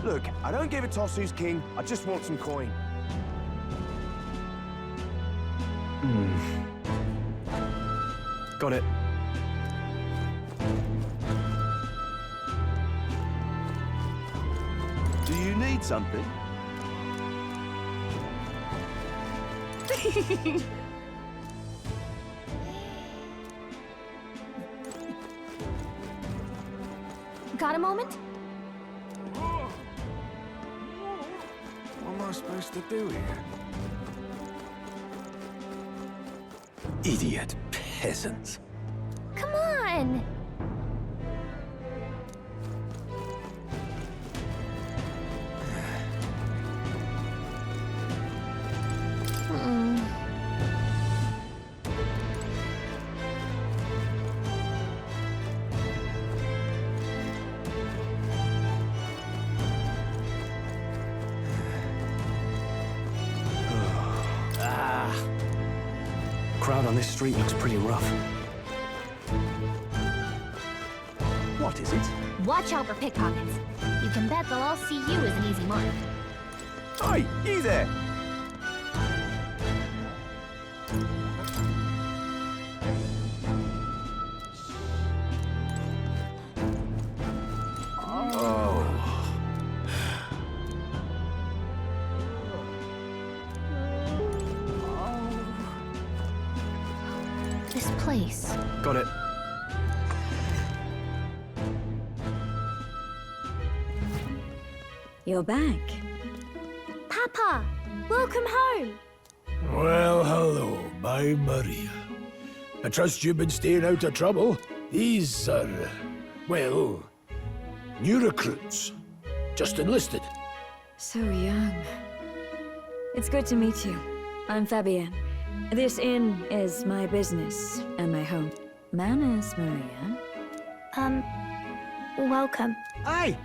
Look, I don't give a toss who's king. I just want some coin.
Got it.
Do you need something?
Got a moment?
What am I supposed to do here?
Idiot peasants.
Come on!
Crowd on this street looks pretty rough.
What is it?
Watch out for pickpockets. You can bet they'll all see you as an easy mark.
Hey, you there!
This place.
Got it.
You're back.
Papa, welcome home.
Well, hello, my Maria. I trust you've been staying out of trouble. These are, well, new recruits. Just enlisted.
So young. It's good to meet you. I'm Fabienne. This inn is my business and my home. Manners, Maria.
Welcome.
Hey,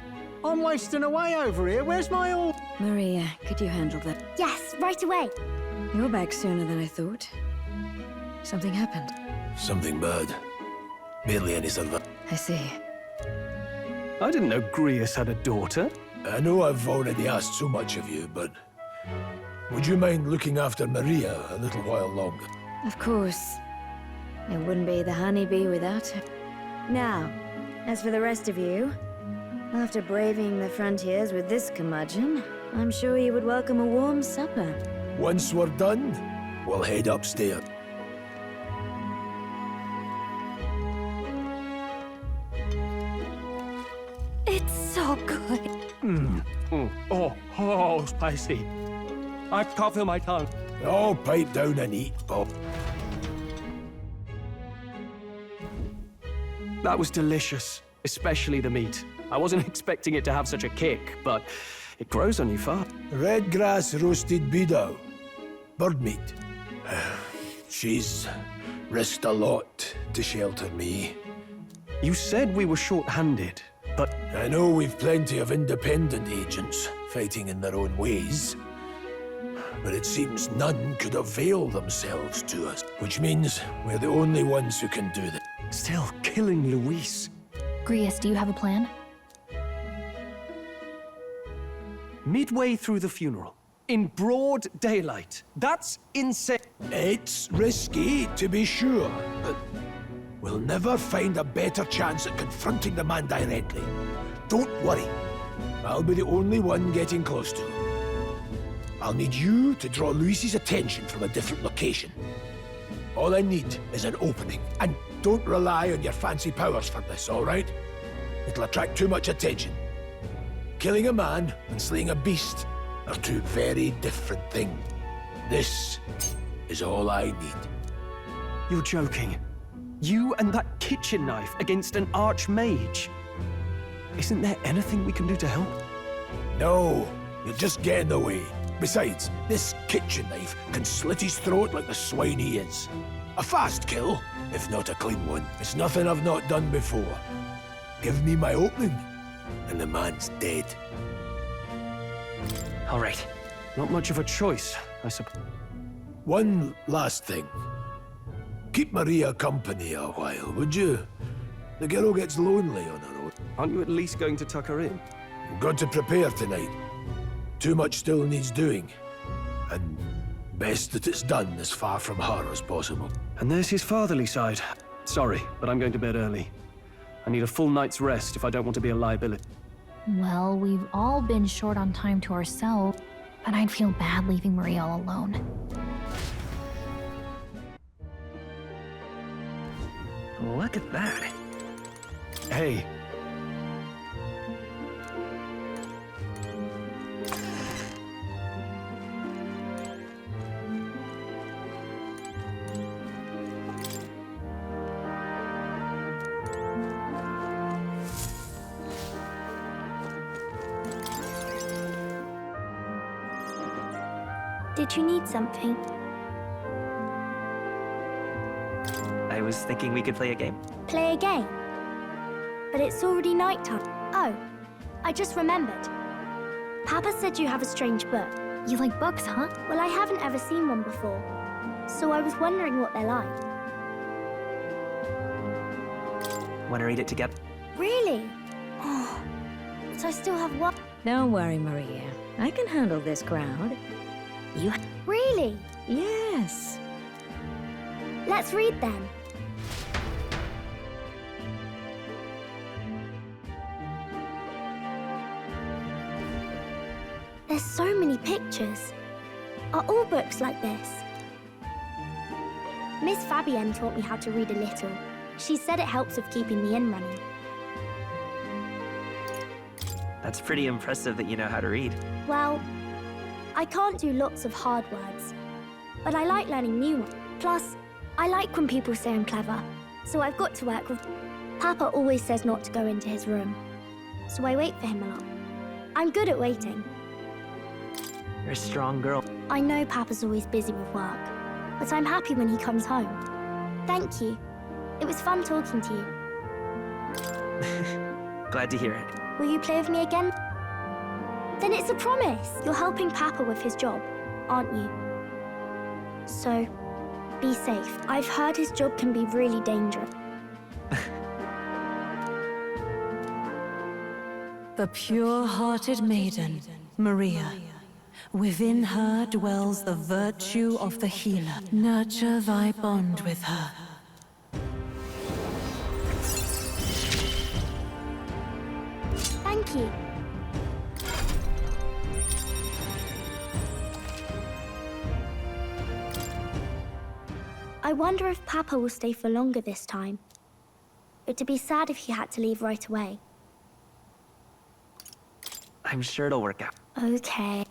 I'm wasting away over here. Where's my all?
Maria, could you handle that?
Yes, right away.
You're back sooner than I thought. Something happened.
Something bad. Barely any survivors.
I see.
I didn't know Grius had a daughter.
I know I've already asked so much of you, but... Would you mind looking after Maria a little while longer?
Of course. It wouldn't be the honeybee without her. Now, as for the rest of you, after braving the frontiers with this curmudgeon, I'm sure you would welcome a warm supper.
Once we're done, we'll head upstairs.
It's so good.
Oh, spicy. I can't feel my tongue.
Oh, pipe down and eat, Bob.
That was delicious, especially the meat. I wasn't expecting it to have such a kick, but it grows on you fast.
Red grass roasted beedou. Bird meat. She's risked a lot to shelter me.
You said we were short-handed, but...
I know we've plenty of independent agents fighting in their own ways. But it seems none could avail themselves to us, which means we're the only ones who can do that.
Still killing Luis.
Grius, do you have a plan?
Midway through the funeral, in broad daylight. That's insane.
It's risky, to be sure, but we'll never find a better chance at confronting the man directly. Don't worry. I'll be the only one getting close to him. I'll need you to draw Luis's attention from a different location. All I need is an opening, and don't rely on your fancy powers for this, all right? It'll attract too much attention. Killing a man and slaying a beast are two very different things. This is all I need.
You're joking. You and that kitchen knife against an archmage. Isn't there anything we can do to help?
No, you'll just get in the way. Besides, this kitchen knife can slit his throat like the swine he is. A fast kill, if not a clean one. It's nothing I've not done before. Give me my opening, and the man's dead.
All right.
Not much of a choice, I suppose.
One last thing. Keep Maria company a while, would you? The girl gets lonely on her own.
Aren't you at least going to tuck her in?
You've got to prepare tonight. Too much still needs doing. And best that it's done as far from her as possible.
And there's his fatherly side. Sorry, but I'm going to bed early. I need a full night's rest if I don't want to be a liability.
Well, we've all been short on time to ourselves, but I'd feel bad leaving Maria all alone.
Look at that.
Hey.
Did you need something?
I was thinking we could play a game.
Play a game? But it's already nighttime. Oh, I just remembered. Papa said you have a strange book.
You like books, huh?
Well, I haven't ever seen one before, so I was wondering what they're like.
Want to read it together?
Really? Oh, but I still have one.
Don't worry, Maria. I can handle this crowd. You...
Really?
Yes.
Let's read then. There's so many pictures. Are all books like this? Miss Fabienne taught me how to read a little. She said it helps with keeping the inn running.
That's pretty impressive that you know how to read.
Well, I can't do lots of hard words, but I like learning new ones. Plus, I like when people say I'm clever, so I've got to work with... Papa always says not to go into his room, so I wait for him a lot. I'm good at waiting.
You're a strong girl.
I know Papa's always busy with work, but I'm happy when he comes home. Thank you. It was fun talking to you.
Glad to hear it.
Will you play with me again? Then it's a promise. You're helping Papa with his job, aren't you? So, be safe. I've heard his job can be really dangerous.
The pure-hearted maiden, Maria. Within her dwells the virtue of the healer. Nurture thy bond with her.
Thank you. I wonder if Papa will stay for longer this time. It'd be sad if he had to leave right away.
I'm sure it'll work out.
Okay.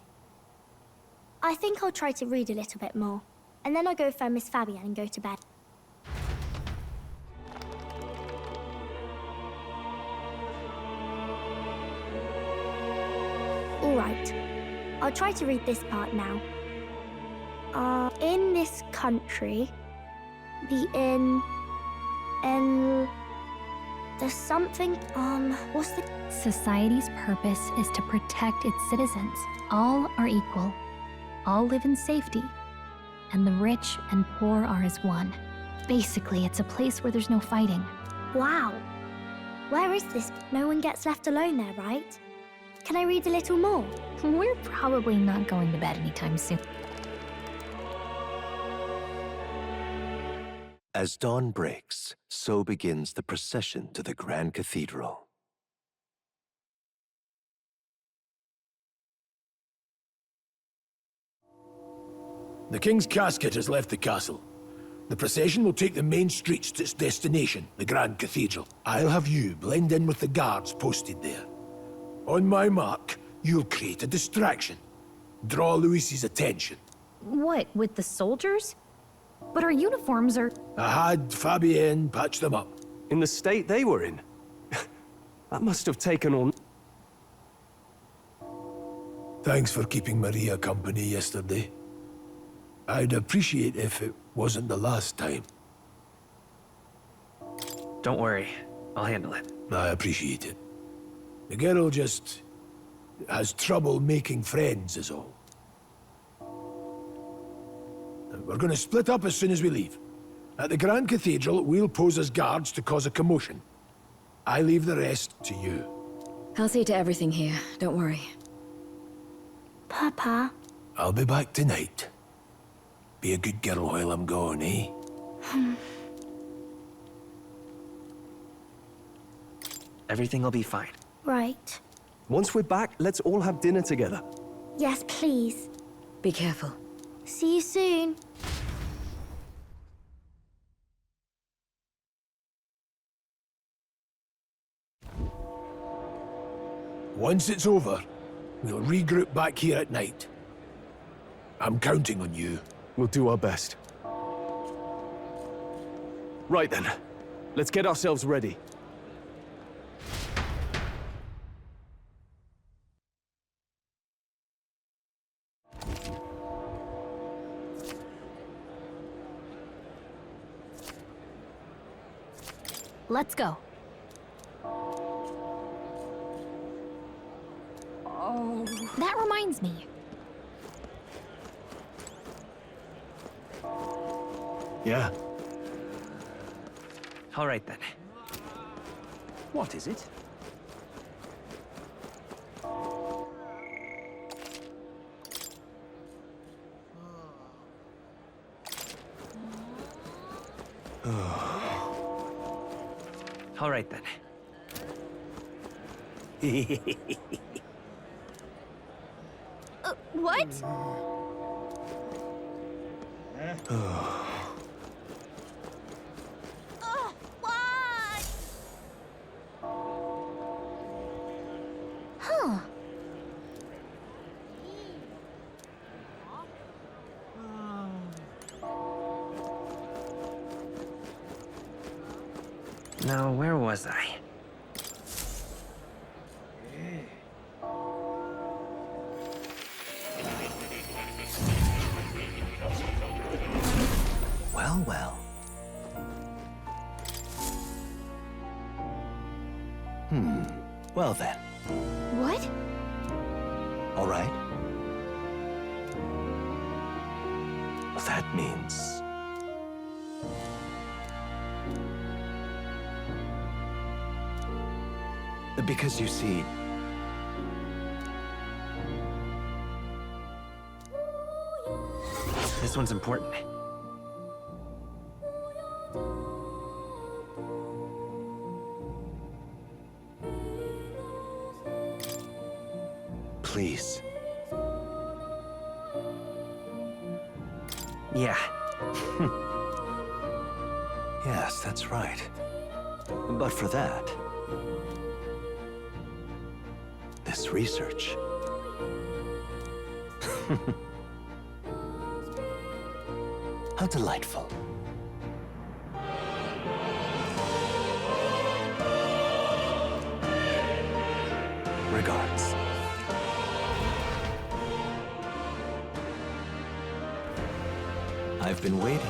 I think I'll try to read a little bit more. And then I'll go find Miss Fabian and go to bed. Alright. I'll try to read this part now. In this country, the there's something, what's the...
Society's purpose is to protect its citizens. All are equal. All live in safety. And the rich and poor are as one. Basically, it's a place where there's no fighting.
Wow. Where is this? No one gets left alone there, right? Can I read a little more?
We're probably not going to bed anytime soon.
As dawn breaks, so begins the procession to the Grand Cathedral.
The King's casket has left the castle. The procession will take the main streets to its destination, the Grand Cathedral. I'll have you blend in with the guards posted there. On my mark, you'll create a distraction. Draw Luis's attention.
What, with the soldiers? But our uniforms are...
I had Fabienne patch them up.
In the state they were in? That must have taken all...
Thanks for keeping Maria company yesterday. I'd appreciate if it wasn't the last time.
Don't worry, I'll handle it.
I appreciate it. The girl just has trouble making friends is all. We're gonna split up as soon as we leave. At the Grand Cathedral, we'll pose as guards to cause a commotion. I leave the rest to you.
I'll see to everything here, don't worry.
Papa?
I'll be back tonight. Be a good girl while I'm gone, eh?
Everything will be fine.
Right.
Once we're back, let's all have dinner together.
Yes, please.
Be careful.
See you soon.
Once it's over, we'll regroup back here at night. I'm counting on you.
We'll do our best. Right then. Let's get ourselves ready.
Let's go.
Oh.
That reminds me.
Yeah.
All right then.
What is it?
All right then.
What? What?
Huh.
Now, where was I?
Well, well. Well then.
What?
All right. That means... Because you see...
This one's important.
Please.
Yeah.
Yes, that's right. But for that, this research. How delightful. Regards. I've been waiting.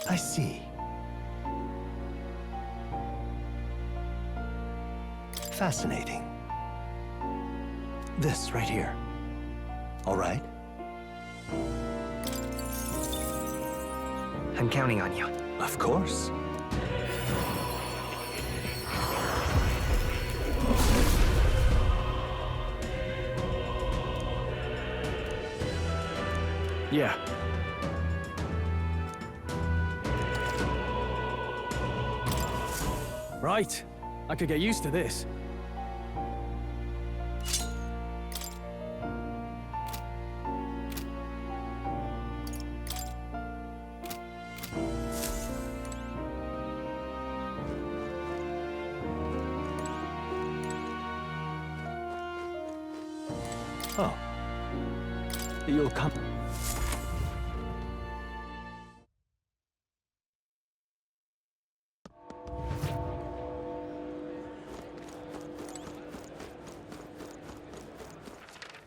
I see. Fascinating. This right here. All right?
I'm counting on you.
Of course.
Yeah. Right. I could get used to this.
Oh. You'll come.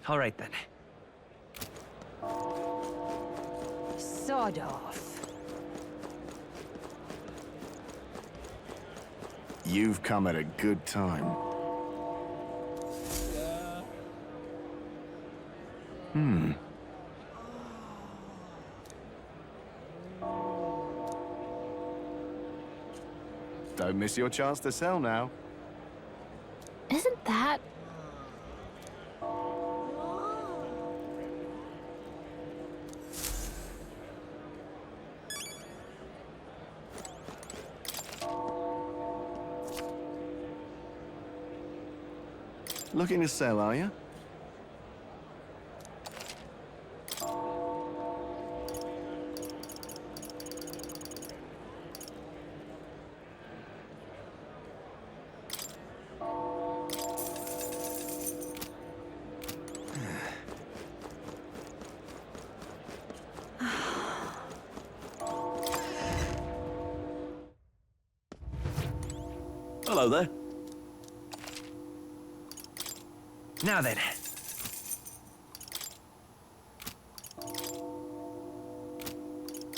All right, then.
Sod off.
You've come at a good time. Don't miss your chance to sell now.
Isn't that...
Looking to sell, are you?
Hello there.
Now then.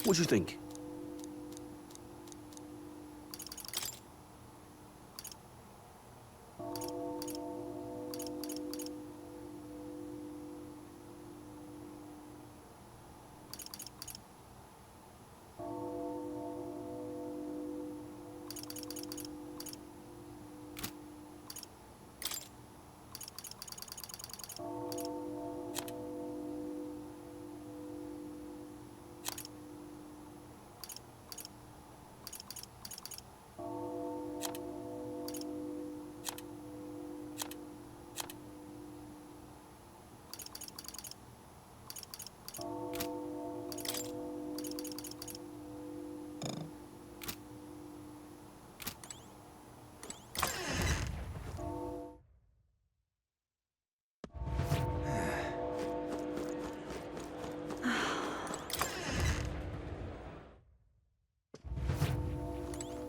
What do you think?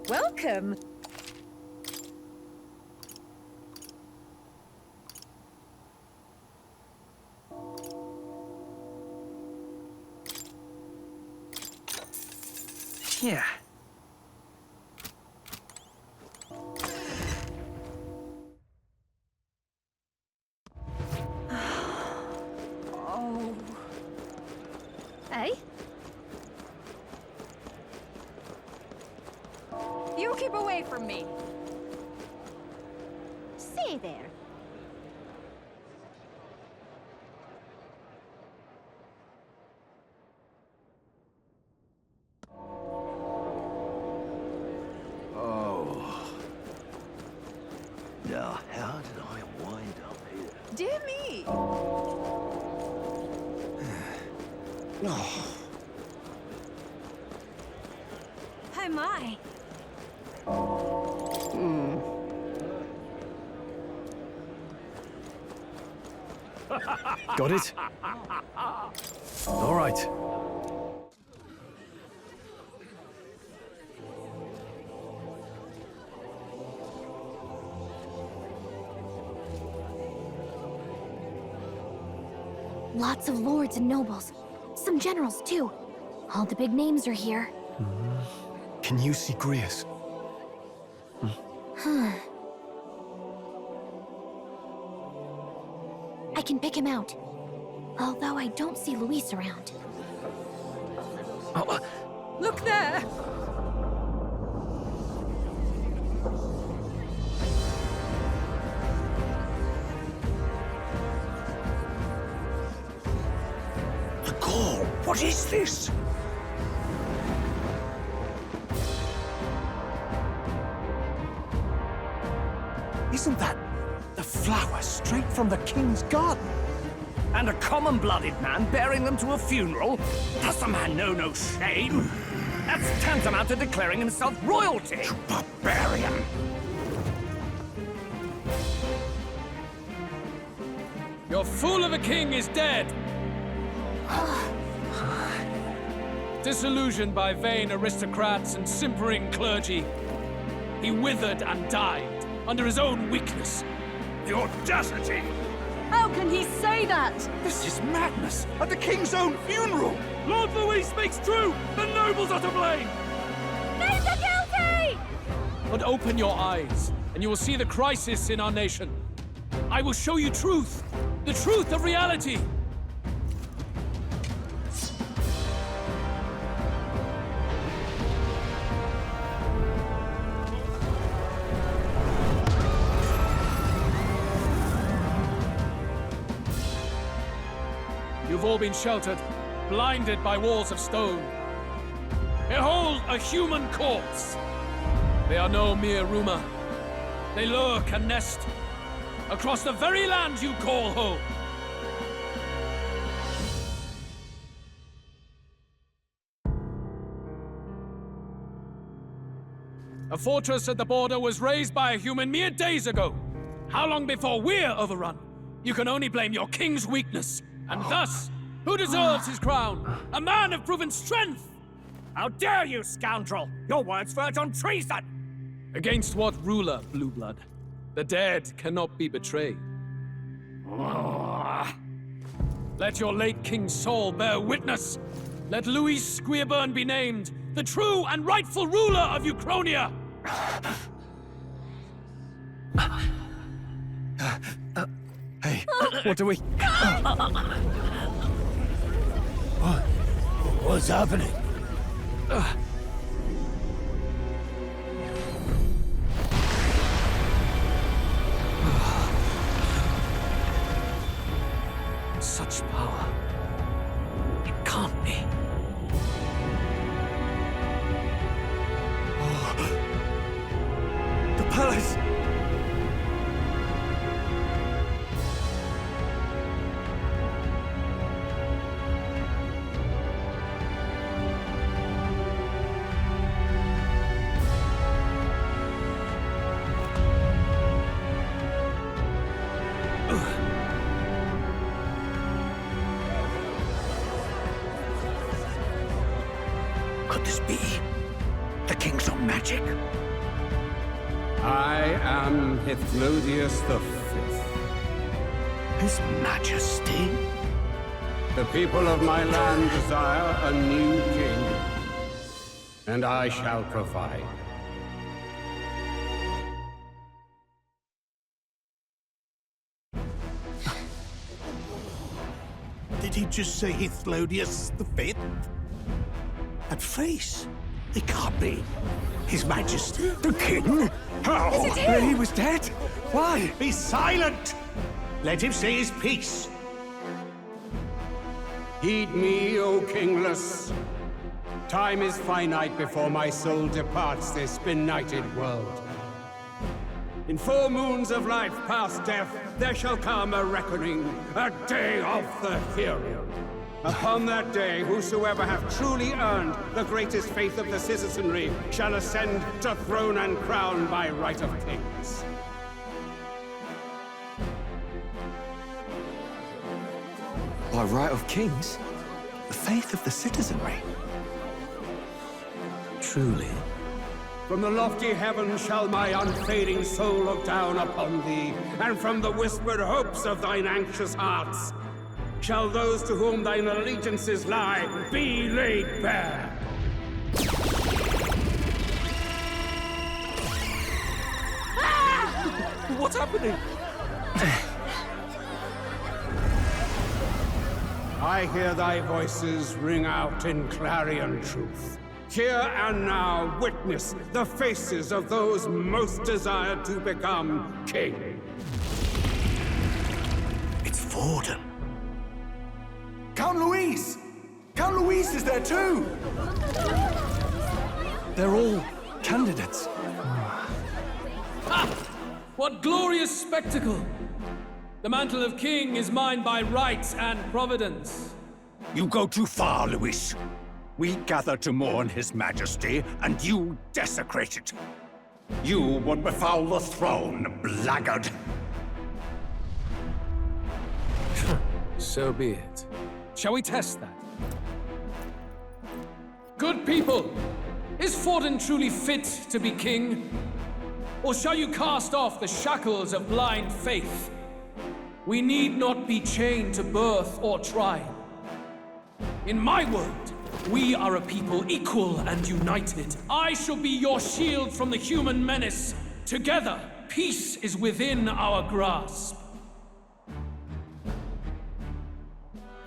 Welcome.
Yeah.
Keep away from me!
Say there.
Oh. Now, how did I wind up here?
Dear me!
Oh.
Oh my!
Got it? All right.
Lots of lords and nobles. Some generals, too. All the big names are here.
Can you see Grius?
I can pick him out. Although I don't see Luis around.
Look there!
The call! What is this?
Isn't that the flower straight from the king's garden? And a common-blooded man bearing them to a funeral? Does the man know no shame? That's tantamount to declaring himself royalty! You barbarian!
Your fool of a king is dead! Disillusioned by vain aristocrats and simpering clergy, he withered and died under his own weakness.
The audacity!
How can he say that?
This is madness! At the king's own funeral!
Lord Louis speaks true! The nobles are to blame!
Names are guilty!
But open your eyes, and you will see the crisis in our nation. I will show you truth, the truth of reality. You've all been sheltered, blinded by walls of stone. Behold a human corpse! They are no mere rumor. They lurk and nest across the very land you call home. A fortress at the border was raised by a human mere days ago. How long before we're overrun? You can only blame your king's weakness. And thus, who deserves his crown? A man of proven strength!
How dare you, scoundrel! Your words verge on treason!
Against what ruler, Blue Blood? The dead cannot be betrayed. Let your late king's soul bear witness. Let Louis Squeerburn be named the true and rightful ruler of Uchronia.
Hey, what do we...
What's happening?
Such power. It can't be.
The palace!
Could this be the king's own magic?
I am Hithlodius V.
His Majesty?
The people of my land desire a new king, and I shall provide.
Did he just say Hithlodius V? That face. It can't be. His Majesty, the King? How?
Is it him? He was dead? Why?
Be silent! Let him say his piece.
Heed me, O kingless. Time is finite before my soul departs this benighted world. In 4 moons of life past death, there shall come a reckoning, a day of the hero. Upon that day, whosoever have truly earned the greatest faith of the citizenry shall ascend to throne and crown by right of kings.
By right of kings? The faith of the citizenry? Truly?
From the lofty heavens shall my unfading soul look down upon thee, and from the whispered hopes of thine anxious hearts shall those to whom thine allegiances lie be laid bare.
What's happening?
I hear thy voices ring out in clarion truth. Here and now, witness the faces of those most desired to become king.
It's Forden.
Count Louise! Count Louise is there too! They're all candidates.
Ha! What glorious spectacle! The mantle of king is mine by right and providence.
You go too far, Louis. We gather to mourn His Majesty, and you desecrate it. You would befoul the throne, blackguard.
So be it. Shall we test that? Good people, is Forden truly fit to be king? Or shall you cast off the shackles of blind faith? We need not be chained to birth or tribe. In my world, we are a people equal and united. I shall be your shield from the human menace. Together, peace is within our grasp.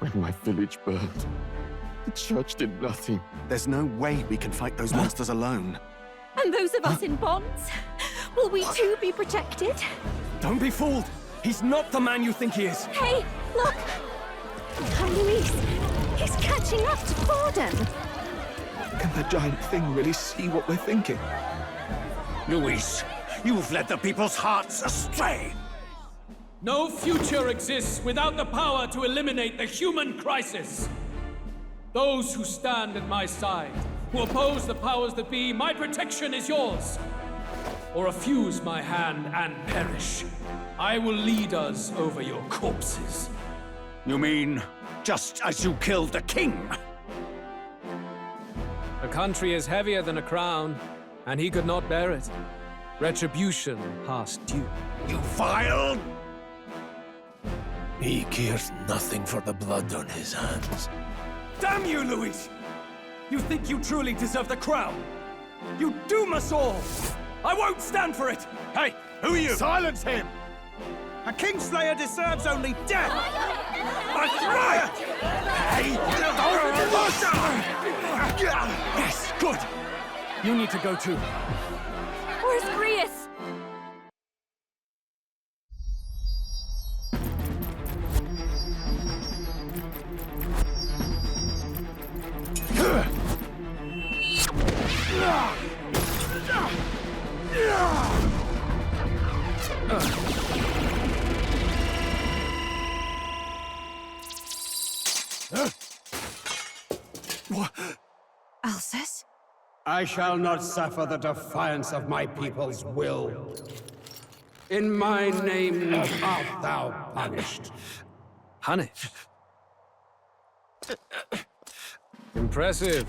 When my village burned, the church did nothing. There's no way we can fight those monsters alone.
And those of us in bonds? Will we too be protected?
Don't be fooled! He's not the man you think he is!
Hey, look! Luis, he's catching up to Forden.
Can the giant thing really see what we're thinking?
Louis, you've led the people's hearts astray!
No future exists without the power to eliminate the human crisis. Those who stand at my side, who oppose the powers that be, my protection is yours. Or refuse my hand and perish. I will lead us over your corpses.
You mean, just as you killed the king?
A country is heavier than a crown, and he could not bear it. Retribution past due.
You vile!
He cares nothing for the blood on his hands.
Damn you, Louis! You think you truly deserve the crown? You doom us all! I won't stand for it!
Hey, who are you?
Silence him! A Kingslayer deserves only death!
That's right! Hey!
Yes, good! You need to go too.
Where's Grius?
Alcest?
I shall not suffer the defiance of my people's will. In my name art thou punished.
Punished? Impressive.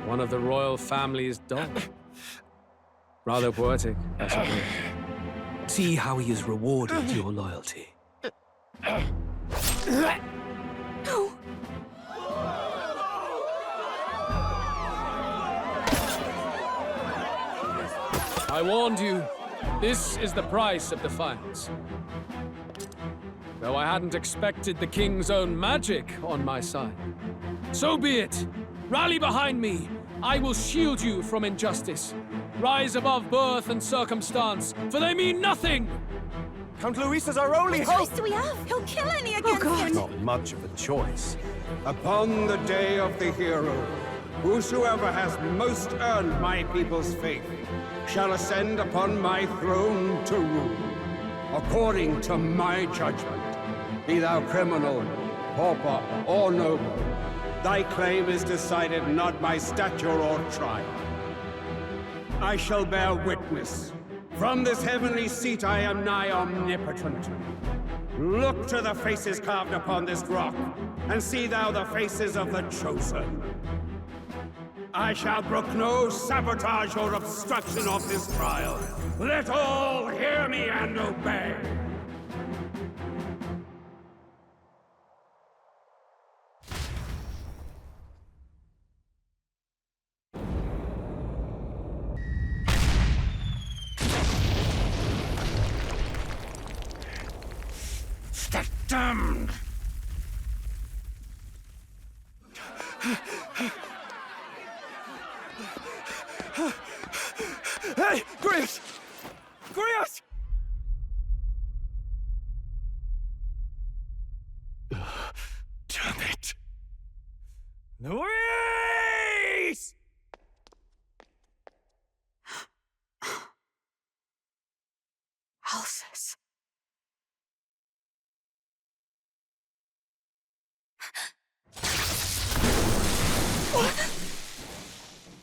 One of the royal family's dog. Rather poetic, I suppose. See how he has rewarded your loyalty.
No.
I warned you. This is the price of defiance. Though I hadn't expected the king's own magic on my side. So be it. Rally behind me, I will shield you from injustice. Rise above birth and circumstance, for they mean nothing!
Count Luis is our only
What
hope!
choice do we have? He'll kill any against him!
Not much of a choice.
Upon the day of the hero, whosoever has most earned my people's faith shall ascend upon my throne to rule, according to my judgment. Be thou criminal, pauper, or noble, thy claim is decided not by stature or trial. I shall bear witness. From this heavenly seat I am nigh omnipotent. Look to the faces carved upon this rock, and see thou the faces of the chosen. I shall brook no sabotage or obstruction of this trial. Let all hear me and obey.
Damned!
Hey, Grius! Grius!
Damn it!
Luis!
Alphys.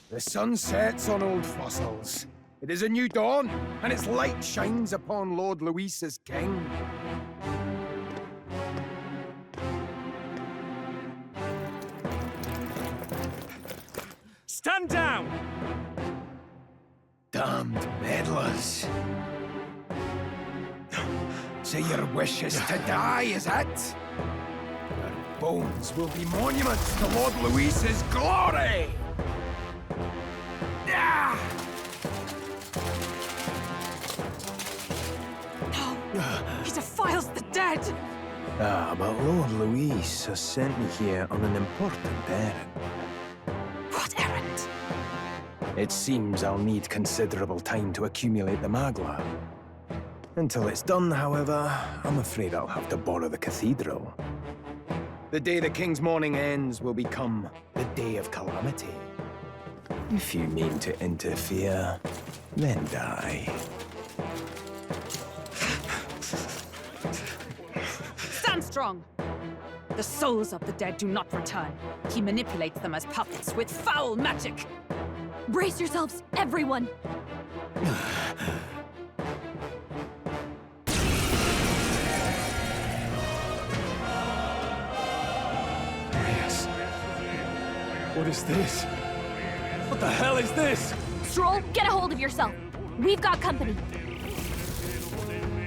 The sun sets on old fossils. It is a new dawn, and its light shines upon Lord Luis as king.
Stand down!
Damned meddlers. So your wish is to die, is it? Your bones will be monuments to Lord Luis's glory! Ah!
He defiles the dead!
Ah, but Lord Luis has sent me here on an important errand.
What errand?
It seems I'll need considerable time to accumulate the Magla. Until it's done, however, I'm afraid I'll have to borrow the cathedral. The day the King's morning ends will become the day of calamity. If you mean to interfere, then die.
Stand strong! The souls of the dead do not return. He manipulates them as puppets with foul magic!
Brace yourselves, everyone!
Yes. What is this? What the hell is this?
Stroll, get a hold of yourself. We've got company.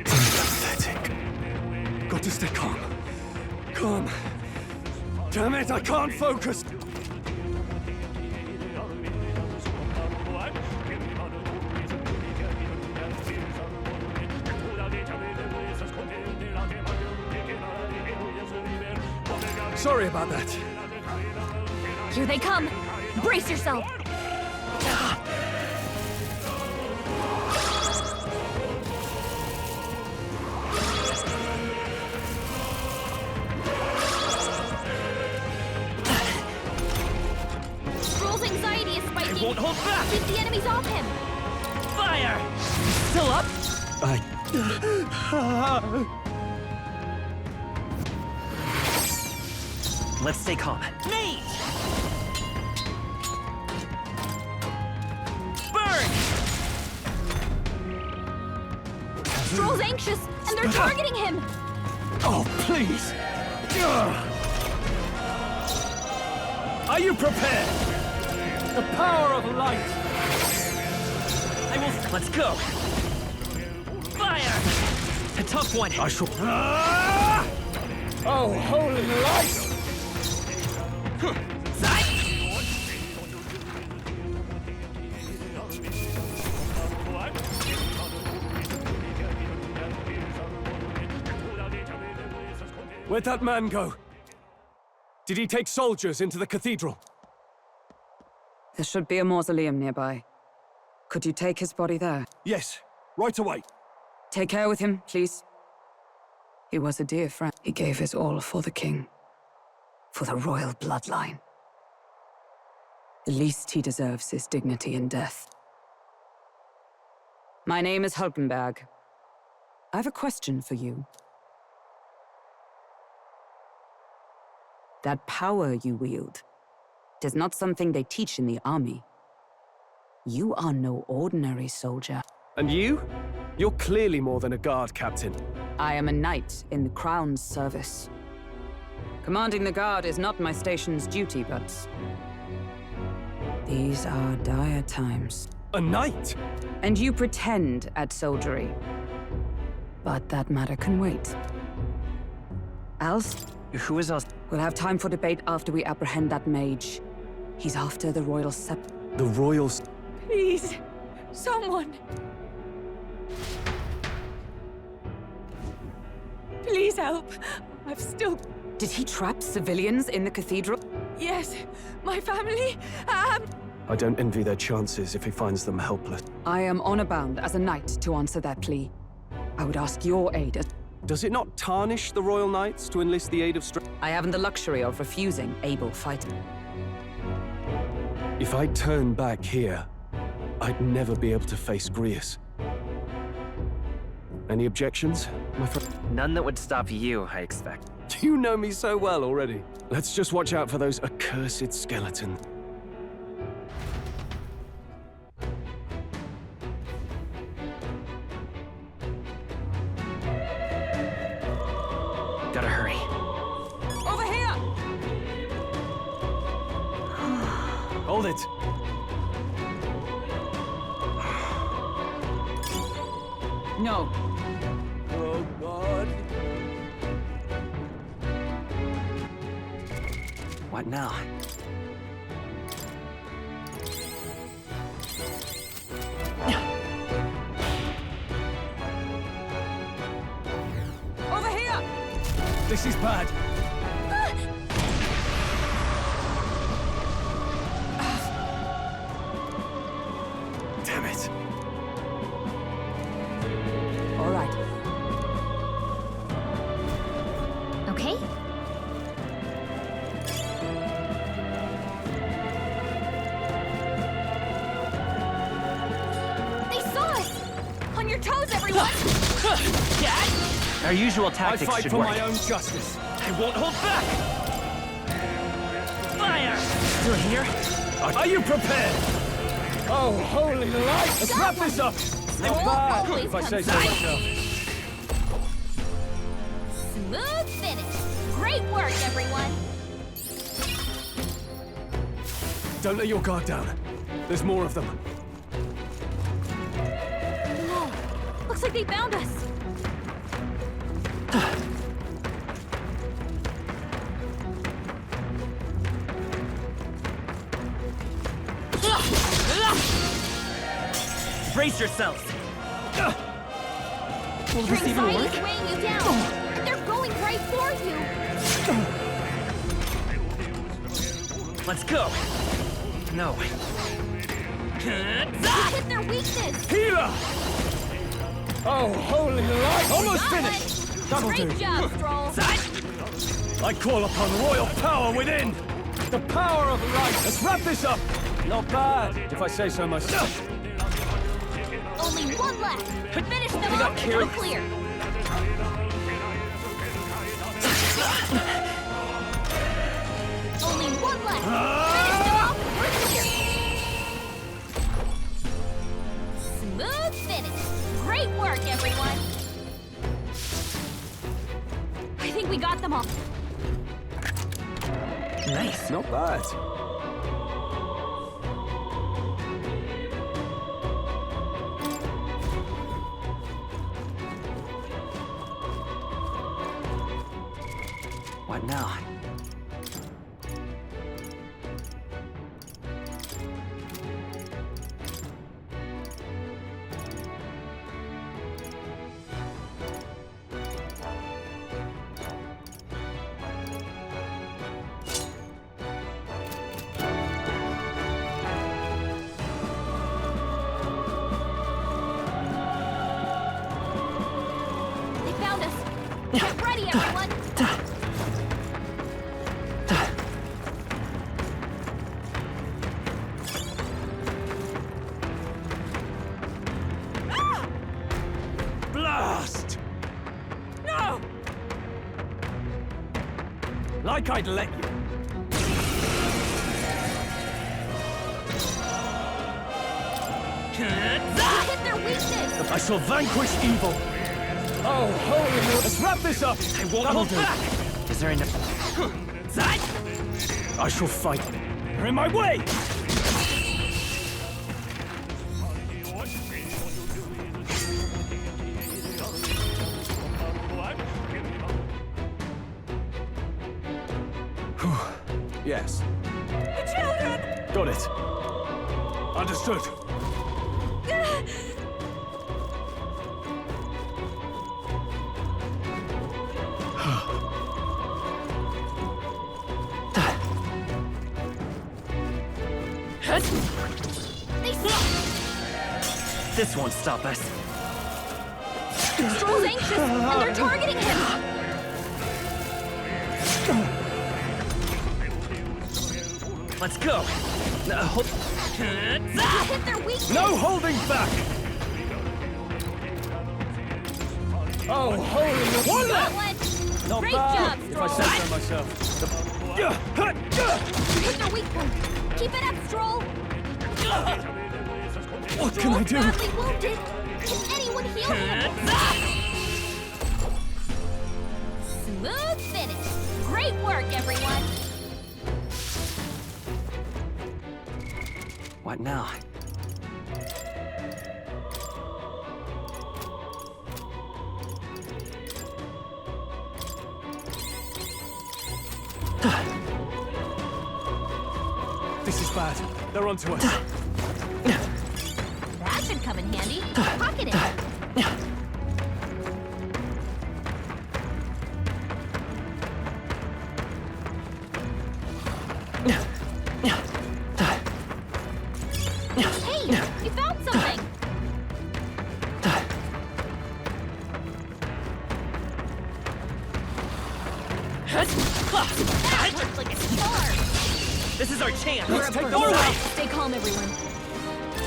Pathetic. Got to stay calm. Calm. Damn it, I can't focus. Sorry about that.
Here they come. Brace yourself. Stroll's anxiety is spiking.
I won't hold back.
Keep the enemies off him.
Fire! Still up? Let's stay calm. Me! Burn!
Stroll's anxious, and they're targeting him.
Oh, please! Are you prepared? The power of light!
I will... Let's go! Fire! A tough one!
I shall... Oh, holy light! Where'd that man go? Did he take soldiers into the cathedral?
There should be a mausoleum nearby. Could you take his body there?
Yes, right away.
Take care with him, please. He was a dear friend. He gave his all for the king. For the royal bloodline. The least he deserves is dignity in death. My name is Hulkenberg. I have a question for you. That power you wield, it is not something they teach in the army. You are no ordinary soldier.
And you? You're clearly more than a guard captain.
I am a knight in the Crown's service. Commanding the guard is not my station's duty, but... these are dire times.
A knight?
And you pretend at soldiery. But that matter can wait. Else?
Who is else?
We'll have time for debate after we apprehend that mage. He's after the royal scepter.
The royal...
Please, someone. Please help. I've still...
Did he trap civilians in the cathedral?
Yes, my family.
I don't envy their chances if he finds them helpless.
I am honor-bound as a knight to answer that plea. I would ask your aid as...
Does it not tarnish the royal knights to enlist the aid of strength?
I haven't the luxury of refusing able fighting.
If I turn back here, I'd never be able to face Grius. Any objections, my friend?
None that would stop you, I expect.
You know me so well already. Let's just watch out for those accursed skeletons.
Gotta hurry.
Over here!
Hold it.
No.
Oh, God.
What now?
Over here!
This is bad. Damn it.
All right.
Okay? They saw us! On your toes, everyone!
Our usual tactics
I fight
should
for
work.
my own justice.
I won't hold back! Fire!
Still here?
Are you prepared? Oh, holy light! Let's wrap this up! Not bad, if I say so myself.
Smooth finish! Great work, everyone!
Don't let your guard down. There's more of them.
No! Looks like they found us!
Brace yourselves!
Will this even
Anxiety
work?
is weighing you down! But they're going right for you!
Let's go!
No.
You hit their weakness!
Healer! Oh, holy light! Almost
Not
finished! That'll
Great
do.
job, Stroll!
I call upon royal power within! The power of light! Let's wrap this up! Not bad, if I say so myself.
Only one left! Finish them
got
off,
carried.
go clear! Only one left! Finish them off, we're clear! Smooth finish! Great work, everyone! I think we got them all.
Nice.
Not bad.
What now?
ready, everyone!
Blast!
No!
Like I'd let you.
Hit their weakness!
I shall vanquish evil. Oh, holy! Let's wrap this up.
I won't hold back. Is there enough?
I shall fight. You're in my way.
Yes.
The children!
Got it. Understood.
This won't stop us.
Stroll's anxious, and they're targeting him!
Let's go.
Hit their weakness!
No holding back! Oh, holy! One left! Not
Great
bad,
job,
if I say so myself.
Hit their weak point! Keep it up, Stroll!
What can I do?
Badly wounded! Can anyone heal him? Smooth finish! Great work, everyone!
What now?
This is bad. They're onto us.
That should come in handy. Pocket it! Hey, you found something! That worked like a star!
This is our chance.
Let's take them out.
Stay calm, everyone.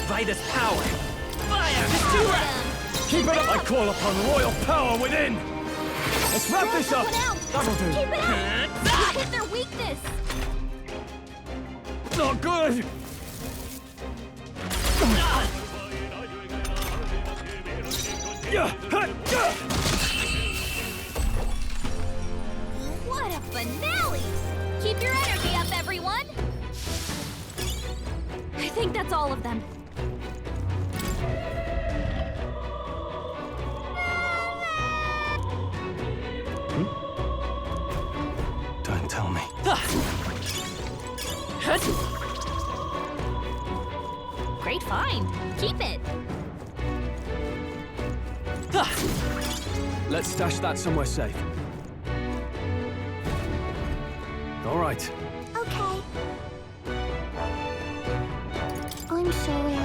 By this power. Fire!
It's too late!
Keep it up! I call upon royal power within! Let's wrap this up! That'll do.
Keep it up! Hit their weakness!
Not good!
What a finale! Keep your energy up, everyone!
I think that's all of them.
Don't tell me.
Great find. Keep it.
Let's stash that somewhere safe. All right.
Okay. I'm sorry.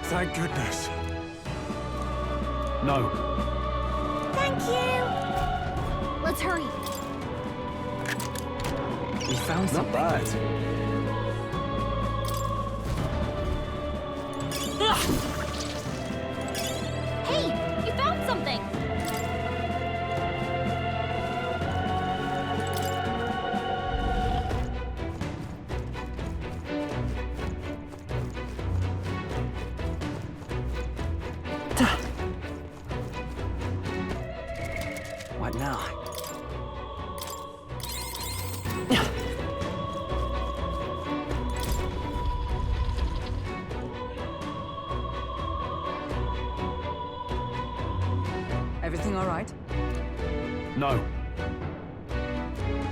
Thank goodness.
No.
Thank you. Let's hurry.
We found something. Not bad.
Hey, you found something.
What now?
Everything all right?
No.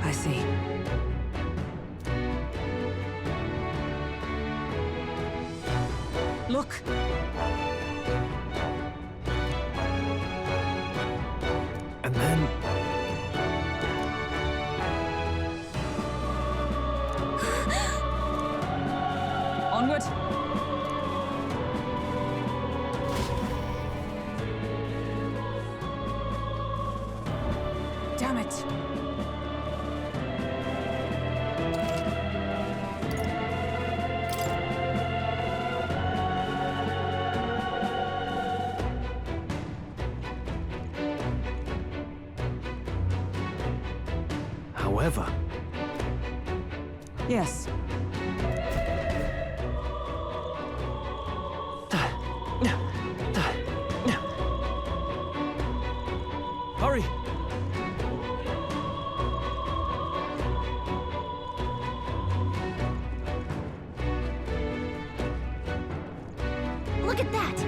I see. Look!
And then...
Onward!
However...
Yes.
Hurry!
Look at that!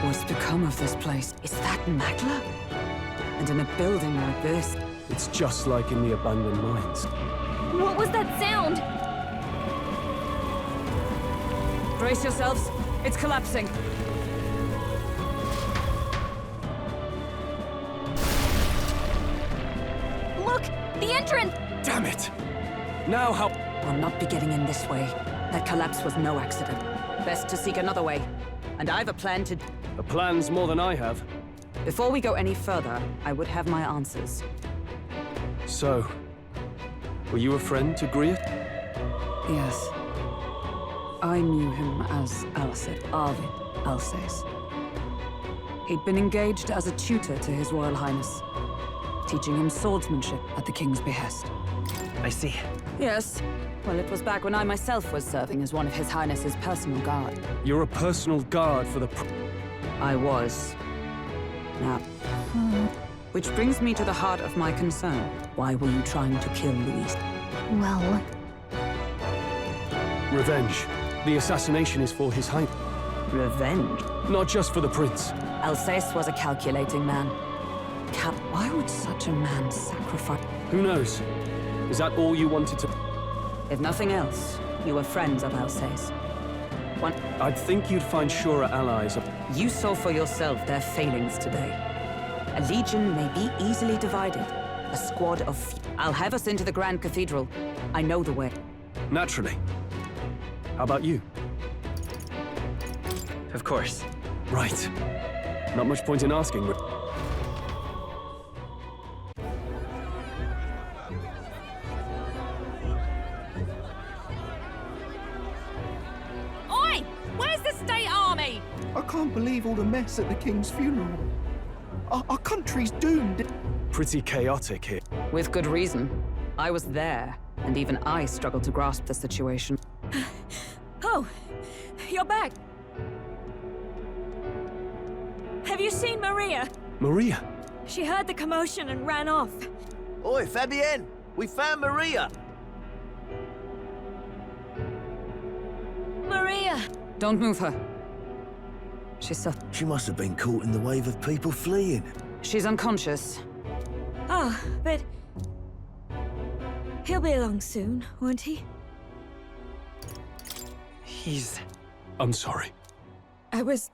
What's become of this place? Is that Magla? And in a building like this?
It's just like in the abandoned mines.
What was that sound?
Brace yourselves. It's collapsing.
Look! The entrance!
Damn it! Now how...
I'll not be getting in this way. That collapse was no accident. Best to seek another way. And I've a plan to...
A plan's more than I have.
Before we go any further, I would have my answers.
So... were you a friend to Griot?
Yes. I knew him as Arvid Alsace. He'd been engaged as a tutor to His Royal Highness, teaching him swordsmanship at the King's behest.
I see.
Yes. Well, it was back when I myself was serving as one of His Highness's personal guard.
You're a personal guard for the...
I was. Now... Which brings me to the heart of my concern. Why were you trying to kill Louis?
Well...
Revenge. The assassination is for His Highness.
Revenge?
Not just for the prince.
Alsace was a calculating man. Why would such a man sacrifice...
Who knows? Is that all you wanted to...
If nothing else, you were friends of Alsace.
I'd think you'd find surer allies.
You saw for yourself their failings today. A legion may be easily divided. A squad of... I'll have us into the Grand Cathedral. I know the way.
Naturally. How about you?
Of course.
Right. Not much point in asking.
Oi! Where's the state army?
I can't believe all the mess at the king's funeral. Our country's doomed.
Pretty chaotic here.
With good reason. I was there, and even I struggled to grasp the situation.
Oh, you're back. Have you seen Maria?
Maria?
She heard the commotion and ran off.
Oi, Fabienne! We found Maria!
Maria!
Don't move her.
She must have been caught in the wave of people fleeing.
She's unconscious.
Ah, but... he'll be along soon, won't he?
He's...
I'm sorry.
I was...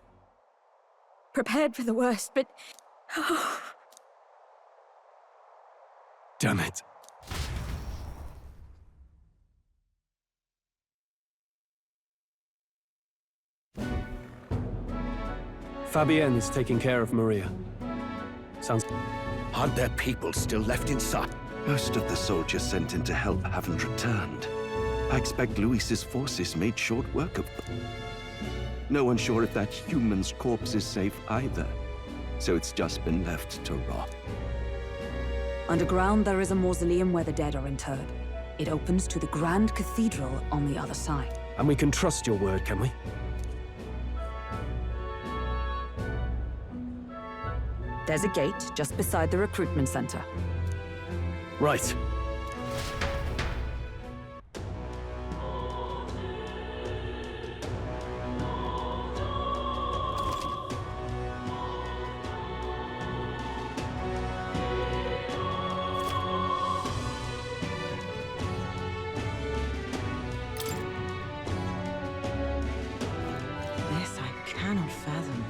prepared for the worst, but... Oh.
Damn it. Fabienne is taking care of Maria. Sounds...
Aren't there people still left inside?
Most of the soldiers sent in to help haven't returned. I expect Luis's forces made short work of them. No one's sure if that human's corpse is safe either, so it's just been left to rot.
Underground, there is a mausoleum where the dead are interred. It opens to the Grand Cathedral on the other side.
And we can trust your word, can we?
There's a gate just beside the recruitment center.
Right.
This I cannot fathom.